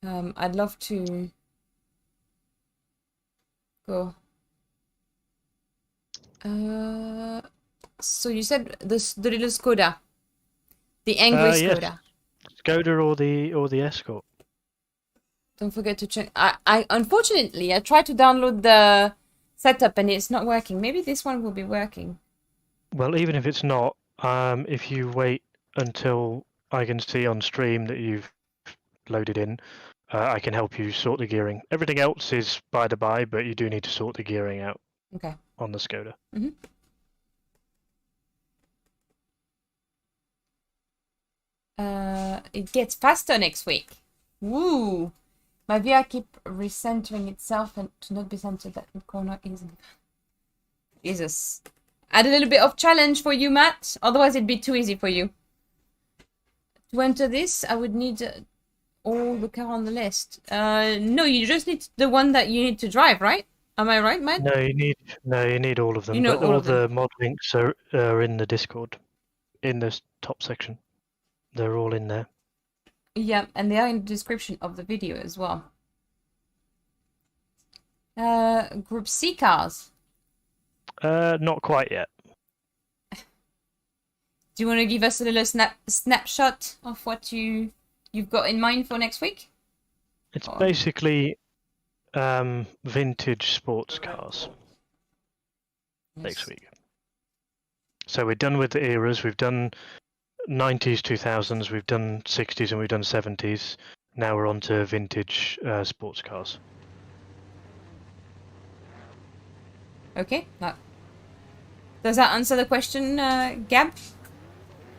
I'd love to go. So you said the little Skoda, the angry Skoda. Yes. Skoda or the Escort. Don't forget to check. I unfortunately I tried to download the setup and it's not working. Maybe this one will be working. Well, even if it's not, if you wait until I can see on stream that you've loaded in, I can help you sort the gearing. Everything else is by the by, but you do need to sort the gearing out. Okay. On the Skoda. Mm-hmm. It gets faster next week. Woo! My VR keep recentering itself and to not be centered that corner isn't. Jesus. Add a little bit of challenge for you, Matt. Otherwise it'd be too easy for you. To enter this, I would need all the car on the list. No, you just need the one that you need to drive, right? Am I right, Matt? No, you need all of them. You know but all all of the them. mod links are in the Discord, in the top section. They're all in there. Yeah, and they are in the description of the video as well. Group C cars. Not quite yet. Do you want to give us a little snapshot of what you've got in mind for next week? It's basically vintage sports cars next week. So we're done with the eras. We've done 90s, 2000s, we've done 60s, and we've done 70s. Now we're on to vintage sports cars. Okay. Does that answer the question, Gab?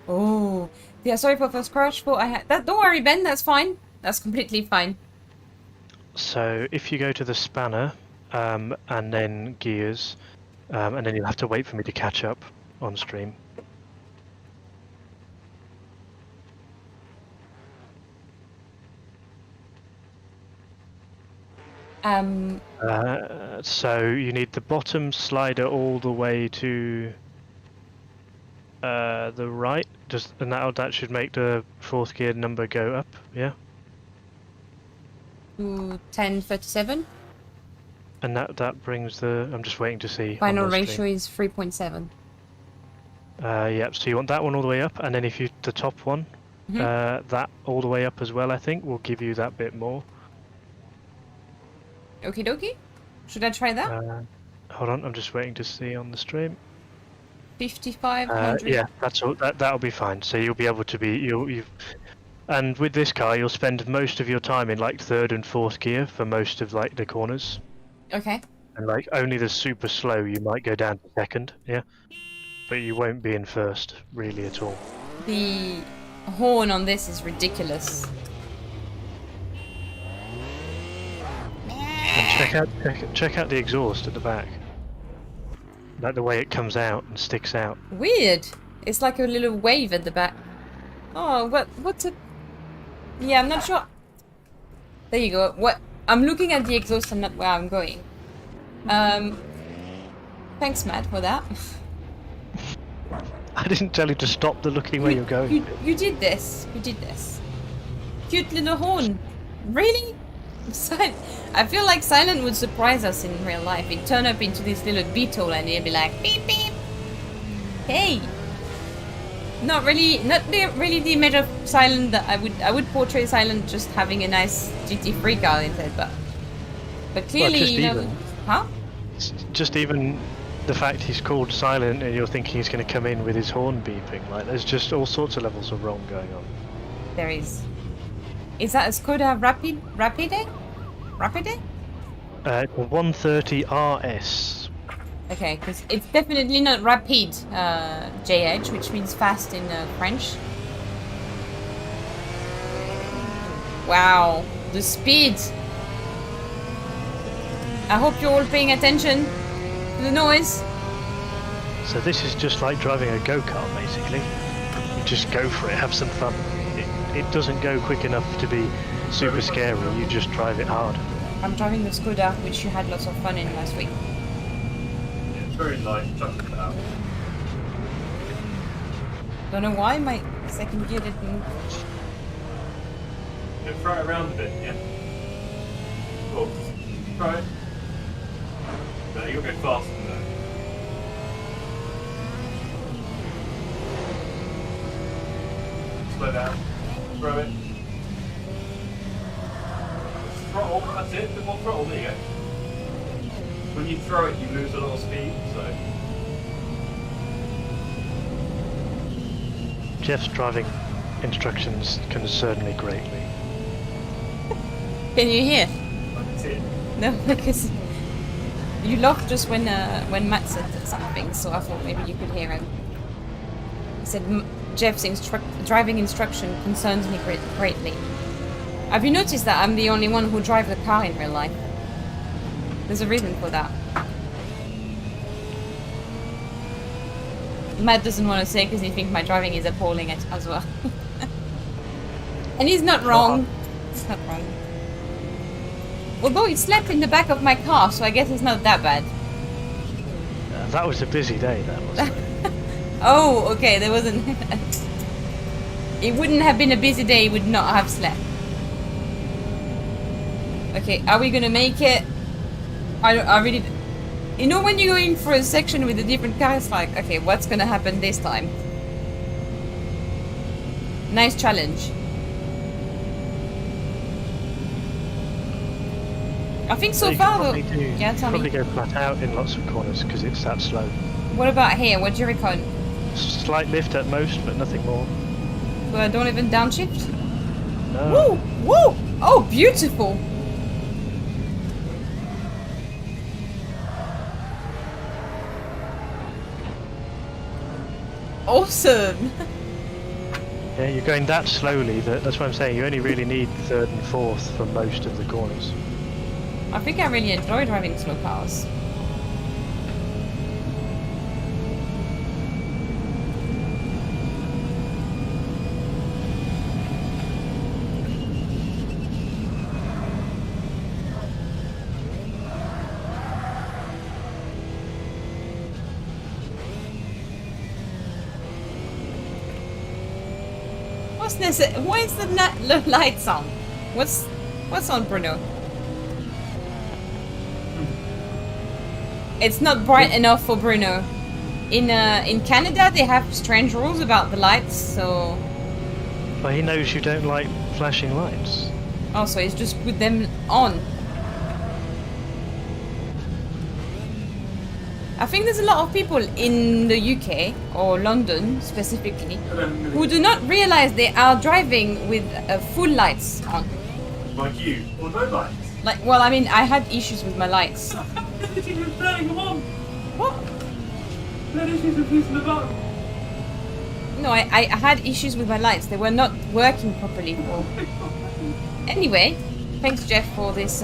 Oh, yeah. Sorry for first crash. But I had that. Don't worry, Ben. That's fine. That's completely fine. So if you go to the spanner and then gears, and then you'll have to wait for me to catch up on stream. So you need the bottom slider all the way to the right, and that should make the fourth gear number go up. Yeah. To 1037. And that brings the. I'm just waiting to see. Final ratio is 3.7. Yep. So you want that one all the way up, and then if you the top one, that all the way up as well. I think will give you that bit more. Okie dokie. Should I try that? Hold on, I'm just waiting to see on the stream. 5500. Yeah, that's all. That'll be fine. So you'll be able to be and with this car, you'll spend most of your time in like third and fourth gear for most of like the corners. Okay. And like only the super slow, you might go down to second. Yeah, but you won't be in first really at all. The horn on this is ridiculous. And check out the exhaust at the back. Like the way it comes out and sticks out. Weird. It's like a little wave at the back. Oh, what's a... Yeah, I'm not sure. There you go. What? I'm looking at the exhaust and not where I'm going. Thanks, Matt, for that. I didn't tell you to stop the looking where you're going. You did this. You did this. Cute little horn. Really? I feel like Silent would surprise us in real life. He'd turn up into this little beetle and he'd be like, beep beep. Hey. Not really the image of Silent that I would portray Silent just having a nice GT3 car instead, but But clearly, just you know, even. huh? Just even the fact he's called silent and you're thinking he's going to come in with his horn beeping, like there's just all sorts of levels of wrong going on. There is. Is that a Skoda Rapide? Rapide? It's a 130 RS. Okay, because it's definitely not Rapide, JH, which means fast in French. Wow, the speed. I hope you're all paying attention to the noise. So this is just like driving a go-kart, basically. You just go for it, have some fun. It doesn't go quick enough to be super scary, you just drive it hard. I'm driving the Skoda, which you had lots of fun in last week. It's very light, chuck it out. Don't know why my second gear didn't... Yeah, throw it around a bit, yeah? Cool. Try it. No, you'll go faster than that. Slow down. Throw it. Throttle, that's it. A bit more throttle, there you go. When you throw it, you lose a lot of speed, so... Jeff's driving instructions concern me greatly. Can you hear? I can see it. No, because you laughed just when Matt said something, so I thought maybe you could hear him. He said, Jeff's driving instruction concerns me greatly. Have you noticed that I'm the only one who drives the car in real life? There's a reason for that. Matt doesn't want to say because he thinks my driving is appalling as well. And he's not wrong. He's not wrong. Although he slept in the back of my car, so I guess it's not that bad. That was a busy day, that wasn't it? Oh, okay, there wasn't... It wouldn't have been a busy day, he would not have slept. Okay, are we gonna make it? I really... You know when you go in for a section with a different car, it's like, okay, what's gonna happen this time? Nice challenge. I think so far though... Yeah, tell me. Probably go flat out in lots of corners because it's that slow. What about here? What do you reckon? Slight lift at most, but nothing more. So I don't even downshift? No. Woo! Woo! Oh, beautiful! Awesome! Yeah, you're going that slowly that's what I'm saying. You only really need third and fourth for most of the corners. I think I really enjoy driving slow cars. What's this? Why is the lights on? What's on, Bruno? It's not bright enough for Bruno. In Canada, they have strange rules about the lights, so... Well, he knows you don't like flashing lights. Oh, so he's just put them on. I think there's a lot of people in the UK, or London specifically, who do not realize they are driving with full lights on. Like you, or no lights. Like, well, I mean, I had issues with my lights. You're turning them on. What? No issues with using the button. No, I had issues with my lights. They were not working properly. Anyway, thanks, Jeff, for this.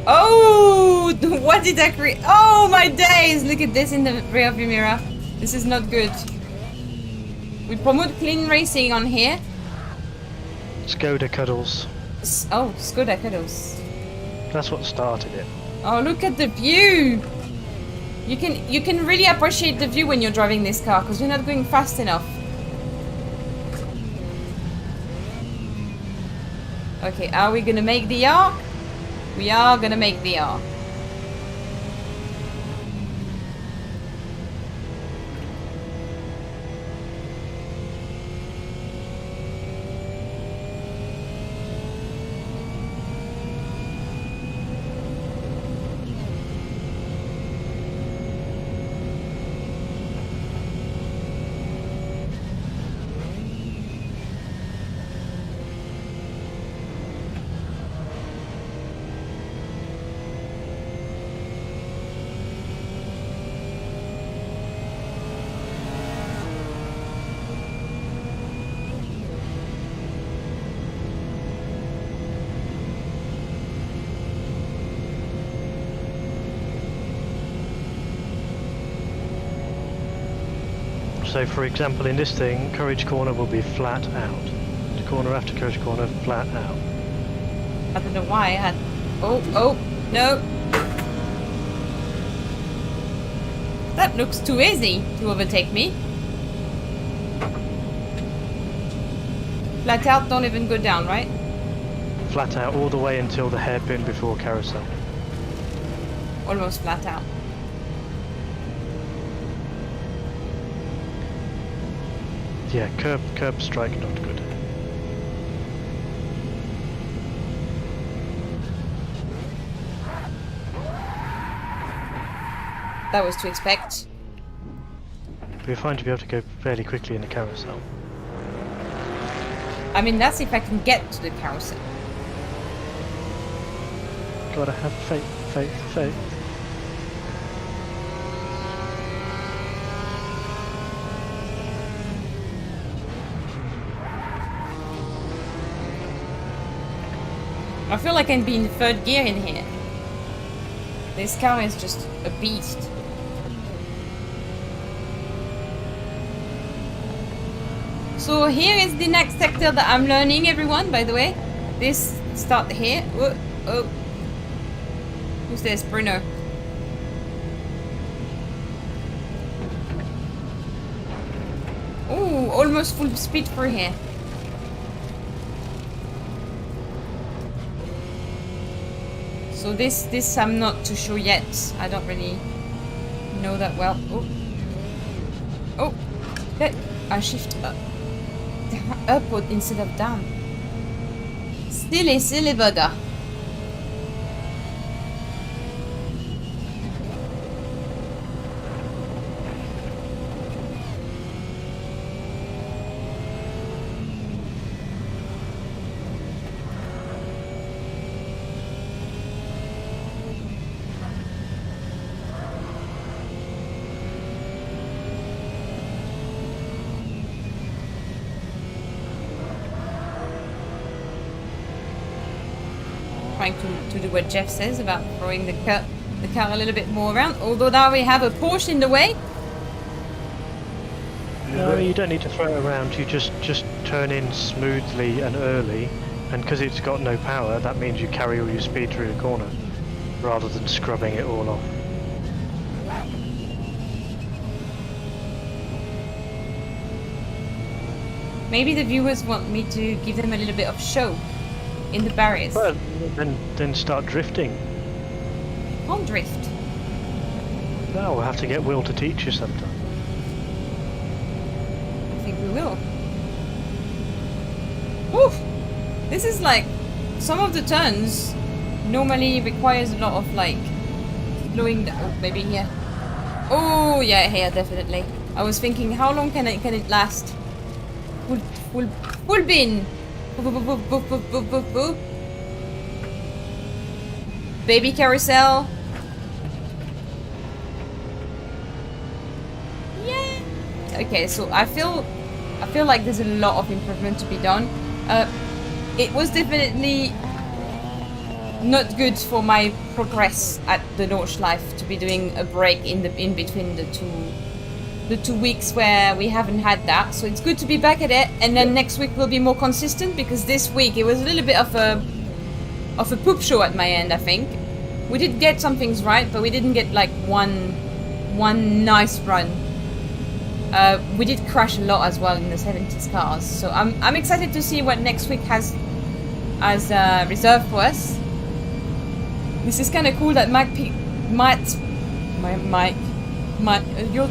Oh, what did I create? Oh my days! Look at this in the rearview mirror. This is not good. We promote clean racing on here. Skoda cuddles. Oh, Skoda cuddles. That's what started it. Oh, look at the view! You can really appreciate the view when you're driving this car because you're not going fast enough. Okay, are we gonna make the arc? We are gonna make the arc. So for example, in this thing, Courage Corner will be flat out. The corner after Courage Corner, flat out. I don't know why I had... Oh, no. That looks too easy to overtake me. Flat out, don't even go down, right? Flat out all the way until the hairpin before Carousel. Almost flat out. Yeah, curb strike not good. That was to expect. We're fine to be able to go fairly quickly in the Carousel. I mean, that's if I can get to the carousel. Gotta have faith. I feel like I'm being third gear in here. This car is just a beast. So here is the next sector that I'm learning, everyone, by the way. This start here. Oh. Who's this? Bruno. Oh, almost full speed through here. So this I'm not too sure yet. I don't really know that well. Oh, I shift up, upward instead of down. Silly bugger. Trying to do what Jeff says about throwing the car a little bit more around. Although now we have a Porsche in the way. No, you don't need to throw it around. You just turn in smoothly and early, and because it's got no power, that means you carry all your speed through the corner, rather than scrubbing it all off. Maybe the viewers want me to give them a little bit of show in the barriers. Well, then start drifting. I'll drift. No, we'll have to get Will to teach you sometime. I think we will. Oof! This is like, some of the turns normally requires a lot of like slowing down. Oh, maybe here. Oh yeah, here definitely. I was thinking, how long can it last? Full bin. Baby carousel. Yeah. Okay, so I feel like there's a lot of improvement to be done. It was definitely not good for my progress at the Nordschleife to be doing a break in between the two weeks where we haven't had that. So it's good to be back at it, and then next week will be more consistent, because this week it was a little bit of a poop show at my end. I think we did get some things right, but we didn't get like one nice run. We did crash a lot as well in the 70s cars, so I'm excited to see what next week has reserved for us. This is kind of cool that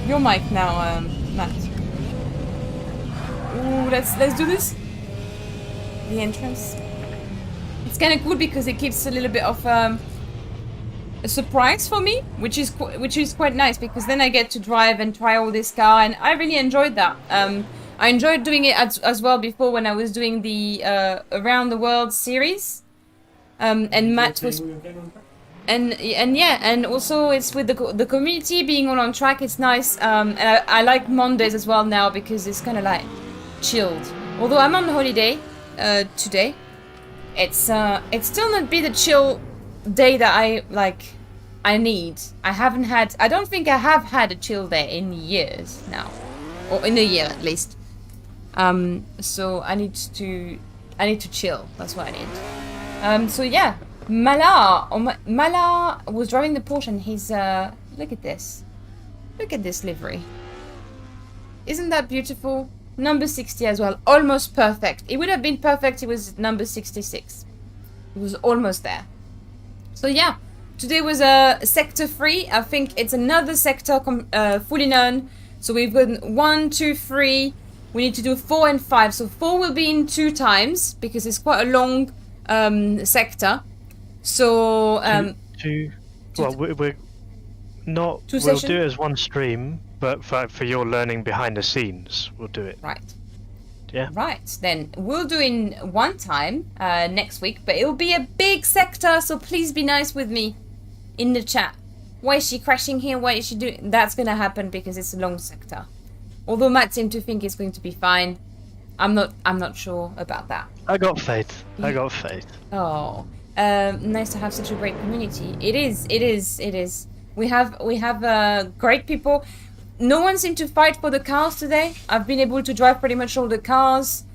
your mic now, Matt. Ooh, let's do this. The entrance. It's kind of cool because it keeps a little bit of a surprise for me, which is quite nice, because then I get to drive and try all this car, and I really enjoyed that. I enjoyed doing it as well before when I was doing the Around the World series, and Matt was. And yeah, and also it's with the community being all on track. It's nice, and I like Mondays as well now, because it's kind of like chilled. Although I'm on holiday today, it's still not be the chill day that I need. I don't think I have had a chill day in years now. or in a year at least. So I need to chill. That's what I need. So yeah, Mala was driving the Porsche, and he's look at this. Look at this livery. Isn't that beautiful? Number 60 as well. Almost perfect. It would have been perfect. It was number 66. It was almost there. So yeah, today was a sector 3. I think it's another sector fully known. So we've got 1, 2, 3. We need to do 4 and 5. So 4 will be in 2 times because it's quite a long sector. So we're not. Two We'll sessions? do it as one stream, but for your learning behind the scenes, we'll do it. right. Yeah. Right, then we'll do in 1 time next week, but it'll be a big sector, so please be nice with me in the chat. Why is she crashing here? Why is she doing... That's going to happen because it's a long sector. Although Matt seemed to think it's going to be fine. I'm not sure about that. I got faith. I got faith. Oh, nice to have such a great community. It is. We have great people. No one seemed to fight for the cars today. I've been able to drive pretty much all the cars.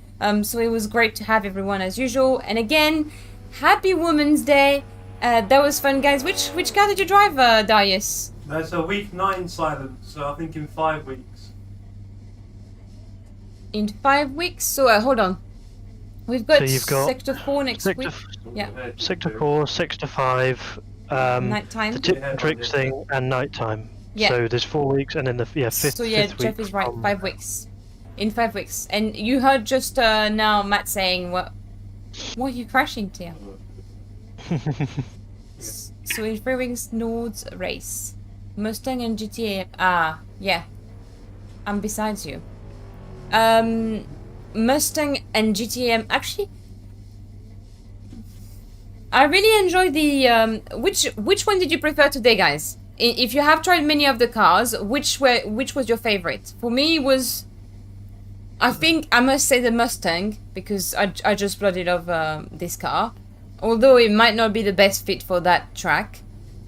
So it was great to have everyone as usual. And again, happy Women's Day. That was fun, guys. Which car did you drive, Darius? That's a week 9 silent, so I think in 5 weeks. In 5 weeks? So hold on. We've got, So you've got Sector 4 next week. Yeah. Sector 4, Sector 5, Nighttime. the tip tricks thing, and nighttime. Yeah. So there's 4 weeks, and then the fifth. So yeah, fifth Jeff week is right. from- 5 weeks. In 5 weeks. And you heard just now Matt saying, what are you crashing, Tia? So in 3 weeks, Nords race. Mustang and GTA. Ah, yeah. I'm besides you. Mustang and GTM. Actually, I really enjoyed the which one did you prefer today, guys? If you have tried many of the cars, which was your favorite? For me, it was, I think I must say the Mustang, because I just blooded of this car, although it might not be the best fit for that track.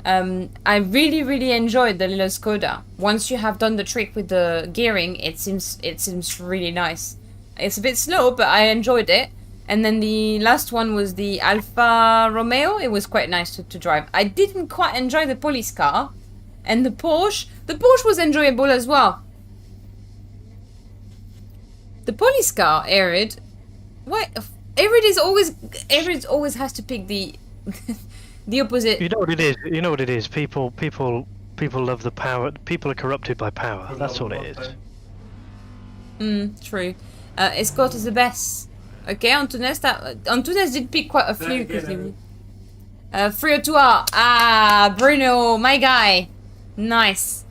I really enjoyed the little Skoda. Once you have done the trick with the gearing, it seems really nice. It's a bit slow, but I enjoyed it. And then the last one was the Alfa Romeo. It was quite nice to drive. I didn't quite enjoy the police car. And the Porsche was enjoyable as well. The police car, Arid. Why? Arid always has to pick the the opposite. You know what it is. You know what it is. People love the power. People are corrupted by power. That's all it is. True. Escort is the best. Okay, Antunes did pick quite a few because they were. 302R. Ah, Bruno, my guy. Nice.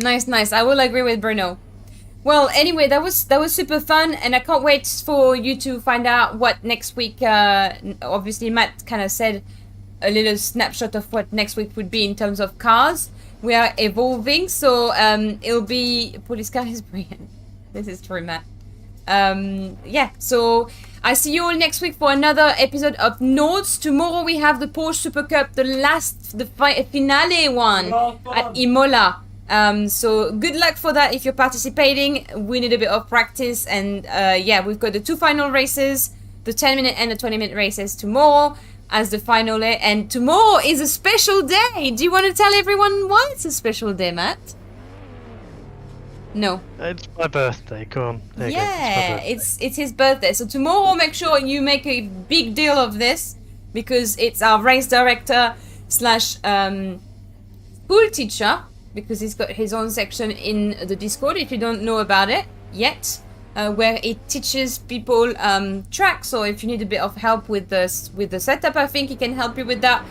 I will agree with Bruno. Well, anyway, that was super fun, and I can't wait for you to find out what next week. Obviously, Matt kind of said a little snapshot of what next week would be in terms of cars. We are evolving, so it'll be police car is brilliant. This is true, Matt. Yeah, so I see you all next week for another episode of Nords. Tomorrow we have the Porsche Super Cup, the finale one at Imola. So good luck for that if you're participating. We need a bit of practice, and yeah, we've got the 2 final races, the 10-minute and the 20-minute races tomorrow as the final day. And tomorrow is a special day. Do you want to tell everyone why it's a special day, Matt? No. It's my birthday. Go on. There you go. Yeah, my birthday. it's his birthday. So tomorrow, make sure you make a big deal of this, because it's our race director / school teacher, because he's got his own section in the Discord, if you don't know about it yet, where it teaches people tracks. So if you need a bit of help with the setup, I think he can help you with that.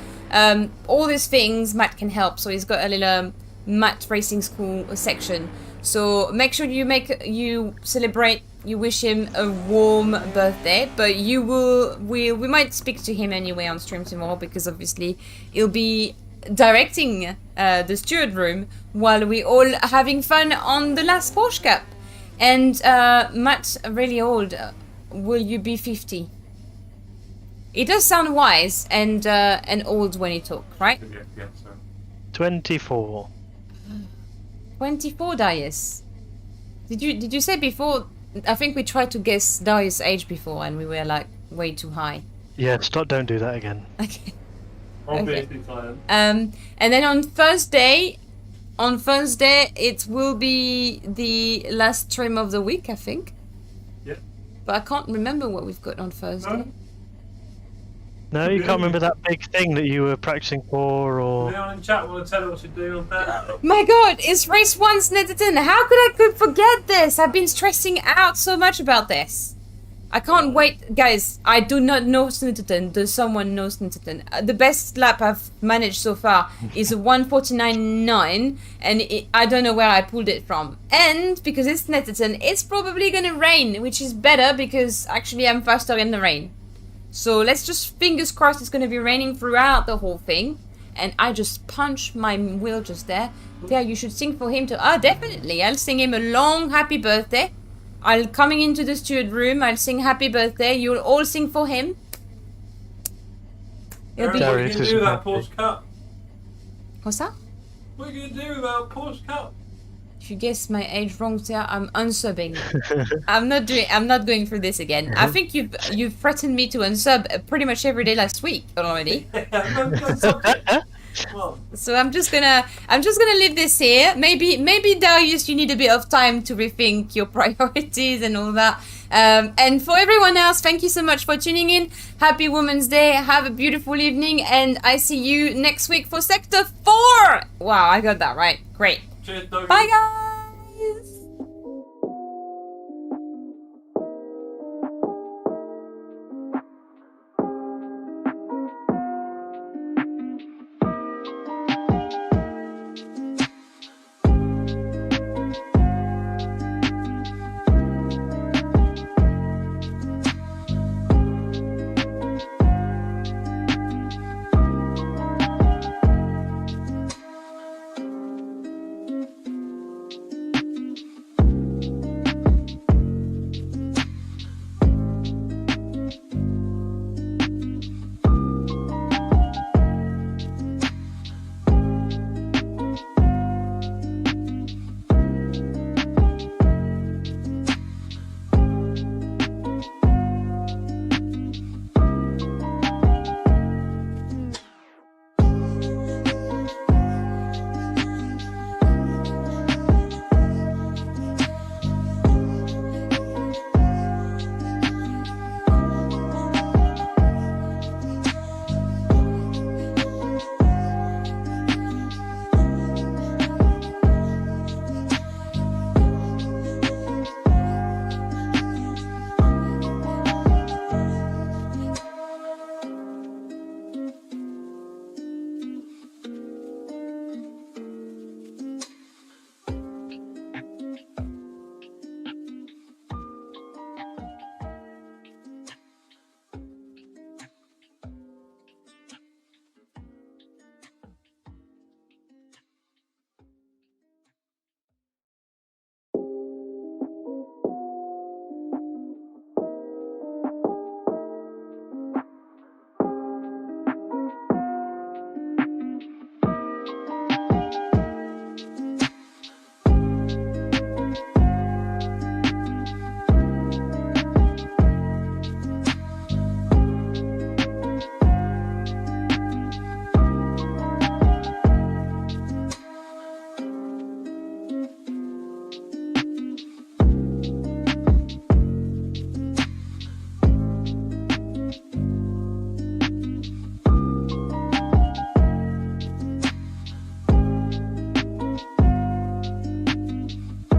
All these things Matt can help. So he's got a little Matt Racing School section. So make sure you celebrate, you wish him a warm birthday, but we might speak to him anyway on stream tomorrow, because obviously he'll be directing the steward room while we all having fun on the last Porsche Cup. And Matt, really old, will you be 50? It does sound wise and old when you talk, right? Yeah, so. 24. 24, Darius. Did you say before? I think we tried to guess Darius' age before, and we were like way too high. Yeah, don't do that again. Okay. Obviously, client. And then on Thursday, it will be the last stream of the week, I think. Yep. But I can't remember what we've got on Thursday. No, you can't remember that big thing that you were practicing for, or... Anyone in chat want to tell us what to do on Thursday? My God, it's race 1 Snedden. How could forget this? I've been stressing out so much about this. I can't wait. Guys, I do not know Snedden. Does someone know Snedden? The best lap I've managed so far is a 1:49.9, and I don't know where I pulled it from. And because it's Snedden, it's probably going to rain, which is better because actually I'm faster in the rain. So let's just fingers crossed it's going to be raining throughout the whole thing. And I just punched my wheel just there. Yeah, you should sing for him too. Ah, definitely. I'll sing him a long happy birthday. I'll coming into the steward room. I'll sing happy birthday. You'll all sing for him. It'll be... What are you Darius going to is do with that happy. Porsche Cup? What's that? What are you going to do with that Porsche Cup? If you guess my age wrong, Sarah, I'm unsubbing. I'm not going through this again. I think you've threatened me to unsub pretty much every day last week already. Well, So I'm just gonna leave this here. Maybe Darius, you need a bit of time to rethink your priorities and all that. And for everyone else, thank you so much for tuning in. Happy Women's Day. Have a beautiful evening, and I see you next week for Sector 4. Wow, I got that right. Great. cheers, Doug. Bye, guys.